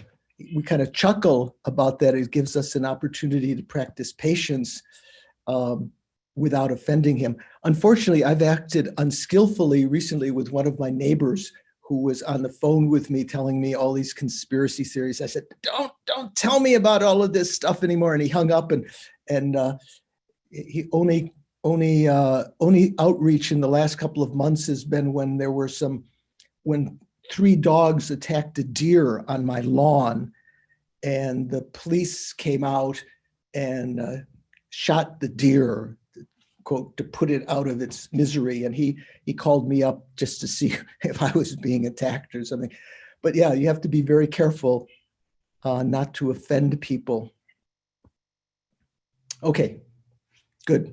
we kind of chuckle about that. It gives us an opportunity to practice patience without offending him. Unfortunately, I've acted unskillfully recently with one of my neighbors who was on the phone with me telling me all these conspiracy theories. I said, don't tell me about all of this stuff anymore. And he hung up, and he only outreach in the last couple of months has been when when 3 dogs attacked a deer on my lawn, and the police came out and shot the deer, quote, to put it out of its misery. And he called me up just to see if I was being attacked or something. But yeah, you have to be very careful not to offend people. Okay, good.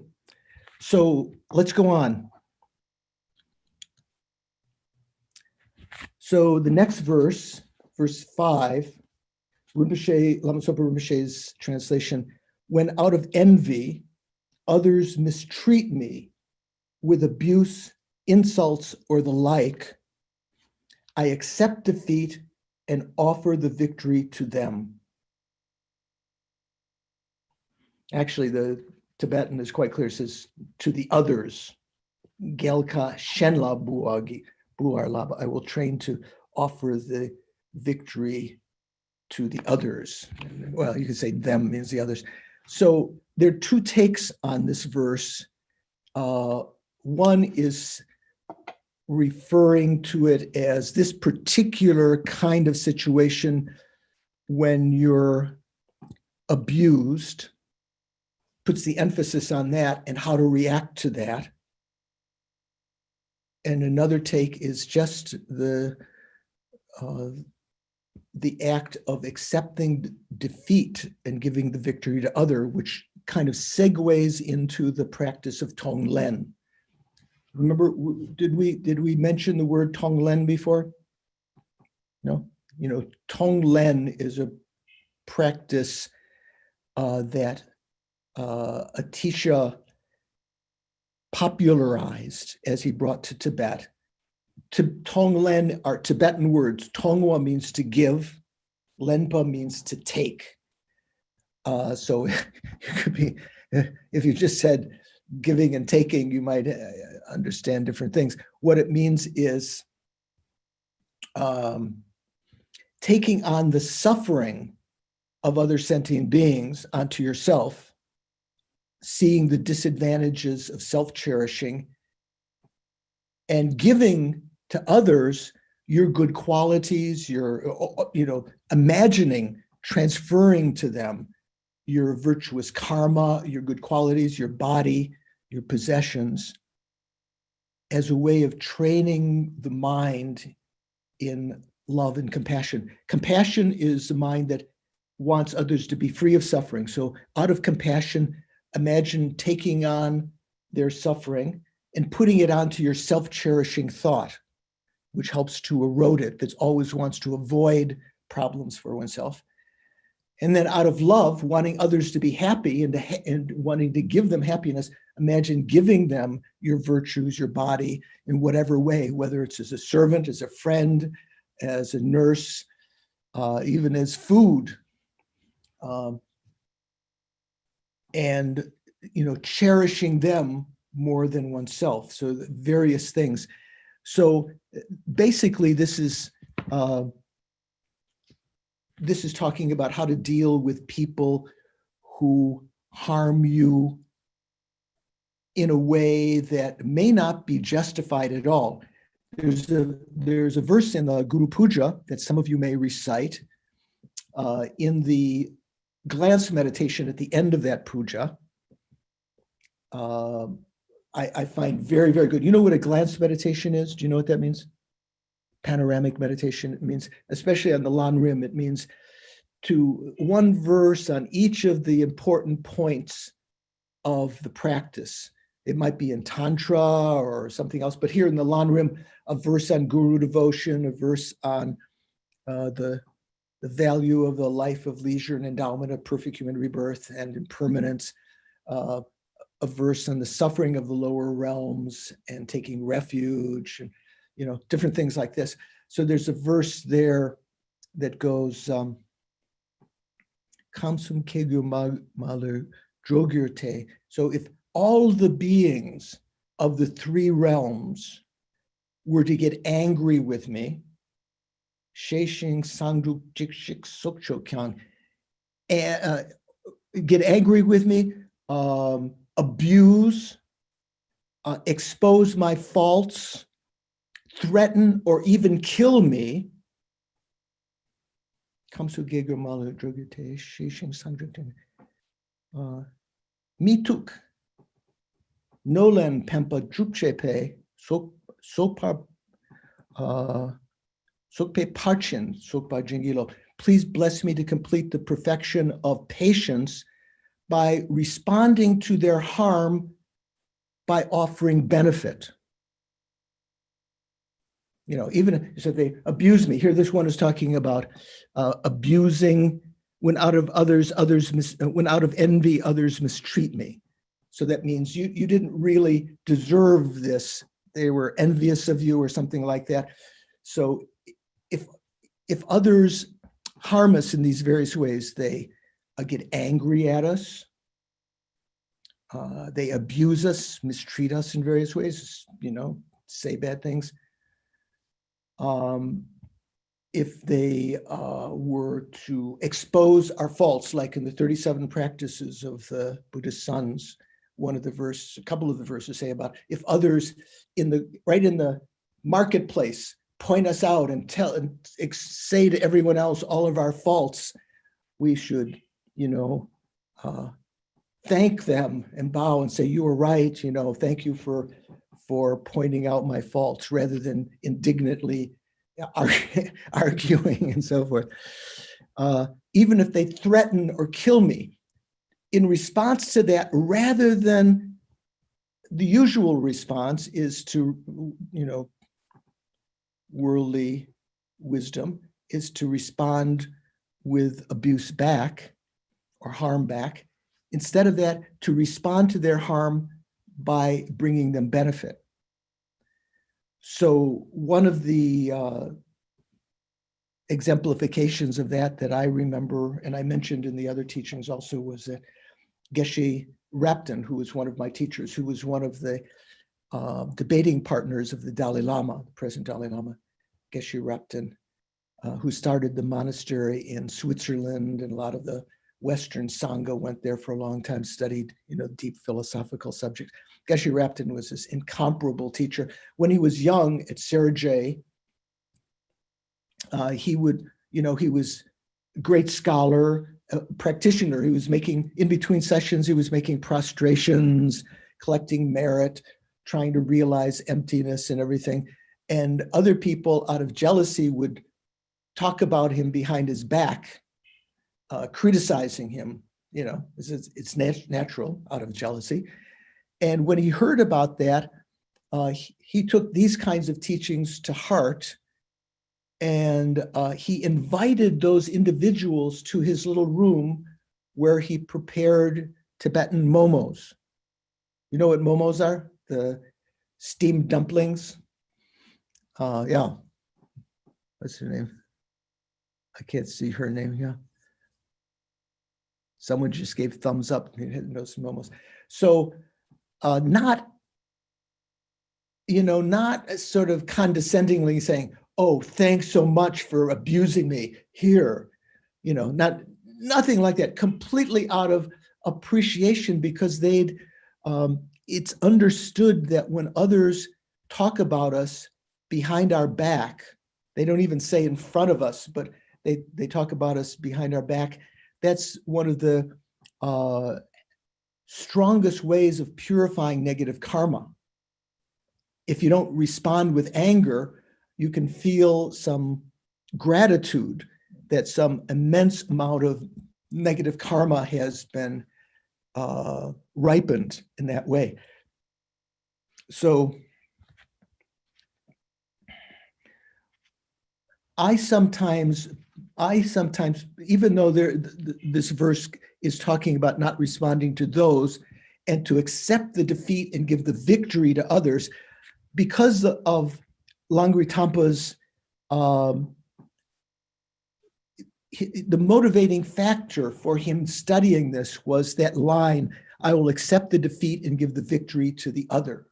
So let's go on. So the next verse, verse 5, Rinpoche, Lama Zopa Rinpoche's translation, when out of envy, others mistreat me with abuse, insults, or the like, I accept defeat and offer the victory to them. Actually, the Tibetan is quite clear. It says, to the others, Gelka Shenla Buagi, Buar Laba, I will train to offer the victory to the others. Well, you could say them means the others. So there are two takes on this verse. One is referring to it as this particular kind of situation when you're abused, puts the emphasis on that and how to react to that. And another take is just the act of accepting defeat and giving the victory to other, which kind of segues into the practice of Tonglen. Remember, did we mention the word Tonglen before? No? You know, Tonglen is a practice that Atisha popularized as he brought to Tibet. Tonglen are Tibetan words. Tongwa means to give, Lenpa means to take. So it could be, if you just said giving and taking, you might understand different things. What it means is taking on the suffering of other sentient beings onto yourself, seeing the disadvantages of self-cherishing, and giving to others your good qualities, your, imagining, transferring to them your virtuous karma, your good qualities, your body, your possessions, as a way of training the mind in love and compassion. Compassion is the mind that wants others to be free of suffering. So out of compassion, imagine taking on their suffering and putting it onto your self-cherishing thought, which helps to erode it, that always wants to avoid problems for oneself. And then out of love, wanting others to be happy and wanting to give them happiness, imagine giving them your virtues, your body, in whatever way, whether it's as a servant, as a friend, as a nurse, even as food. And, cherishing them more than oneself. So various things. So basically, this is talking about how to deal with people who harm you in a way that may not be justified at all. There's a verse in the Guru Puja that some of you may recite in the glance meditation at the end of that puja. I find very, very good. You know what a glance meditation is? Do you know what that means? Panoramic meditation. It means, especially on the Lan Rim, it means to one verse on each of the important points of the practice. It might be in Tantra or something else, but here in the Lan Rim, a verse on Guru devotion, a verse on the value of the life of leisure and endowment of perfect human rebirth and impermanence, a verse on the suffering of the lower realms and taking refuge, and different things like this. So there's a verse there that goes, Kamsum kegyu malu drogyurte. So if all the beings of the three realms were to get angry with me, Sheshing Sangduk Jikshik Sokcho Kyang, get angry with me, abuse, expose my faults, threaten or even kill me, mituk nolen pempa drupchepe sopar Sokpe Parchin, Sokpa Jingilo. Please bless me to complete the perfection of patience by responding to their harm by offering benefit. You know, even if they abuse me. Here, this one is talking about abusing when out of when out of envy, others mistreat me. So that means you didn't really deserve this. They were envious of you or something like that. So if others harm us in these various ways, they get angry at us, they abuse us, mistreat us in various ways, you know, say bad things. If they were to expose our faults, like in the 37 practices of the Buddhist sons, one of the verses, a couple of the verses say about if others right in the marketplace point us out and say to everyone else all of our faults, we should, you know, thank them and bow and say, you were right, you know, thank you for pointing out my faults, rather than indignantly arguing and so forth. Even if they threaten or kill me, in response to that, rather than the usual response is to, you know, worldly wisdom, is to respond with abuse back or harm back. Instead of that, to respond to their harm by bringing them benefit. So one of the exemplifications of that I remember, and I mentioned in the other teachings also, was that Geshe Rapton, who was one of my teachers, who was one of the debating partners of the Dalai Lama, the present Dalai Lama, Geshe Rapton, who started the monastery in Switzerland, and a lot of the Western Sangha went there for a long time, studied, you know, deep philosophical subjects. Geshe Rapton was this incomparable teacher. When he was young at Sergei, he would, you know, he was a great scholar, a practitioner. He was making, in between sessions, he was making prostrations, collecting merit, trying to realize emptiness and everything. And other people, out of jealousy, would talk about him behind his back, criticizing him, you know, it's natural out of jealousy. And when he heard about that, he took these kinds of teachings to heart, and he invited those individuals to his little room where he prepared Tibetan momos. You know what momos are? The steamed dumplings. Yeah. What's her name? I can't see her name. Yeah. Someone just gave thumbs up. Those momos. So not, you know, not sort of condescendingly saying, oh, thanks so much for abusing me here. You know, nothing like that. Completely out of appreciation, because it's understood that when others talk about us behind our back, they don't even say in front of us, but they talk about us behind our back. That's one of the strongest ways of purifying negative karma. If you don't respond with anger, you can feel some gratitude that some immense amount of negative karma has been ripened in that way. So I sometimes, even though this verse is talking about not responding to those and to accept the defeat and give the victory to others, because of Langri Tampa's, the motivating factor for him studying this was that line, I will accept the defeat and give the victory to the other.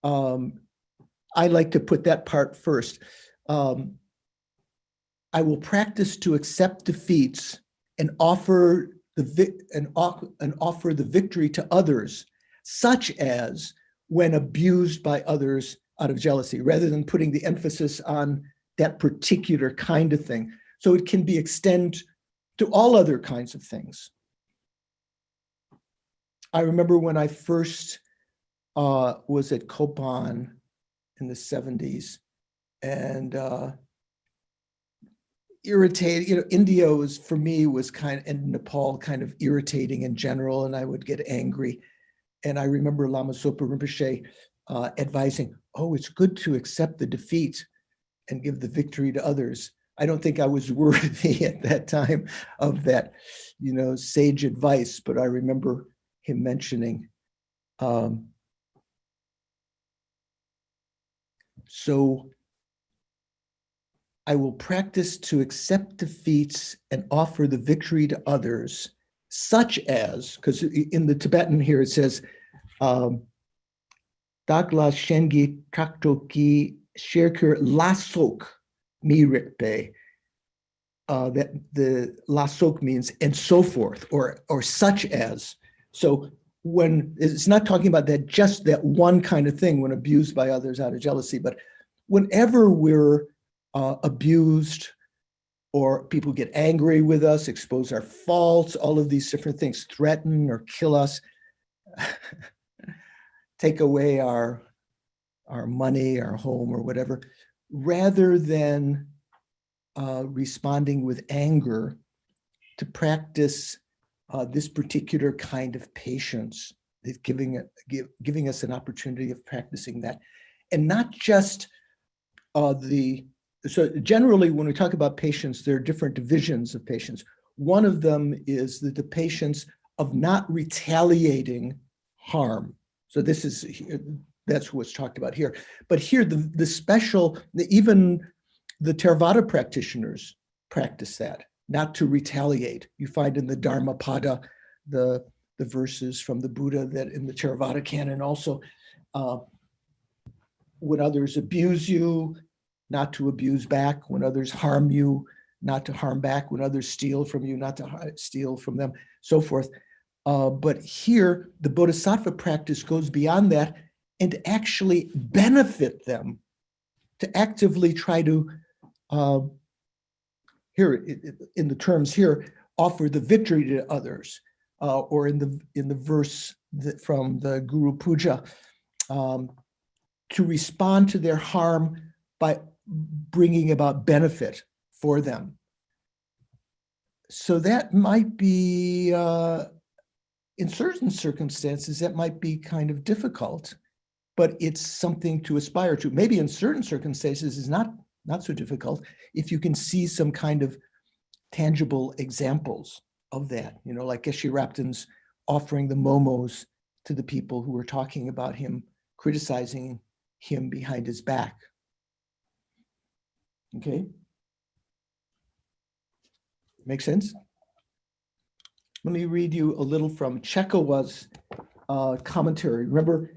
I like to put that part first. I will practice to accept defeats and offer the victory to others, such as when abused by others out of jealousy, rather than putting the emphasis on that particular kind of thing. So it can be extended to all other kinds of things. I remember when I first was at Kopan in the 70s, and irritated. You know, India was, for me, was and Nepal kind of irritating in general, and I would get angry. And I remember Lama Zopa Rinpoche advising, oh, it's good to accept the defeat and give the victory to others. I don't think I was worthy at that time of that, you know, sage advice, but I remember him mentioning. So I will practice to accept defeats and offer the victory to others, such as, because in the Tibetan here it says, Dagla Shengi Traktoki Shirkur Lasok Mirikpe. That the lasok means and so forth, or such as. So when it's not talking about that, just that one kind of thing when abused by others out of jealousy, but whenever we're abused or people get angry with us, expose our faults, all of these different things, threaten or kill us, take away our money, our home, or whatever, rather than responding with anger, to practice this particular kind of patience, giving us an opportunity of practicing that. And not just so generally when we talk about patience, there are different divisions of patience. One of them is the patience of not retaliating harm. So that's what's talked about here. But here, the special, even the Theravada practitioners practice that, not to retaliate. You find in the Dharmapada, the verses from the Buddha that in the Theravada canon also, when others abuse you, not to abuse back. When others harm you, not to harm back. When others steal from you, not to steal from them, so forth. But here, the Bodhisattva practice goes beyond that and to actually benefit them, to actively try to, here in the terms here, offer the victory to others, or in the verse from the Guru Puja, to respond to their harm by bringing about benefit for them. So that might be, in certain circumstances, that might be kind of difficult, but it's something to aspire to. Maybe in certain circumstances is not so difficult if you can see some kind of tangible examples of that, you know, like Geshe Rapton's offering the momos to the people who were talking about him, criticizing him behind his back. Okay. Make sense? Let me read you a little from Chekawa's commentary. Remember,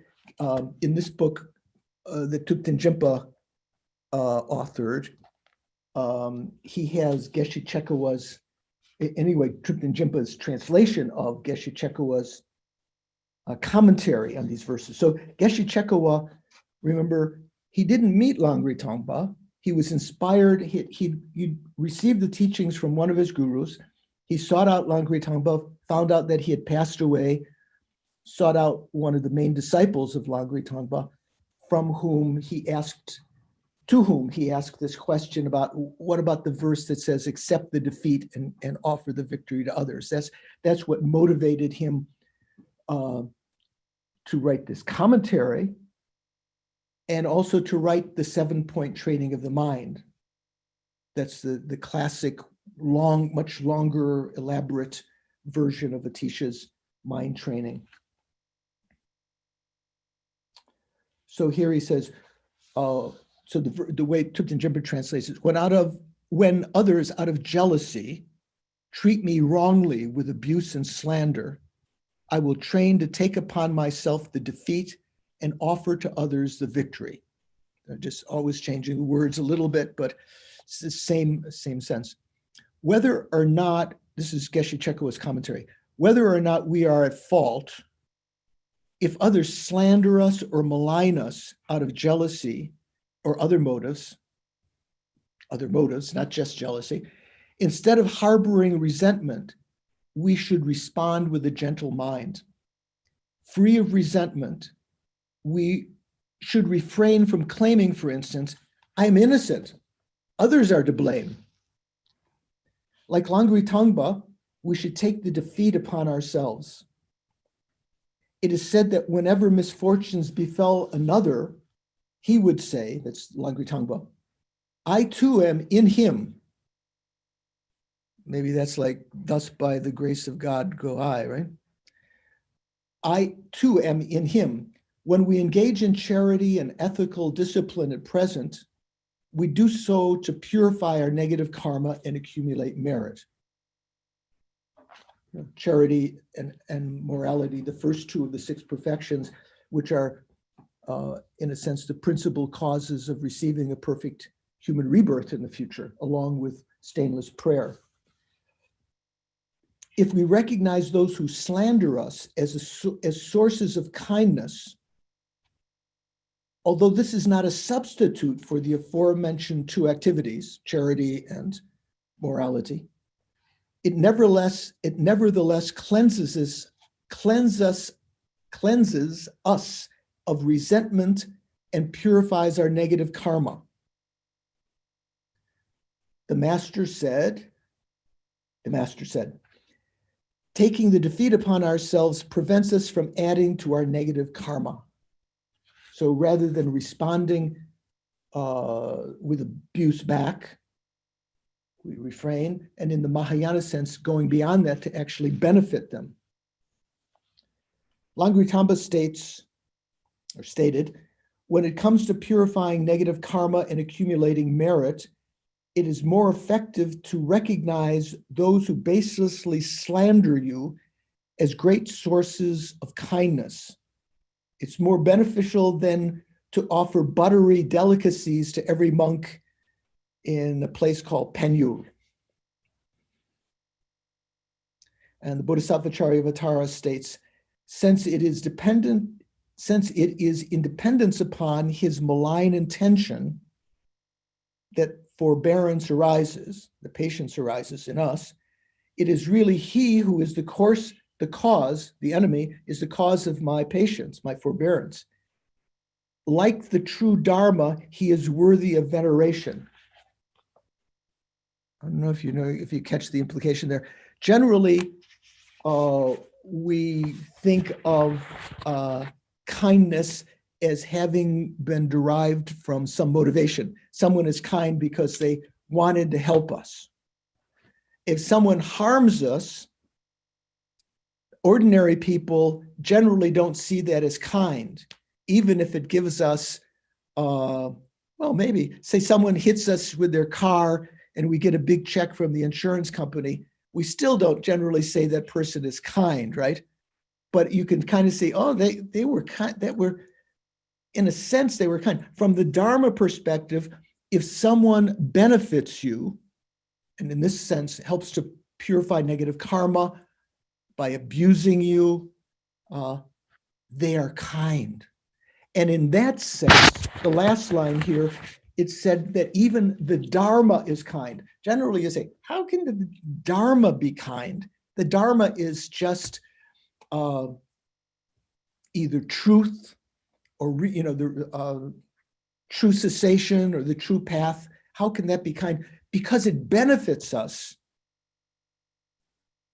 in this book that Thupten Jinpa authored, he has Geshe Chekawa's, anyway, Thupten Jinpa's translation of Geshe Chekawa's commentary on these verses. So Geshe Chekawa, remember, he didn't meet Langri Tongpa. He was inspired, he received the teachings from one of his gurus. He sought out Langri Tongpa, found out that he had passed away, sought out one of the main disciples of Langri Tongpa, to whom he asked this question about, what about the verse that says, accept the defeat and offer the victory to others? That's what motivated him to write this commentary, and also to write the 7-point training of the mind. That's the classic, much longer, elaborate version of Atisha's mind training. So here he says, so the way Thupten Jinpa translates it, when others out of jealousy treat me wrongly with abuse and slander, I will train to take upon myself the defeat and offer to others the victory. They're just always changing the words a little bit, but it's the same sense. Whether or not, this is Geshe Chekawa's commentary, whether or not we are at fault, if others slander us or malign us out of jealousy or other motives, not just jealousy, instead of harboring resentment, we should respond with a gentle mind. Free of resentment, we should refrain from claiming, for instance, I am innocent. Others are to blame. Like Langri Tangpa, we should take the defeat upon ourselves. It is said that whenever misfortunes befell another, he would say, that's Langri Tangpa, I too am in him. Maybe that's like, thus by the grace of God go I, right? I too am in him. When we engage in charity and ethical discipline at present, we do so to purify our negative karma and accumulate merit. Charity and morality, the first two of the six perfections, which are, in a sense, the principal causes of receiving a perfect human rebirth in the future, along with stainless prayer. If we recognize those who slander us as sources of kindness, although this is not a substitute for the aforementioned two activities, charity and morality, it nevertheless cleanses us of resentment and purifies our negative karma. The master said, taking the defeat upon ourselves prevents us from adding to our negative karma. So rather than responding with abuse back, we refrain, and in the Mahayana sense, going beyond that to actually benefit them. Langri Tangpa stated, when it comes to purifying negative karma and accumulating merit, it is more effective to recognize those who baselessly slander you as great sources of kindness. It's more beneficial than to offer buttery delicacies to every monk in a place called Penyu. And the Bodhisattva-charya Vatara states, since it is independence upon his malign intention that forbearance arises, the patience arises in us, it is really he who is the enemy is the cause of my patience, my forbearance. Like the true Dharma, he is worthy of veneration. I don't know if you catch the implication there. Generally, we think of kindness as having been derived from some motivation. Someone is kind because they wanted to help us. If someone harms us, ordinary people generally don't see that as kind, even if it gives us, maybe, say someone hits us with their car and we get a big check from the insurance company, we still don't generally say that person is kind, right? But you can kind of say, oh, they were kind, in a sense, they were kind. From the Dharma perspective, if someone benefits you, and in this sense helps to purify negative karma by abusing you, they are kind. And in that sense, the last line here, it said that even the Dharma is kind. Generally, you say, how can the Dharma be kind? The Dharma is just either truth or the true cessation or the true path. How can that be kind? Because it benefits us.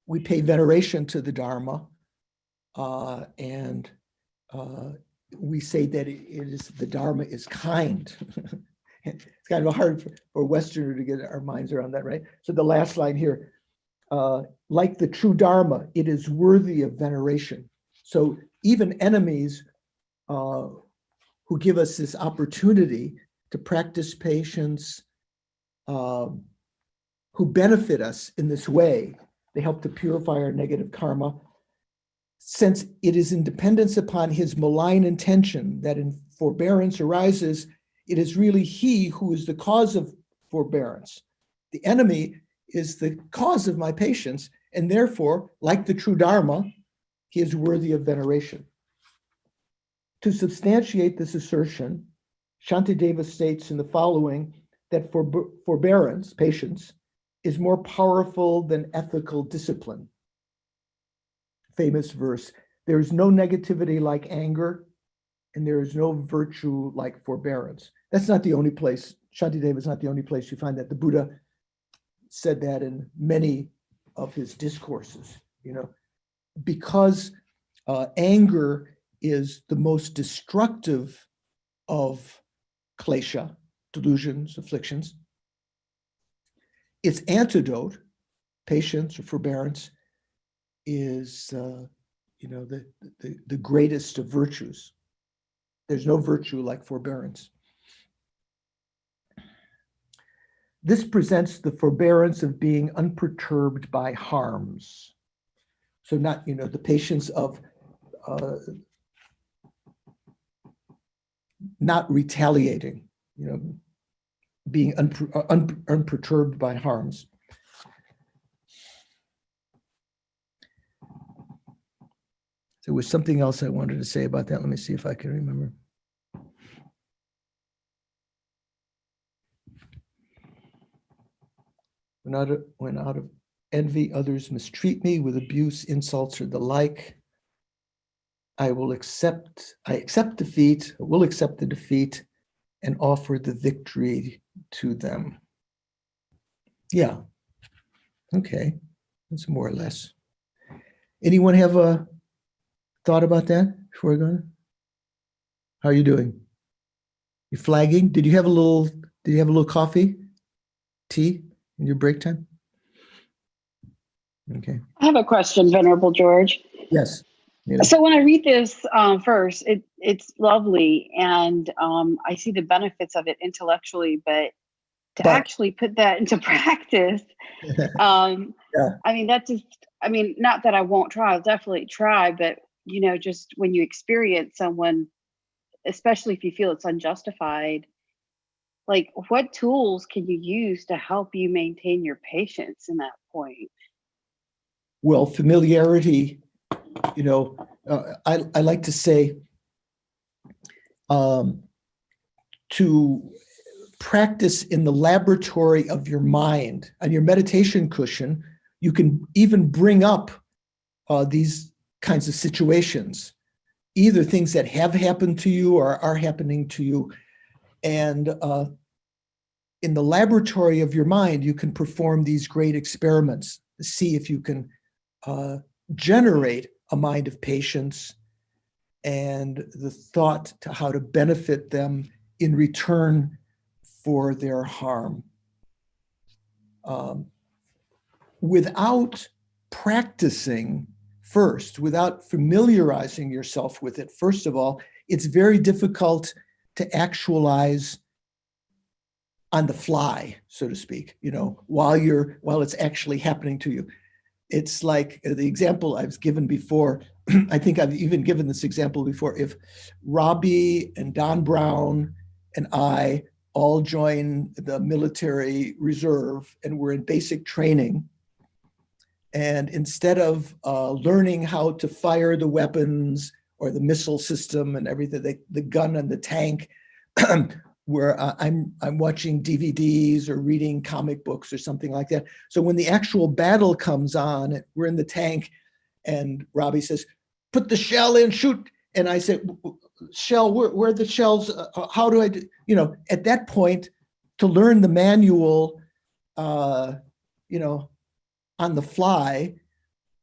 We pay veneration to the Dharma, and we say that the Dharma is kind. It's kind of hard for a Westerner to get our minds around that, right? So the last line here, like the true Dharma, it is worthy of veneration. So even enemies who give us this opportunity to practice patience, who benefit us in this way, they help to purify our negative karma. Since it is in dependence upon his malign intention that in forbearance arises, it is really he who is the cause of forbearance. The enemy is the cause of my patience, and therefore, like the true Dharma, he is worthy of veneration. To substantiate this assertion, Shantideva states in the following that forbearance, patience, is more powerful than ethical discipline. Famous verse, there is no negativity like anger, and there is no virtue like forbearance. That's not the only place Shantideva is not the only place you find that. The Buddha said that in many of his discourses, because anger is the most destructive of klesha, delusions, afflictions. Its antidote, patience or forbearance, is the greatest of virtues. There's no virtue like forbearance. This presents the forbearance of being unperturbed by harms. So not, the patience of not retaliating, being unperturbed by harms. There was something else I wanted to say about that. Let me see if I can remember. When out of envy, others mistreat me with abuse, insults, or the like. I accept defeat, will accept the defeat, and offer the victory to them. Yeah. Okay. That's more or less. Anyone have a thought about that before I go on? How are you doing? You flagging? Did you have a little coffee? Tea in your break time? Okay. I have a question, Venerable George. Yes. So when I read this first, it's lovely, and I see the benefits of it intellectually, but actually put that into practice, Yeah. I mean, not that I won't try, I'll definitely try, but just when you experience someone, especially if you feel it's unjustified, like what tools can you use to help you maintain your patience in that point? Well, familiarity, I like to say to practice in the laboratory of your mind. On your meditation cushion, you can even bring up these kinds of situations, either things that have happened to you or are happening to you. And in the laboratory of your mind, you can perform these great experiments to see if you can generate a mind of patience and the thought to how to benefit them in return for their harm. Without practicing first, without familiarizing yourself with it, first of all, it's very difficult to actualize on the fly, so to speak, while it's actually happening to you. It's like the example I've given before. I think I've even given this example before. If Robbie and Don Brown and I all join the military reserve and we're in basic training, and instead of learning how to fire the weapons or the missile system and everything, the gun and the tank, where I'm watching DVDs or reading comic books or something like that. So when the actual battle comes on, we're in the tank and Robbie says, put the shell in, shoot. And I said, shell, where are the shells? How do I do? At that point, to learn the manual, on the fly,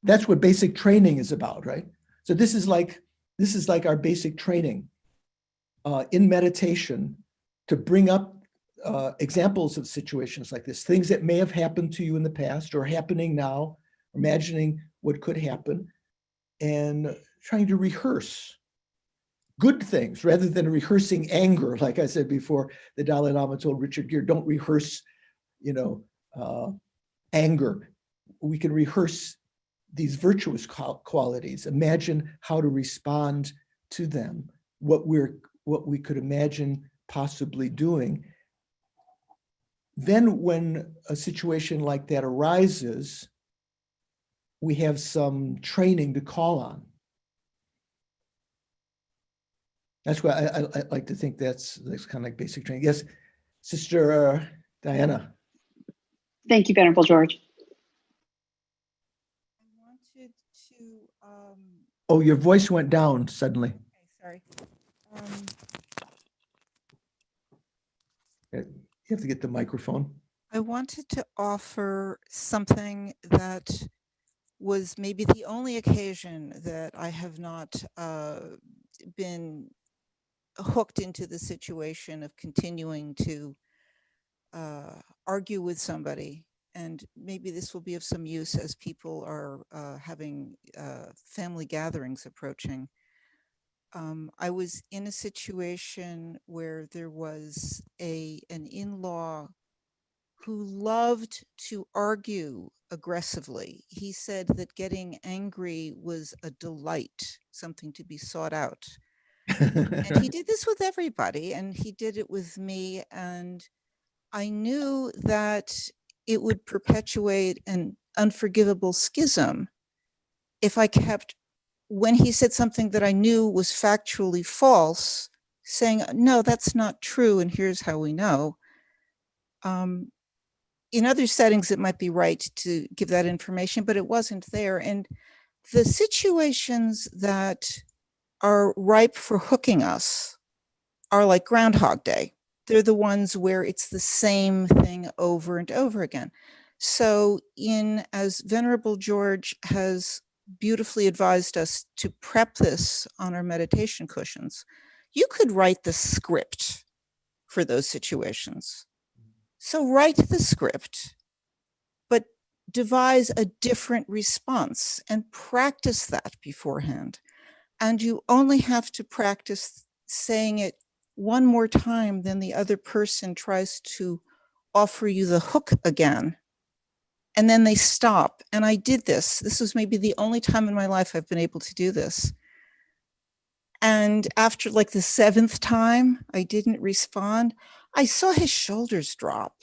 that's what basic training is about, right? So this is like our basic training in meditation, to bring up examples of situations like this, things that may have happened to you in the past or happening now, imagining what could happen, and trying to rehearse good things rather than rehearsing anger. Like I said before, the Dalai Lama told Richard Gere, don't rehearse, anger. We can rehearse these virtuous qualities, imagine how to respond to them, what we could imagine possibly doing. Then when a situation like that arises, we have some training to call on. That's why I like to think that's kind of like basic training. Yes, Sister Diana. Thank you, Venerable George. I wanted to. Oh, your voice went down suddenly. Okay, sorry. You have to get the microphone. I wanted to offer something that was maybe the only occasion that I have not been hooked into the situation of continuing to argue with somebody. And maybe this will be of some use as people are having family gatherings approaching. I was in a situation where there was an in-law who loved to argue aggressively. He said that getting angry was a delight, something to be sought out. And he did this with everybody, and he did it with me. And I knew that it would perpetuate an unforgivable schism if I kept, when he said something that I knew was factually false, saying, no, that's not true, and here's how we know. In other settings, it might be right to give that information, but it wasn't there. And the situations that are ripe for hooking us are like Groundhog Day. They're the ones where it's the same thing over and over again. So as Venerable George has beautifully advised us to prep this on our meditation cushions, you could write the script for those situations. So write the script, but devise a different response and practice that beforehand. And you only have to practice saying it one more time than the other person tries to offer you the hook again. And then they stop. And I did this. This was maybe the only time in my life I've been able to do this. And after like the 7th time, I didn't respond. I saw his shoulders drop.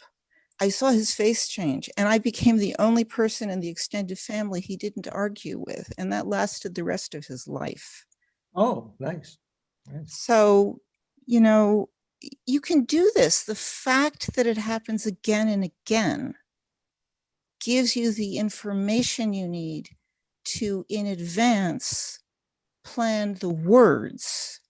I saw his face change, and I became the only person in the extended family he didn't argue with. And that lasted the rest of his life. Oh, nice. So, you can do this. The fact that it happens again and again gives you the information you need to, in advance, plan the words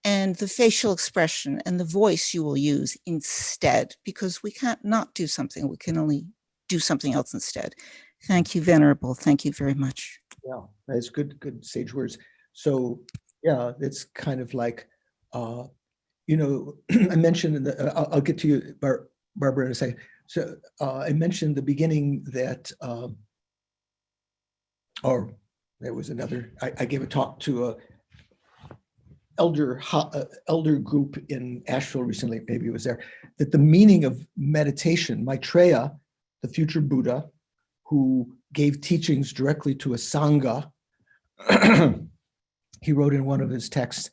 and the facial expression and the voice you will use instead, because we can't not do something. We can only do something else instead. Thank you, Venerable. Thank you very much. Yeah, that's good sage words. So yeah, it's kind of like, I mentioned I'll get to you, Barbara, in a second. So I mentioned the beginning that, or there was another, I gave a talk to a elder group in Asheville recently, maybe it was there, that the meaning of meditation, Maitreya, the future Buddha, who gave teachings directly to a Sangha, he wrote in one of his texts,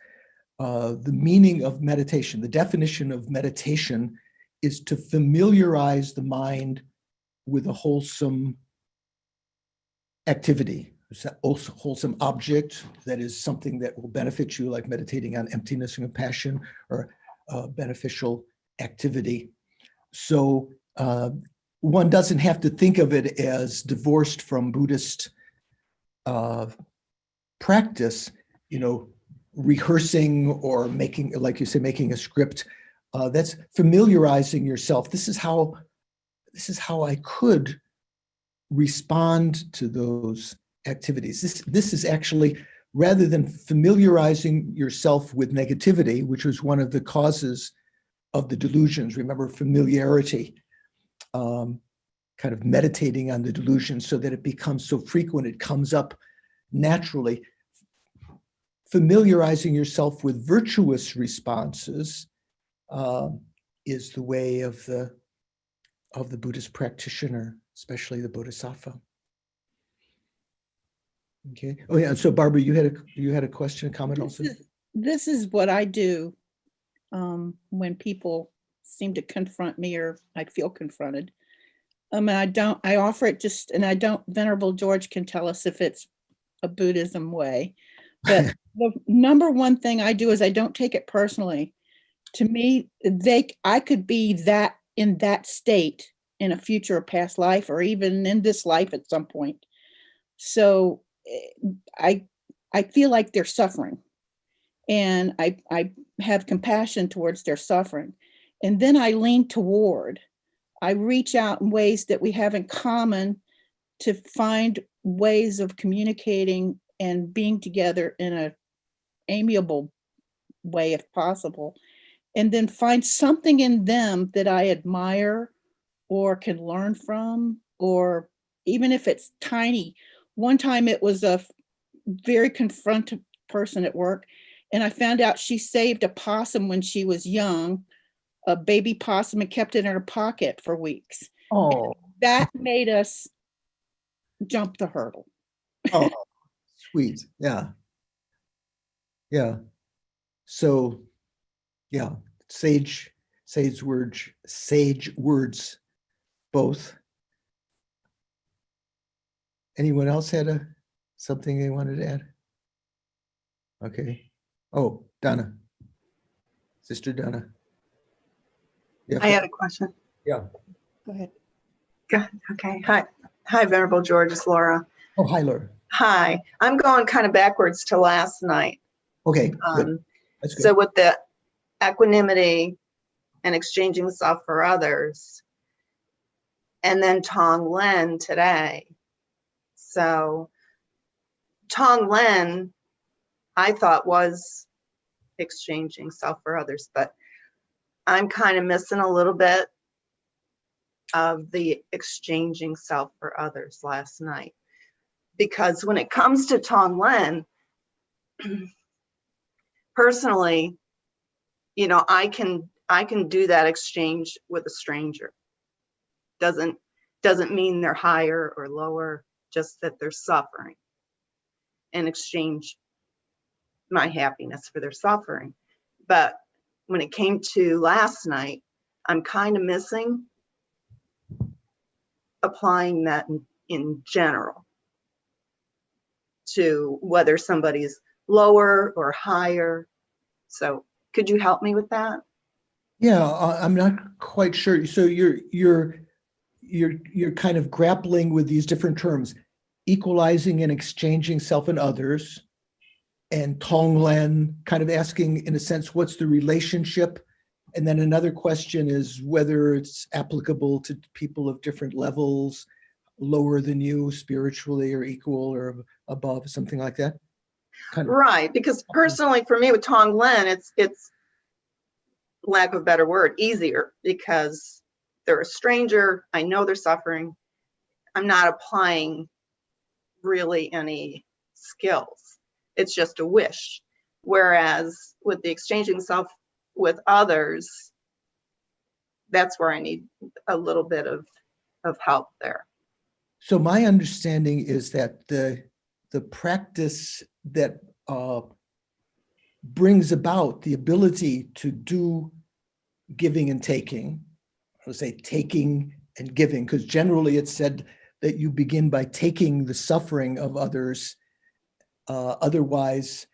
the meaning of meditation, the definition of meditation is to familiarize the mind with a wholesome activity, wholesome object that is something that will benefit you, like meditating on emptiness and compassion, or beneficial activity. So one doesn't have to think of it as divorced from Buddhist practice, rehearsing or making, like you say, making a script. That's familiarizing yourself. This is how I could respond to those activities. This is actually, rather than familiarizing yourself with negativity, which was one of the causes of the delusions. Remember, familiarity, kind of meditating on the delusion so that it becomes so frequent, it comes up naturally. Familiarizing yourself with virtuous responses is the way of the Buddhist practitioner, especially the Bodhisattva. Okay. Oh yeah. So Barbara, you had a question, a comment also. This is what I do when people seem to confront me or I feel confronted. I offer it just, and I don't. Venerable George can tell us if it's a Buddhism way, but the number one thing I do is I don't take it personally. To me, I could be that in that state in a future or past life, or even in this life at some point. So I feel like they're suffering, and I have compassion towards their suffering. And then I lean toward. I reach out in ways that we have in common to find ways of communicating and being together in a amiable way if possible, and then find something in them that I admire or can learn from, or even if it's tiny. One time it was a very confrontive person at work, and I found out she saved a possum when she was young, a baby possum, and kept it in her pocket for weeks. Oh, That made us jump the hurdle. oh, sweet. Yeah. Yeah. So, yeah, sage words, both. Anyone else had something they wanted to add? Okay. Oh, Donna. Sister Donna. Yeah. I had a question. Yeah. Go ahead. Good. Okay. Hi, Venerable George. It's Laura. Oh, hi, Laura. Hi. I'm going kind of backwards to last night. Okay, good. That's good. So with the equanimity and exchanging self for others, and then Tong Len today. So Tong Len, I thought was exchanging self for others, but I'm kind of missing a little bit of the exchanging self for others last night. Because when it comes to Tong Len, personally, you know, I can do that exchange with a stranger. Doesn't mean they're higher or lower, just that they're suffering, and exchange my happiness for their suffering. But when it came to last night, I'm kind of missing applying that in general to whether somebody's lower or higher. So could you help me with that? Yeah, I'm not quite sure. So you're kind of grappling with these different terms, equalizing and exchanging self and others, and Tonglen, kind of asking in a sense, what's the relationship? And then another question is whether it's applicable to people of different levels, lower than you spiritually or equal or above, something like that. Kind of. Right, because personally for me with Tong Len, it's lack of a better word, easier, because they're a stranger. I know they're suffering. I'm not applying really any skills. It's just a wish. Whereas with the exchanging self with others, that's where I need a little bit of help there. So my understanding is that the practice that brings about the ability to do giving and taking, I would say taking and giving, because generally it's said that you begin by taking the suffering of others. Otherwise,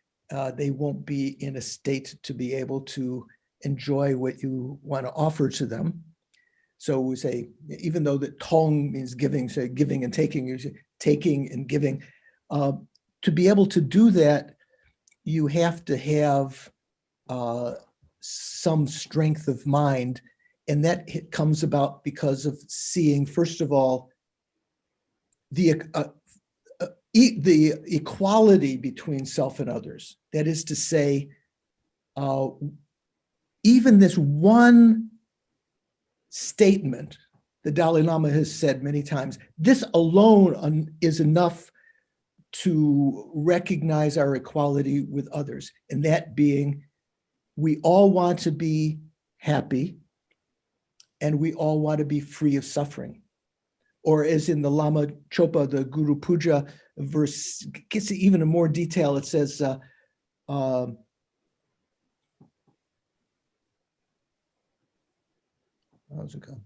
they won't be in a state to be able to enjoy what you want to offer to them. So we say, even though that tong means giving, say giving and taking, you say taking and giving. To be able to do that, you have to have some strength of mind. And that comes about because of seeing, first of all, the equality between self and others. That is to say, even this one statement, the Dalai Lama has said many times, this alone is enough to recognize our equality with others. And that being, we all want to be happy and we all want to be free of suffering. Or as in the Lama Chopa, the Guru Puja verse, gets even in more detail. It says, how's it go?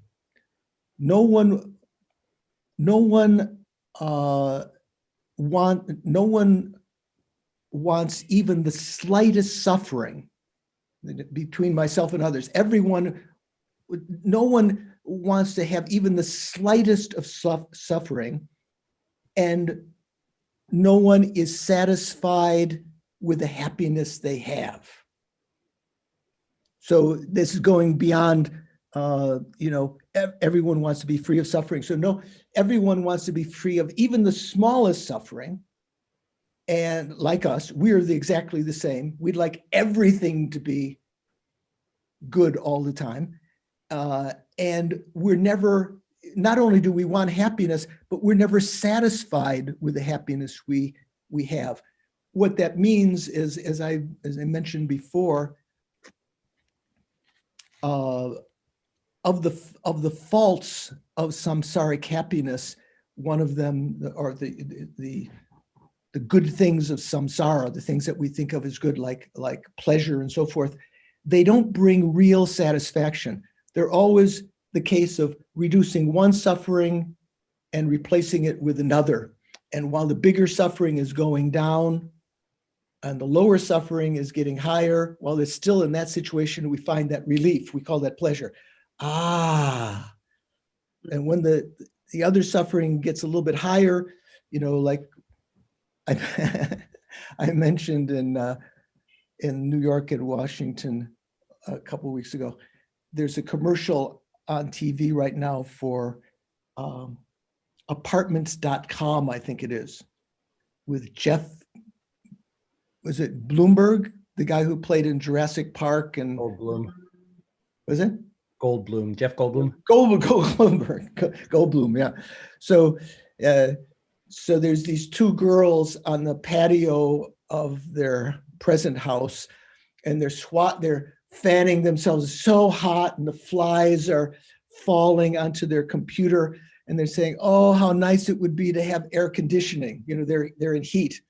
No one wants even the slightest suffering between myself and others. No one wants to have even the slightest of suffering, and no one is satisfied with the happiness they have. So this is going beyond, everyone wants to be free of suffering. So no, everyone wants to be free of even the smallest suffering. And like us, we're exactly the same. We'd like everything to be good all the time. And we're never, not only do we want happiness, but we're never satisfied with the happiness we have. What that means is, as I mentioned before, of the faults of samsaric happiness, one of them, or the good things of samsara, the things that we think of as good, like pleasure and so forth, they don't bring real satisfaction. They're always the case of reducing one suffering and replacing it with another. And while the bigger suffering is going down and the lower suffering is getting higher, while it's still in that situation, we find that relief. We call that pleasure. And when the other suffering gets a little bit higher, like I mentioned in New York and Washington a couple of weeks ago, there's a commercial on TV right now for apartments.com, I think it is, with was it Bloomberg, the guy who played in Jurassic Park and Goldblum. Was it? Goldblum, Jeff Goldblum. Goldblum, yeah. So there's these two girls on the patio of their present house, and they're fanning themselves so hot, and the flies are falling onto their computer, and they're saying, "Oh, how nice it would be to have air conditioning." They're in heat,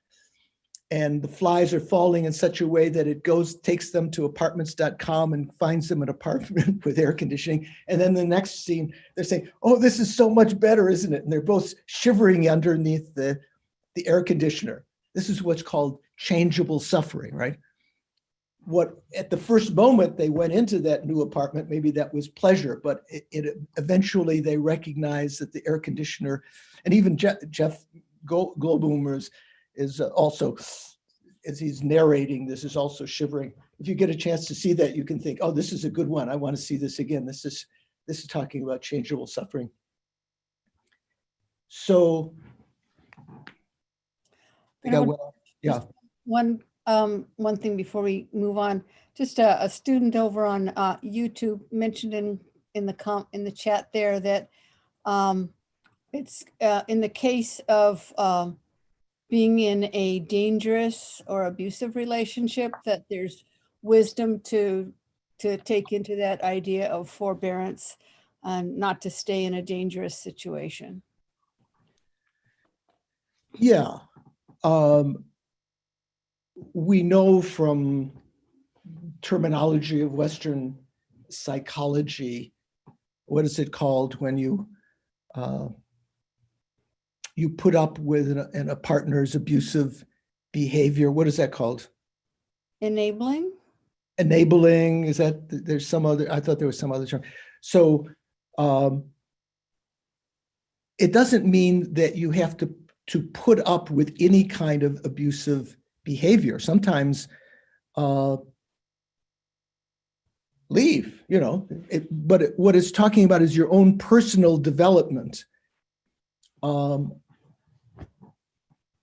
and the flies are falling in such a way that it takes them to apartments.com and finds them an apartment with air conditioning. And then the next scene, they're saying, "Oh, this is so much better, isn't it?" And they're both shivering underneath the air conditioner. This is what's called changeable suffering, right? What at the first moment they went into that new apartment, maybe that was pleasure, but it eventually they recognized that the air conditioner, and even Jeff Goldblum is also, as he's narrating this, is also shivering. If you get a chance to see that, you can think, "Oh, this is a good one. I want to see this again." This is talking about changeable suffering. So, yeah. One thing before we move on, just a student over on YouTube mentioned in the chat there that it's in the case of being in a dangerous or abusive relationship, that there's wisdom to take into that idea of forbearance and not to stay in a dangerous situation. Yeah. We know from terminology of Western psychology, what is it called when you put up with a partner's abusive behavior? What is that called? Enabling? Enabling, is that, there's some other, I thought there was some other term. So it doesn't mean that you have to put up with any kind of abusive behavior. Sometimes leave, but what it's talking about is your own personal development.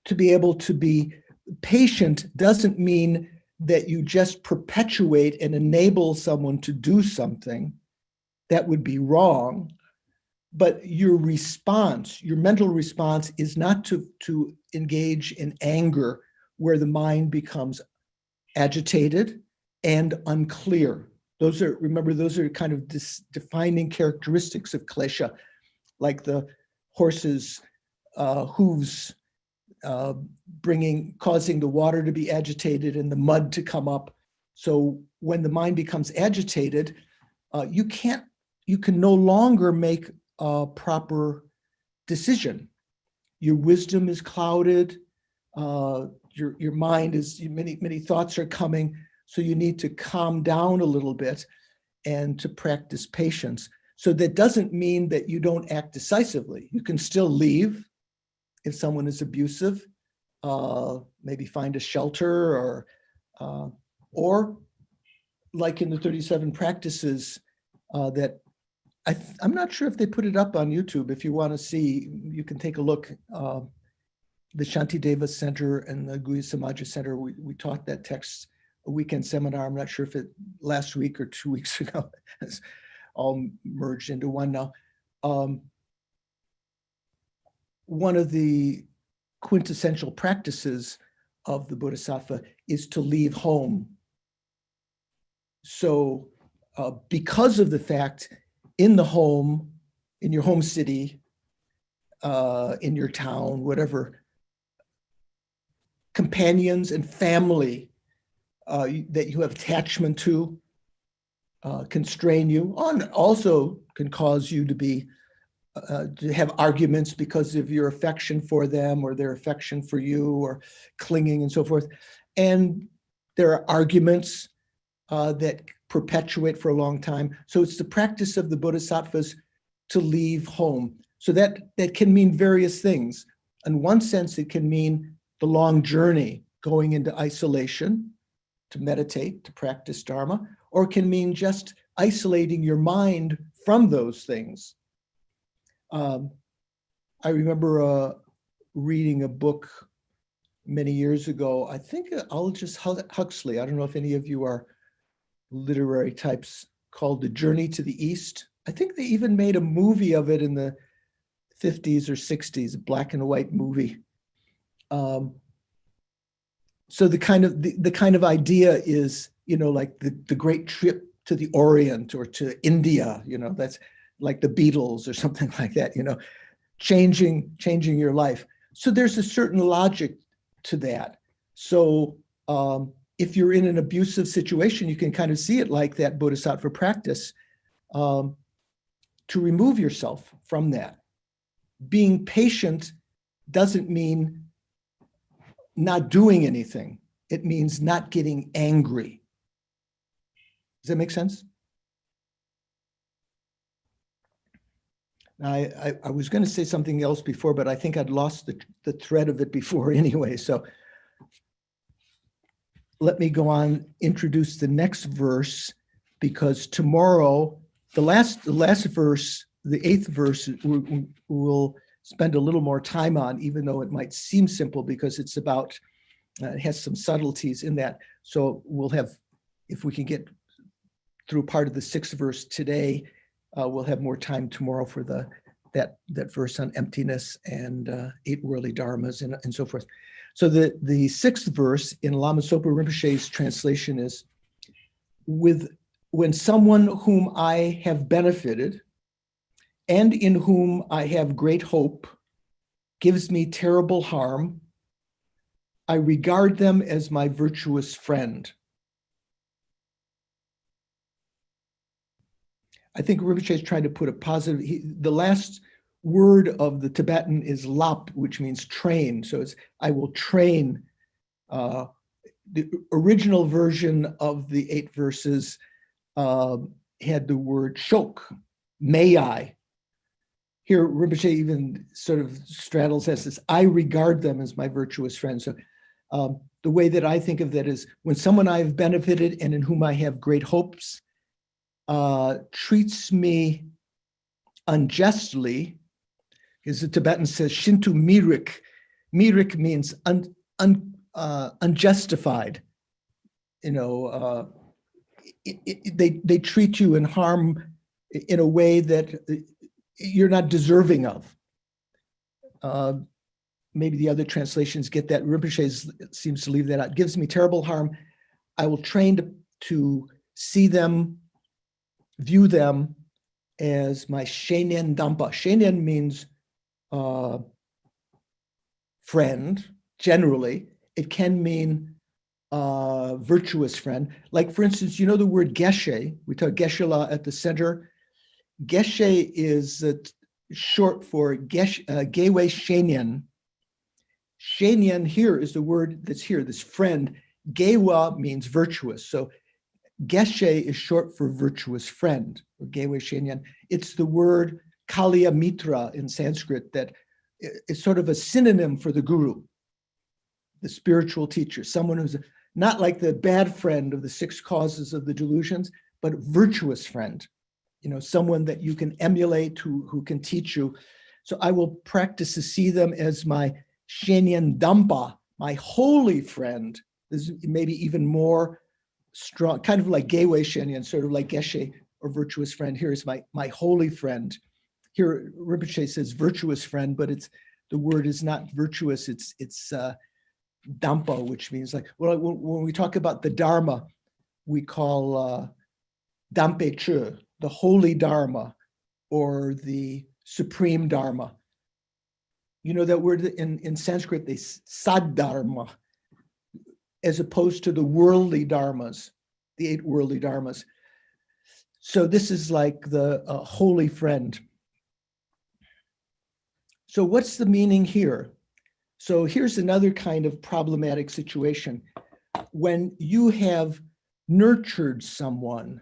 To be able to be patient doesn't mean that you just perpetuate and enable someone to do something. That would be wrong. But your response, your mental response, is not to engage in anger, where the mind becomes agitated and unclear. Those are kind of defining characteristics of klesha, like the horse's hooves causing the water to be agitated and the mud to come up. So when the mind becomes agitated, you can no longer make a proper decision. Your wisdom is clouded. Your mind is, many thoughts are coming. So you need to calm down a little bit and to practice patience. So that doesn't mean that you don't act decisively. You can still leave if someone is abusive, maybe find a shelter or like in the 37 practices that I'm not sure if they put it up on YouTube. If you want to see, you can take a look. The Shantideva Center and the Guhya Samaja Center, we taught that text a weekend seminar. I'm not sure if it last week or 2 weeks ago. It's all merged into one now. One of the quintessential practices of the Bodhisattva is to leave home. So because of the fact in the home, in your home city, in your town, whatever, companions and family that you have attachment to constrain you, also can cause you to have arguments because of your affection for them or their affection for you, or clinging and so forth. And there are arguments that perpetuate for a long time. So it's the practice of the bodhisattvas to leave home. So that can mean various things. In one sense, it can mean the long journey, going into isolation to meditate, to practice Dharma, or it can mean just isolating your mind from those things. I remember reading a book many years ago. I think Aldous Huxley, I don't know if any of you are literary types, called The Journey to the East. I think they even made a movie of it in the 50s or 60s, a black and white movie. So the kind of idea is, like the great trip to the Orient or to India, that's like the Beatles or something like that, changing your life. So there's a certain logic to that. So if you're in an abusive situation, you can kind of see it like that bodhisattva practice, to remove yourself from that. Being patient doesn't mean not doing anything. It means not getting angry. Does that make sense? I was going to say something else before, but I think I'd lost the thread of it before anyway. So let me go on, introduce the next verse, because tomorrow, the last verse, the 8th verse, we'll spend a little more time on, even though it might seem simple, because it's about, it has some subtleties in that. So we'll have, if we can get through part of the 6th verse today, we'll have more time tomorrow for that verse on emptiness and 8 worldly dharmas and so forth. So the 6th verse in Lama Zopa Rinpoche's translation is, when someone whom I have benefited and in whom I have great hope gives me terrible harm, I regard them as my virtuous friend. I think Rinpoche is trying to put a positive, the last word of the Tibetan is lap, which means train. So it's, I will train. The original version of the 8 verses had the word shok, may I. Here, Rinpoche even sort of straddles as this, I regard them as my virtuous friends. So the way that I think of that is, when someone I have benefited and in whom I have great hopes treats me unjustly, as the Tibetan says, Shintu mirik. Mirik means unjustified. They treat you in harm in a way that you're not deserving of. Maybe the other translations get that. Rinpoche seems to leave that out. Gives me terrible harm. I will train to see them, view them as my Sheinen Dampa. Sheinen means friend, generally. It can mean virtuous friend. Like, for instance, you know the word geshe? We talk geshe-la at the center. Geshe is short for Gewe Shenyan. Shenyan here is the word that's here, this friend. Gewa means virtuous. So geshe is short for virtuous friend, or Gewe Shenyan. It's the word Kalya Mitra in Sanskrit that is sort of a synonym for the guru, the spiritual teacher, someone who's not like the bad friend of the 6 causes of the delusions, but virtuous friend, someone that you can emulate, who can teach you. So I will practice to see them as my Shenyan Dampa, my holy friend. This is maybe even more strong, kind of like Gewe Shenyan, sort of like Geshe or virtuous friend. Here is my holy friend. Here, Rinpoche says virtuous friend, but the word is not virtuous. It's Dampa, which means like, well, when we talk about the Dharma, we call Dampe Chu, the holy Dharma, or the supreme Dharma. You know that word in Sanskrit, they sad Dharma, as opposed to the worldly Dharmas, the 8 worldly Dharmas. So this is like the holy friend. So what's the meaning here? So here's another kind of problematic situation. When you have nurtured someone,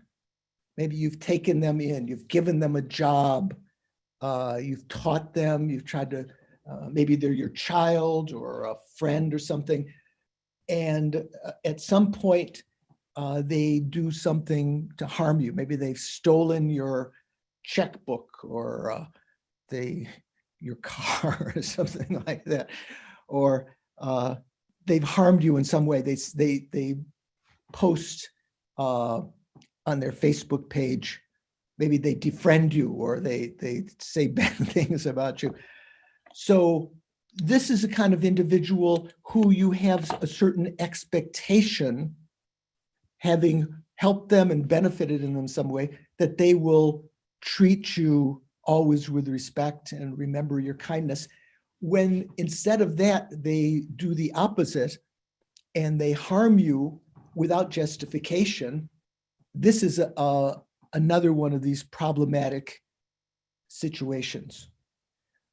maybe you've taken them in, you've given them a job, you've taught them, you've tried to, maybe they're your child or a friend or something, and at some point they do something to harm you. Maybe they've stolen your checkbook or your car or something like that, or they've harmed you in some way. They post on their Facebook page, maybe they defriend you or they say bad things about you. So this is a kind of individual who you have a certain expectation, having helped them and benefited in them some way, that they will treat you always with respect and remember your kindness. When instead of that, they do the opposite and they harm you without justification, this is another one of these problematic situations.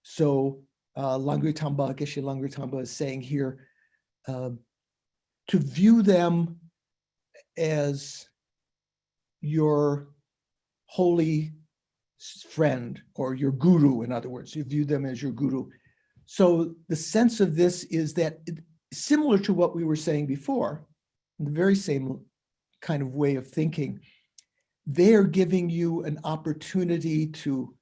So Langri Tamba, Geshe Langri Tamba is saying here, to view them as your holy friend or your guru, in other words, you view them as your guru. So the sense of this is that similar to what we were saying before, the very same kind of way of thinking, they're giving you an opportunity to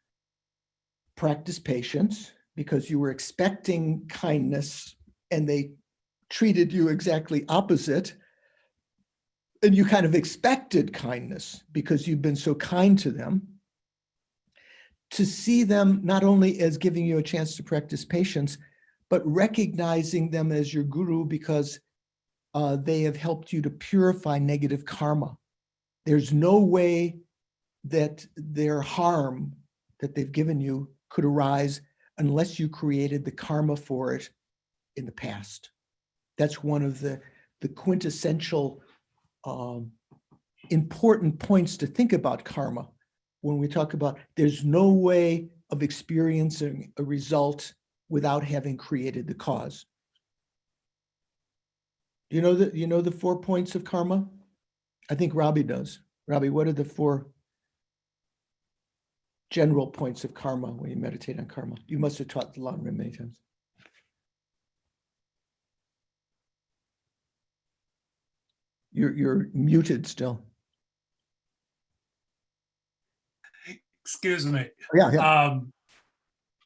practice patience because you were expecting kindness and they treated you exactly opposite. And you kind of expected kindness because you've been so kind to them. To see them not only as giving you a chance to practice patience, but recognizing them as your guru because they have helped you to purify negative karma. There's no way that their harm that they've given you could arise unless you created the karma for it in the past. That's one of the quintessential important points to think about karma. When we talk about there's no way of experiencing a result without having created the cause. You know the 4 points of karma? I think Robbie does. Robbie, what are the 4 general points of karma when you meditate on karma? You must have taught the Lanrim many times. You're muted still. Excuse me. Yeah.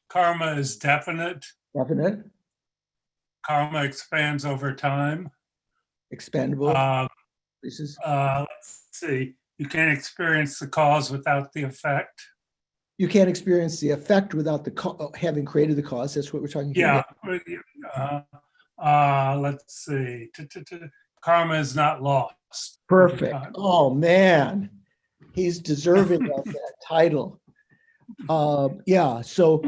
Karma is definite. Definite. Karma expands over time. Expandable. Let's see. You can't experience the cause without the effect. You can't experience the effect without having created the cause. That's what we're talking about. Yeah. Let's see. Karma is not lost. Perfect. Oh man, he's deserving of that title. Yeah. So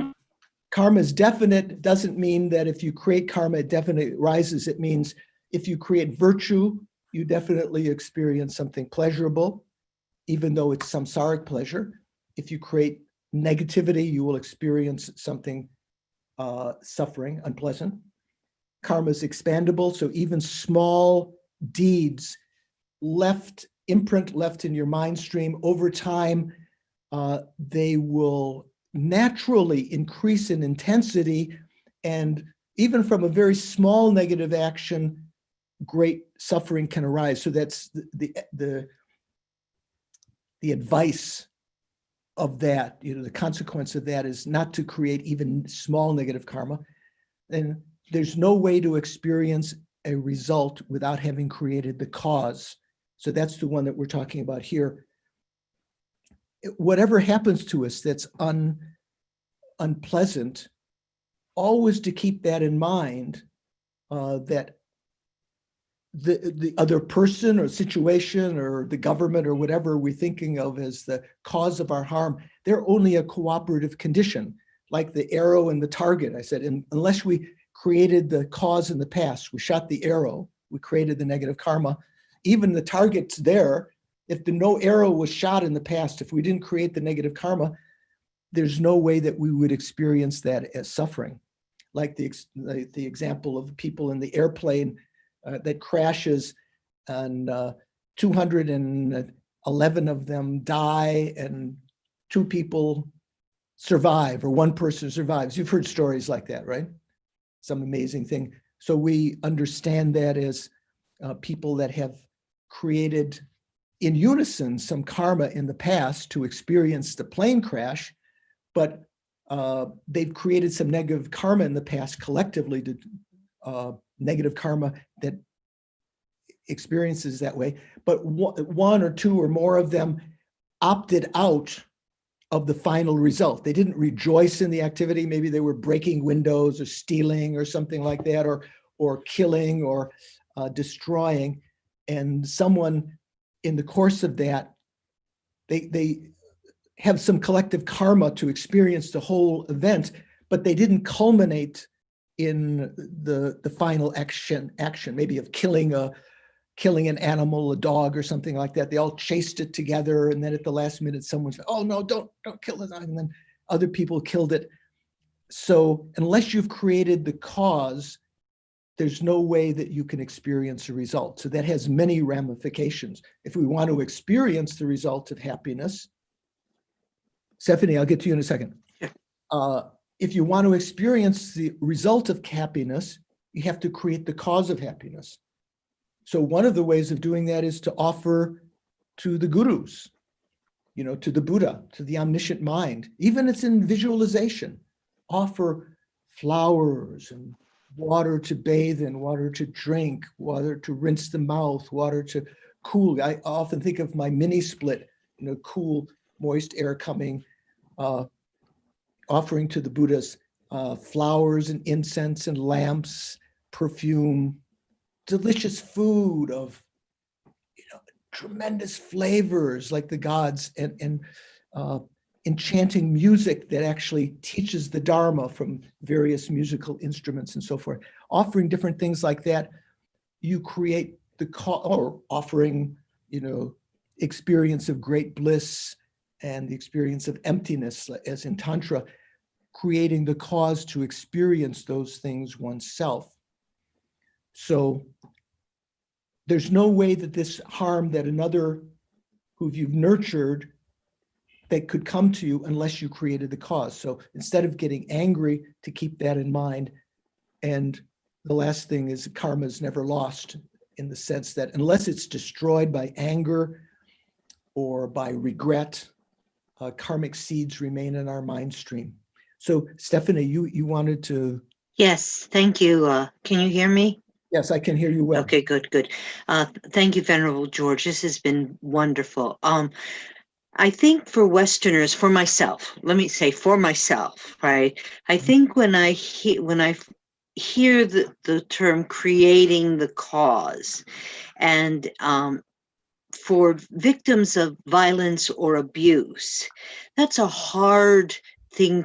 karma is definite. Doesn't mean that if you create karma, it definitely rises. It means if you create virtue, you definitely experience something pleasurable, even though it's samsaric pleasure. If you create negativity, you will experience something suffering, unpleasant. Karma is expandable, so even small deeds imprint left in your mind stream over time, they will naturally increase in intensity, and even from a very small negative action, great suffering can arise. So that's the advice of that, the consequence of that is not to create even small negative karma. And there's no way to experience a result without having created the cause. So that's the one that we're talking about here. Whatever happens to us that's unpleasant, always to keep that in mind, that the other person or situation or the government or whatever we're thinking of as the cause of our harm, they're only a cooperative condition, like the arrow and the target. I said, unless we created the cause in the past, we shot the arrow, we created the negative karma, even the target's there. If no arrow was shot in the past, if we didn't create the negative karma, there's no way that we would experience that as suffering. Like the example of people in the airplane that crashes, and 211 of them die and 2 people survive, or 1 person survives. You've heard stories like that, right? Some amazing thing. So we understand that as people that have created in unison some karma in the past to experience the plane crash, but they've created some negative karma in the past collectively to negative karma that experiences that way, but 1 or 2 or more of them opted out of the final result. They didn't rejoice in the activity. Maybe they were breaking windows or stealing or something like that, or killing or destroying. And someone in the course of that, they have some collective karma to experience the whole event, but they didn't culminate in the final action, maybe of killing an animal, a dog or something like that. They all chased it together, and then at the last minute, someone said, "Oh no, don't kill the dog," and then other people killed it. So unless you've created the cause, there's no way that you can experience a result. So that has many ramifications. If we want to experience the result of happiness, Stephanie, I'll get to you in a second. If you want to experience the result of happiness, you have to create the cause of happiness. So one of the ways of doing that is to offer to the gurus, to the Buddha, to the omniscient mind, even it's in visualization, offer flowers and water to bathe in, water to drink, water to rinse the mouth, water to cool. I often think of my mini split, cool, moist air coming, offering to the Buddhas flowers and incense and lamps, perfume, delicious food of tremendous flavors like the gods, and enchanting music that actually teaches the Dharma from various musical instruments and so forth. Offering different things like that, you create or offering, experience of great bliss and the experience of emptiness, as in Tantra, creating the cause to experience those things oneself. So there's no way that this harm that another who you've nurtured that could come to you unless you created the cause. So instead of getting angry, to keep that in mind. And the last thing is karma is never lost, in the sense that unless it's destroyed by anger or by regret, karmic seeds remain in our mind stream. So Stephanie, you wanted to. Yes, thank you. Can you hear me? Yes, I can hear you well. Okay, good. Thank you, Venerable George. This has been wonderful. I think for Westerners, for myself, let me say for myself, right? I think when I hear the term creating the cause, and for victims of violence or abuse, that's a hard thing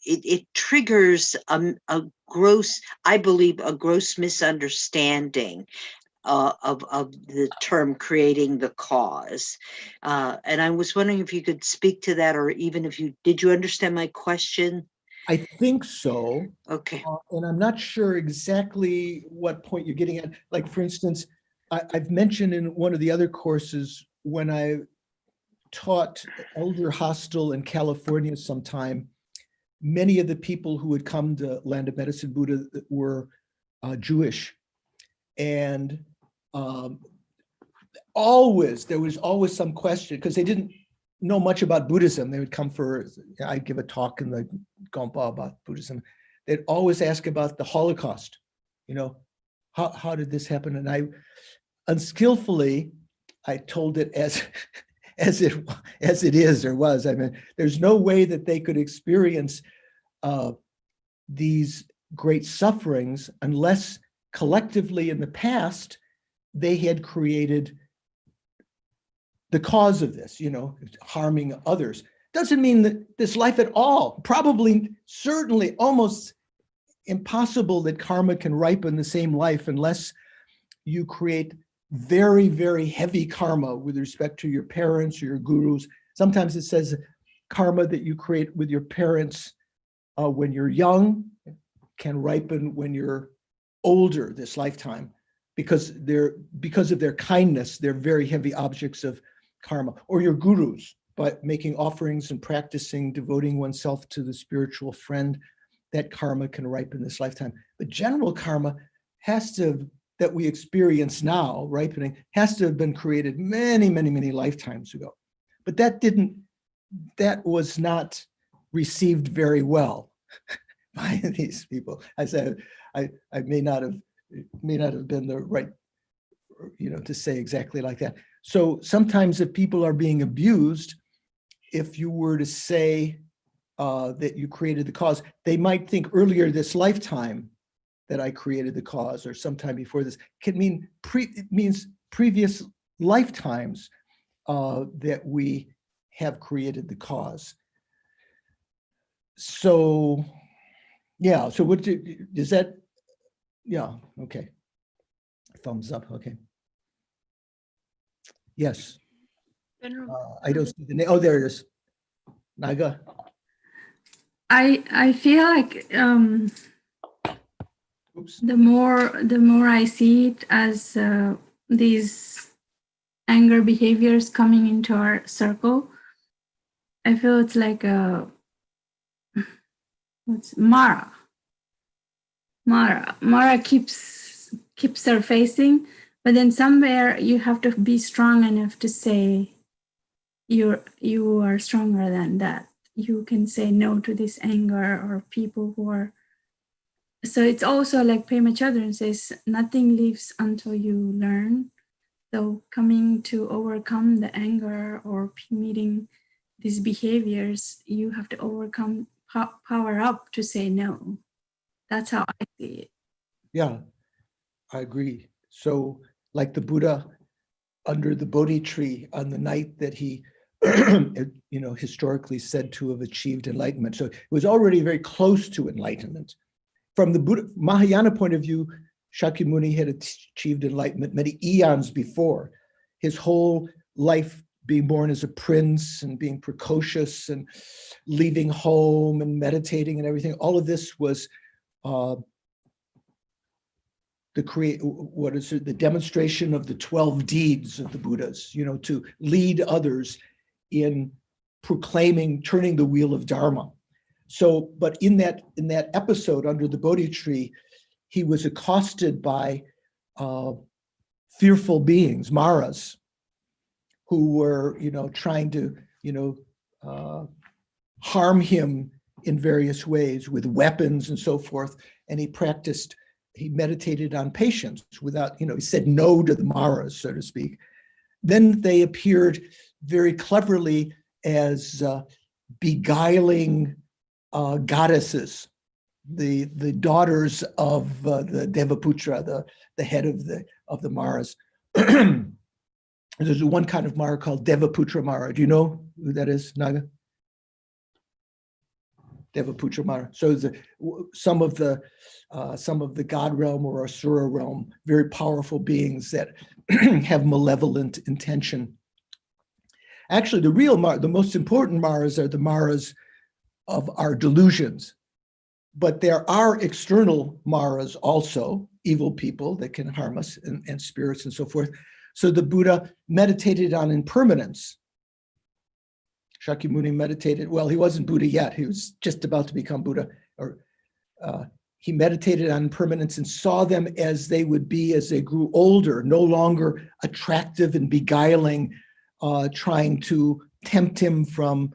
it triggers a gross, I believe, a gross misunderstanding of the term creating the cause. And I was wondering if you could speak to that, or even if did you understand my question? I think so. Okay. And I'm not sure exactly what point you're getting at. Like, for instance, I've mentioned in one of the other courses, when I taught elder hostel in California sometime, many of the people who would come to Land of Medicine Buddha were Jewish. And there was always some question, because they didn't know much about Buddhism. They would come I'd give a talk in the Gompa about Buddhism. They'd always ask about the Holocaust. How did this happen? And I unskillfully, I told it as it is or was. I mean, there's no way that they could experience these great sufferings unless collectively in the past they had created the cause of this, harming others. Doesn't mean that this life at all. Probably, certainly, almost impossible that karma can ripen the same life unless you create very, very heavy karma with respect to your parents or your gurus. Sometimes it says karma that you create with your parents when you're young can ripen when you're older this lifetime, because of their kindness, they're very heavy objects of karma. Or your gurus, but making offerings and practicing, devoting oneself to the spiritual friend, that karma can ripen this lifetime. But general karma that we experience now, ripening, has to have been created many, many, many lifetimes ago. But that was not received very well by these people. I said, I may not have been the right, to say exactly like that. So sometimes if people are being abused, if you were to say that you created the cause, they might think earlier this lifetime that I created the cause, or sometime before this. It means previous lifetimes that we have created the cause. So, yeah. So what is that? Yeah. Okay. Thumbs up. Okay. Yes. I don't see the name. Oh, there it is. Naga. I feel like Oops. the more I see it as these anger behaviors coming into our circle, I feel it's like what's Mara keeps surfacing, but then somewhere you have to be strong enough to say you are stronger than that. You can say no to this anger or people who are. So it's also like Pema Chodron says, nothing lives until you learn. So coming to overcome the anger or meeting these behaviors, you have to overcome, power up to say no. That's how I see it. Yeah, I agree. So like the Buddha under the Bodhi tree on the night that he, historically said to have achieved enlightenment. So it was already very close to enlightenment. From the Buddha Mahayana point of view, Shakyamuni had achieved enlightenment many eons before. His whole life being born as a prince and being precocious and leaving home and meditating and everything, all of this was the demonstration of the 12 deeds of the Buddhas, to lead others in proclaiming, turning the wheel of Dharma. So, but in that episode under the Bodhi tree, he was accosted by fearful beings, Maras, who were, trying to, harm him in various ways with weapons and so forth. And he meditated on patience without, he said no to the Maras, so to speak. Then they appeared very cleverly as beguiling goddesses, the daughters of the Devaputra, the head of the Maras. There's one kind of Mara called Devaputra Mara. Do you know who that is, Naga? Devaputra Mara. So some of the God realm or Asura realm, very powerful beings that have malevolent intention. Actually, the most important Maras are the Maras of our delusions. But there are external Maras also, evil people that can harm us and spirits and so forth. So the Buddha meditated on impermanence. Shakyamuni meditated, well, he wasn't Buddha yet. He was just about to become Buddha. Or he meditated on impermanence and saw them as they would be as they grew older, no longer attractive and beguiling, trying to tempt him from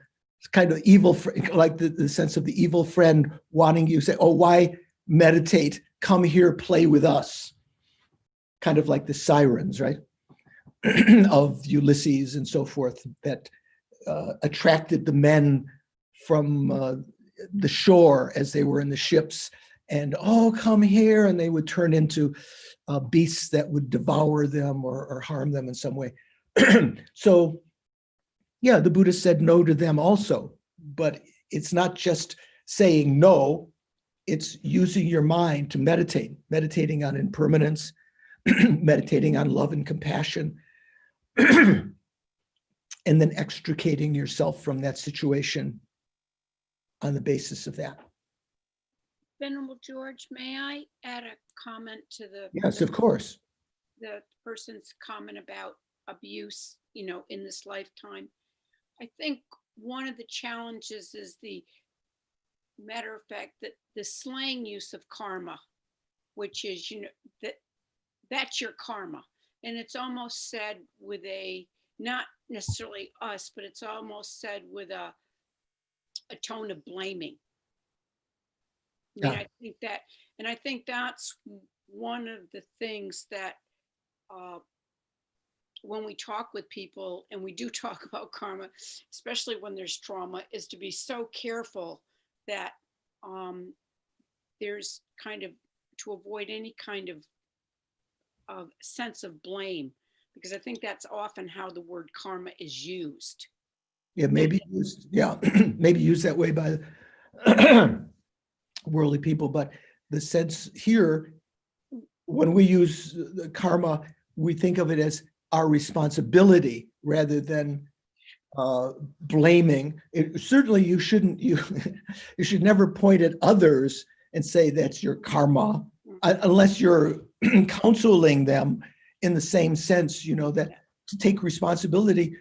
kind of evil, like the sense of the evil friend wanting you to say, oh, why meditate? Come here, play with us. Kind of like the sirens, right? Of Ulysses and so forth, that attracted the men from the shore as they were in the ships, and oh, come here, and they would turn into beasts that would devour them or harm them in some way. So yeah, the Buddha said no to them also, but it's not just saying no, it's using your mind to meditate, meditating on impermanence, meditating on love and compassion, and then extricating yourself from that situation on the basis of that. Venerable George, may I add a comment to the? Yes, of course. The person's comment about abuse, in this lifetime. I think one of the challenges is the matter of fact that the slang use of karma, which is, that's your karma. And it's almost said with not necessarily us, but it's almost said with a tone of blaming. I think that's one of the things that when we talk with people, and we do talk about karma, especially when there's trauma, is to be so careful that there's kind of, to avoid any kind of sense of blame, because I think that's often how the word karma is used. Yeah, maybe used, maybe used that way by worldly people, but the sense here, when we use the karma, we think of it as our responsibility rather than blaming. Certainly you shouldn't, you should never point at others and say that's your karma, unless you're counseling them in the same sense, that to take responsibility,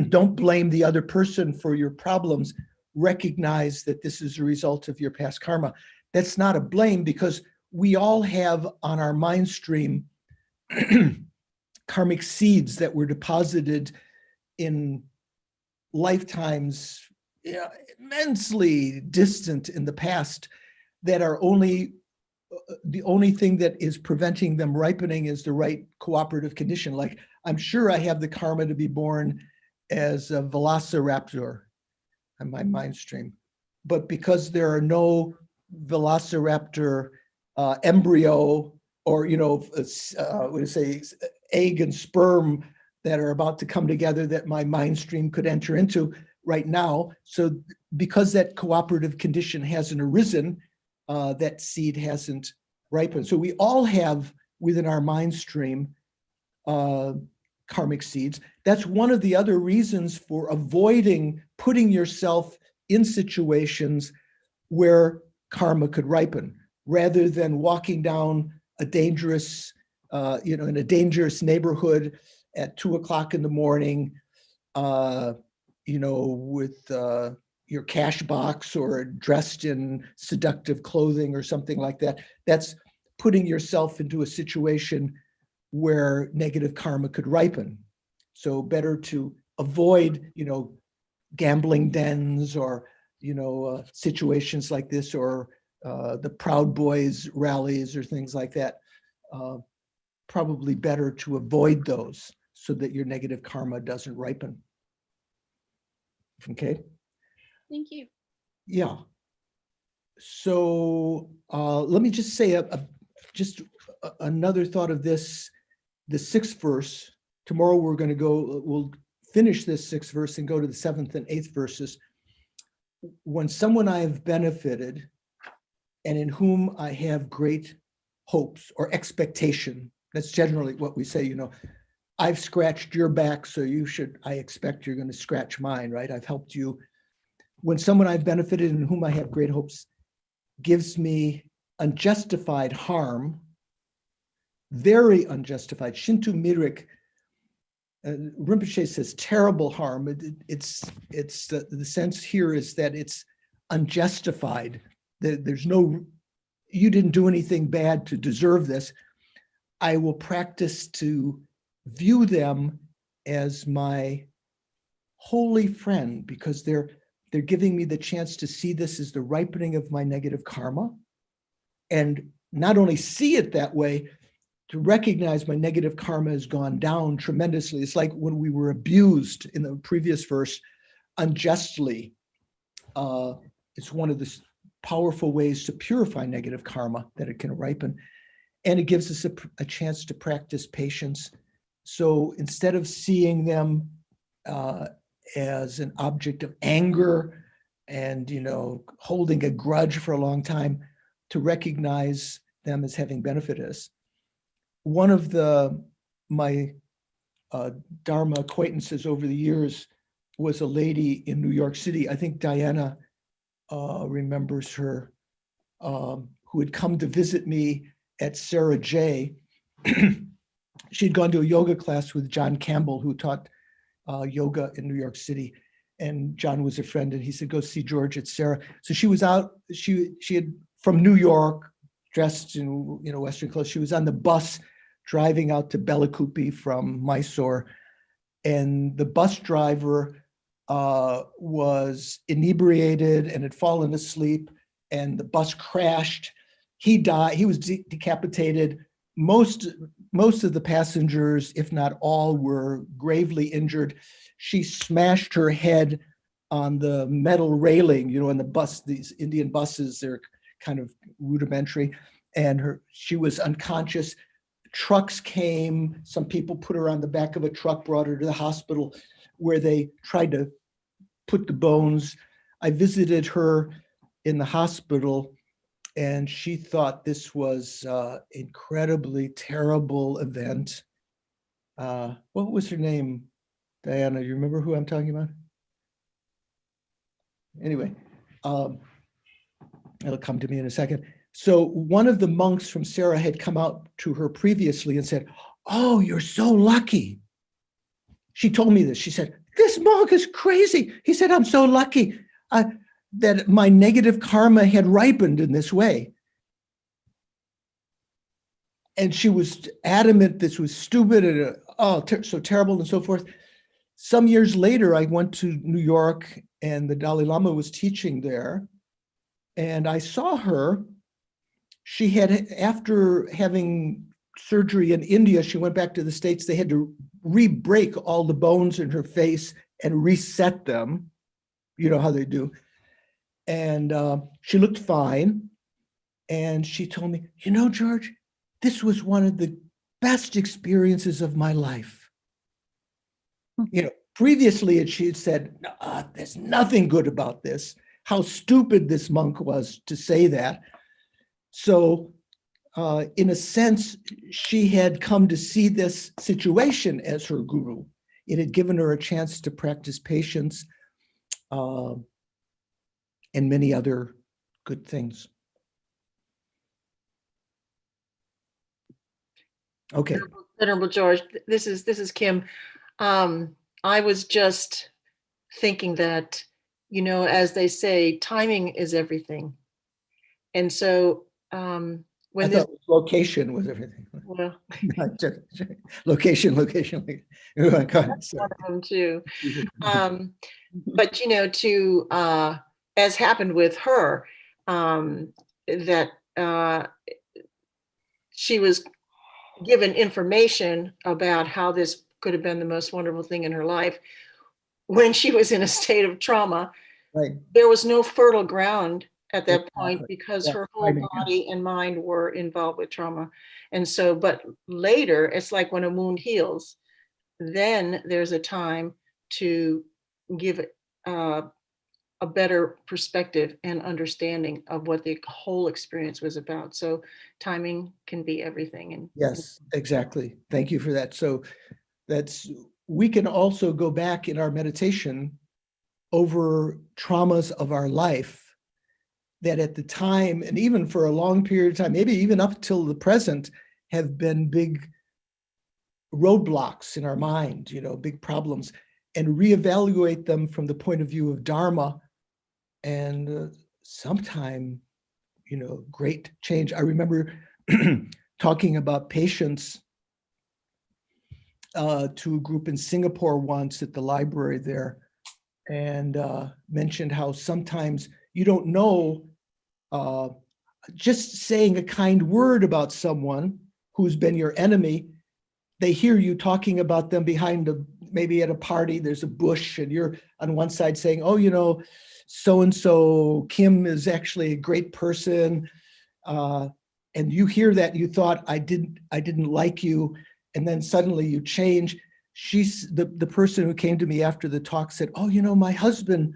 don't blame the other person for your problems. Recognize that this is a result of your past karma. That's not a blame, because we all have on our mind stream karmic seeds that were deposited in lifetimes immensely distant in the past, that are the only thing that is preventing them ripening is the right cooperative condition. Like, I'm sure I have the karma to be born as a velociraptor on my mind stream, but because there are no velociraptor embryo or egg and sperm that are about to come together that my mind stream could enter into right now. So because that cooperative condition hasn't arisen, that seed hasn't ripened. So we all have within our mind stream karmic seeds. That's one of the other reasons for avoiding putting yourself in situations where karma could ripen, rather than walking down a dangerous, in a dangerous neighborhood at 2 o'clock in the morning, with your cash box or dressed in seductive clothing or something like that. That's putting yourself into a situation where negative karma could ripen. So better to avoid, gambling dens or, situations like this, or the Proud Boys rallies or things like that. Probably better to avoid those so that your negative karma doesn't ripen. Okay. Thank you. Yeah. So let me just say another thought of this, the 6th verse. Tomorrow we'll finish this 6th verse and go to the 7th and 8th verses. When someone I have benefited and in whom I have great hopes or expectation, that's generally what we say, I've scratched your back, so I expect you're going to scratch mine, right? I've helped you. When someone I've benefited and in whom I have great hopes gives me unjustified harm, very unjustified, Shinto Mirik, Rinpoche says terrible harm. It's the sense here is that it's unjustified. There's no you didn't do anything bad to deserve this. I will practice to view them as my holy friend, because they're giving me the chance to see this as the ripening of my negative karma, and not only see it that way, to recognize my negative karma has gone down tremendously. It's like when we were abused in the previous verse unjustly. It's one of the powerful ways to purify negative karma, that it can ripen. And it gives us a chance to practice patience. So instead of seeing them as an object of anger and, holding a grudge for a long time, to recognize them as having benefited us. One of my Dharma acquaintances over the years was a lady in New York City. I think Diana remembers her, who had come to visit me at Sarah J. She'd gone to a yoga class with John Campbell, who taught yoga in New York City. And John was a friend, and he said, go see George at Sarah. So she was out, she had from New York, dressed in Western clothes. She was on the bus driving out to Belakupi from Mysore. And the bus driver was inebriated and had fallen asleep, and the bus crashed. He died. He was decapitated. Most of the passengers, if not all, were gravely injured. She smashed her head on the metal railing, in the bus. These Indian buses, they're kind of rudimentary, and she was unconscious. Trucks came. Some people put her on the back of a truck, brought her to the hospital, where they tried to put the bones. I visited her in the hospital, and she thought this was incredibly terrible event. What was her name, Diana? You remember who I'm talking about? Anyway, it'll come to me in a second. So one of the monks from Sarah had come out to her previously and said, oh, you're so lucky. She told me this. She said, this monk is crazy. He said, I'm so lucky that my negative karma had ripened in this way. And she was adamant this was stupid and so terrible and so forth. Some years later, I went to New York, and the Dalai Lama was teaching there. And I saw her. She had, after having surgery in India, she went back to the States. They had to re-break all the bones in her face and reset them. You know how they do. And she looked fine. And she told me, George, this was one of the best experiences of my life. Previously she had said, there's nothing good about this. How stupid this monk was to say that. So in a sense, she had come to see this situation as her guru. It had given her a chance to practice patience and many other good things. Okay. Venerable George, this is Kim. I was just thinking that, as they say, timing is everything. And so when this location was everything. Well, location. One of them too. But to as happened with her, that she was given information about how this could have been the most wonderful thing in her life when she was in a state of trauma. Right. There was no fertile ground at that point Exactly. because Yeah, her whole body and mind were involved with trauma. And so, but later, it's like when a wound heals, then there's a time to give a better perspective and understanding of what the whole experience was about. So timing can be everything. And yes, exactly. Thank you for that. So we can also go back in our meditation over traumas of our life that at the time, and even for a long period of time, maybe even up till the present, have been big roadblocks in our mind, big problems, and reevaluate them from the point of view of Dharma. And sometime great change. I remember talking about patience to a group in Singapore once at the library there, and mentioned how sometimes you don't know, just saying a kind word about someone who's been your enemy, they hear you talking about them behind maybe at a party, there's a bush, and you're on one side saying, oh, so-and-so Kim is actually a great person. And you hear that, you thought, I didn't like you. And then suddenly you change. She's the person who came to me after the talk said, oh, my husband,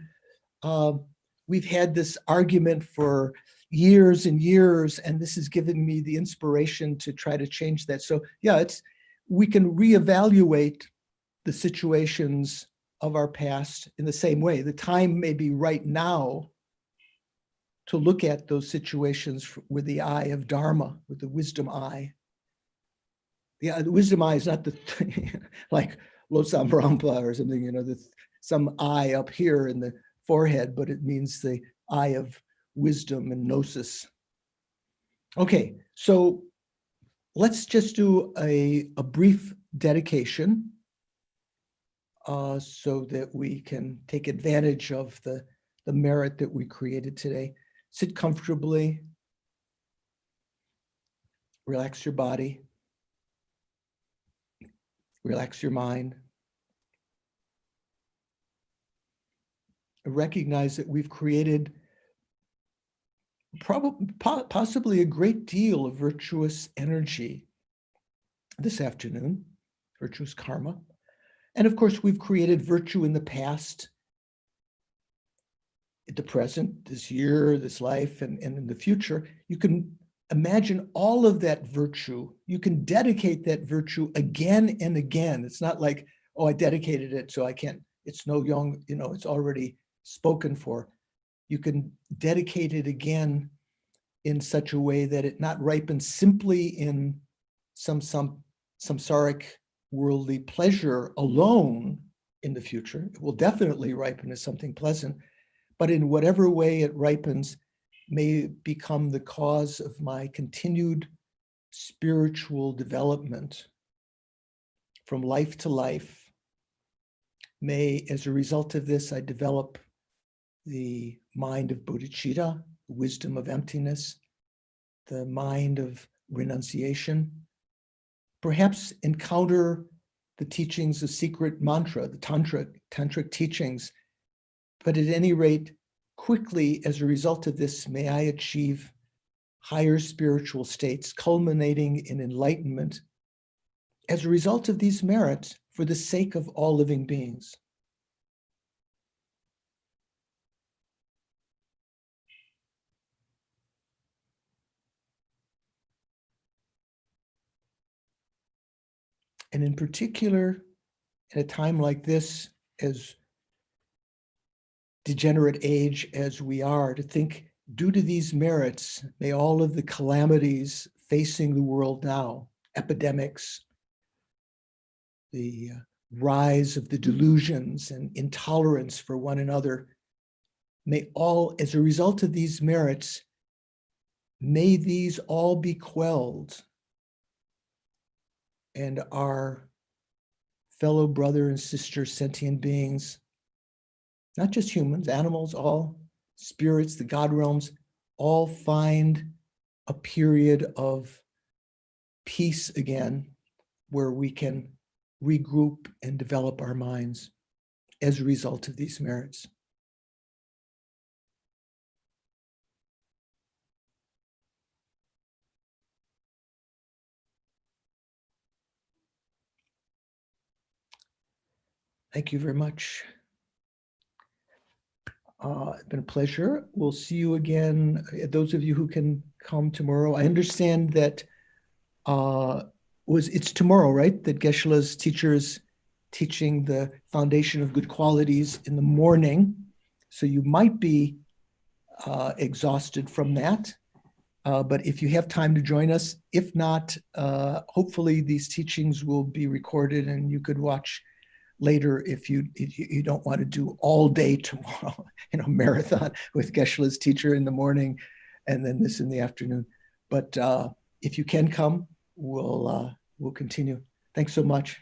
we've had this argument for years and years, and this has given me the inspiration to try to change that. So yeah, we can reevaluate the situations of our past in the same way. The time may be right now to look at those situations with the eye of Dharma, with the wisdom eye. The wisdom eye is not the like Losam or something, some eye up here in the forehead, but it means the eye of wisdom and gnosis. Okay, so let's just do a brief dedication so that we can take advantage of the merit that we created today. Sit comfortably, relax your body, relax your mind. Recognize that we've created possibly a great deal of virtuous energy this afternoon, virtuous karma. And of course, we've created virtue in the past, at the present, this year, this life, and in the future. You can imagine all of that virtue. You can dedicate that virtue again and again. It's not like, oh, I dedicated it, so I can't, it's no young, it's already spoken for. You can dedicate it again in such a way that it not ripens simply in some samsaric worldly pleasure alone in the future. It will definitely ripen as something pleasant, but in whatever way it ripens may become the cause of my continued spiritual development from life to life. May, as a result of this, I develop the mind of bodhicitta, wisdom of emptiness, the mind of renunciation, perhaps encounter the teachings of secret mantra, the tantric teachings, but at any rate, quickly, as a result of this, may I achieve higher spiritual states, culminating in enlightenment as a result of these merits for the sake of all living beings. And in particular, at a time like this, as degenerate age as we are, to think, due to these merits, may all of the calamities facing the world now, epidemics, the rise of the delusions and intolerance for one another, may all, as a result of these merits, may these all be quelled, and our fellow brother and sister sentient beings, not just humans, animals, all spirits, the God realms, all find a period of peace again, where we can regroup and develop our minds as a result of these merits. Thank you very much. It's been a pleasure. We'll see you again. Those of you who can come tomorrow. I understand that it's tomorrow, right? That Geshe-la's teachers teaching the foundation of good qualities in the morning. So you might be exhausted from that. But if you have time to join us, if not, hopefully these teachings will be recorded and you could watch later if you don't want to do all day tomorrow, marathon with Geshe-la's teacher in the morning. and then this in the afternoon. But if you can come, we'll continue. Thanks so much.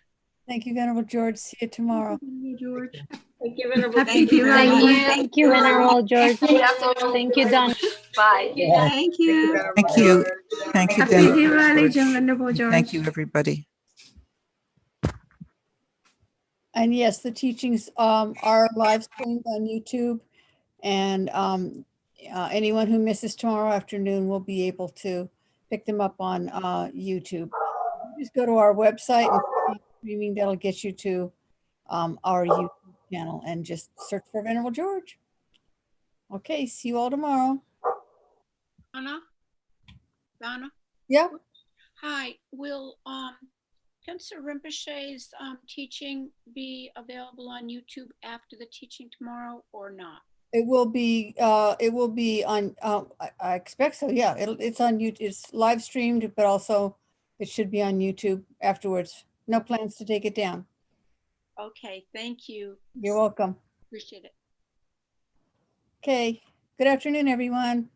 Thank you, Venerable George. See you tomorrow. George. Thank you, Venerable. Happy Thank you. Diwali. Thank you, Venerable George. Thank you, Don. Bye. Thank you. Venerable Thank you. George. Thank you, Happy Venerable Diwali, George. Venerable George. Thank you, everybody. And yes, the teachings are live streamed on YouTube. And anyone who misses tomorrow afternoon will be able to pick them up on YouTube. Just go to our website and click on streaming. That'll get you to our YouTube channel and just search for Venerable George. Okay, see you all tomorrow. Donna? Yeah. Hi, will Tensor Rinpoche's teaching be available on YouTube after the teaching tomorrow or not? It will be on, I expect so, yeah. It's on YouTube, it's live streamed, but also it should be on YouTube afterwards. No plans to take it down. Okay, thank you. You're welcome. Appreciate it. Okay, good afternoon, everyone.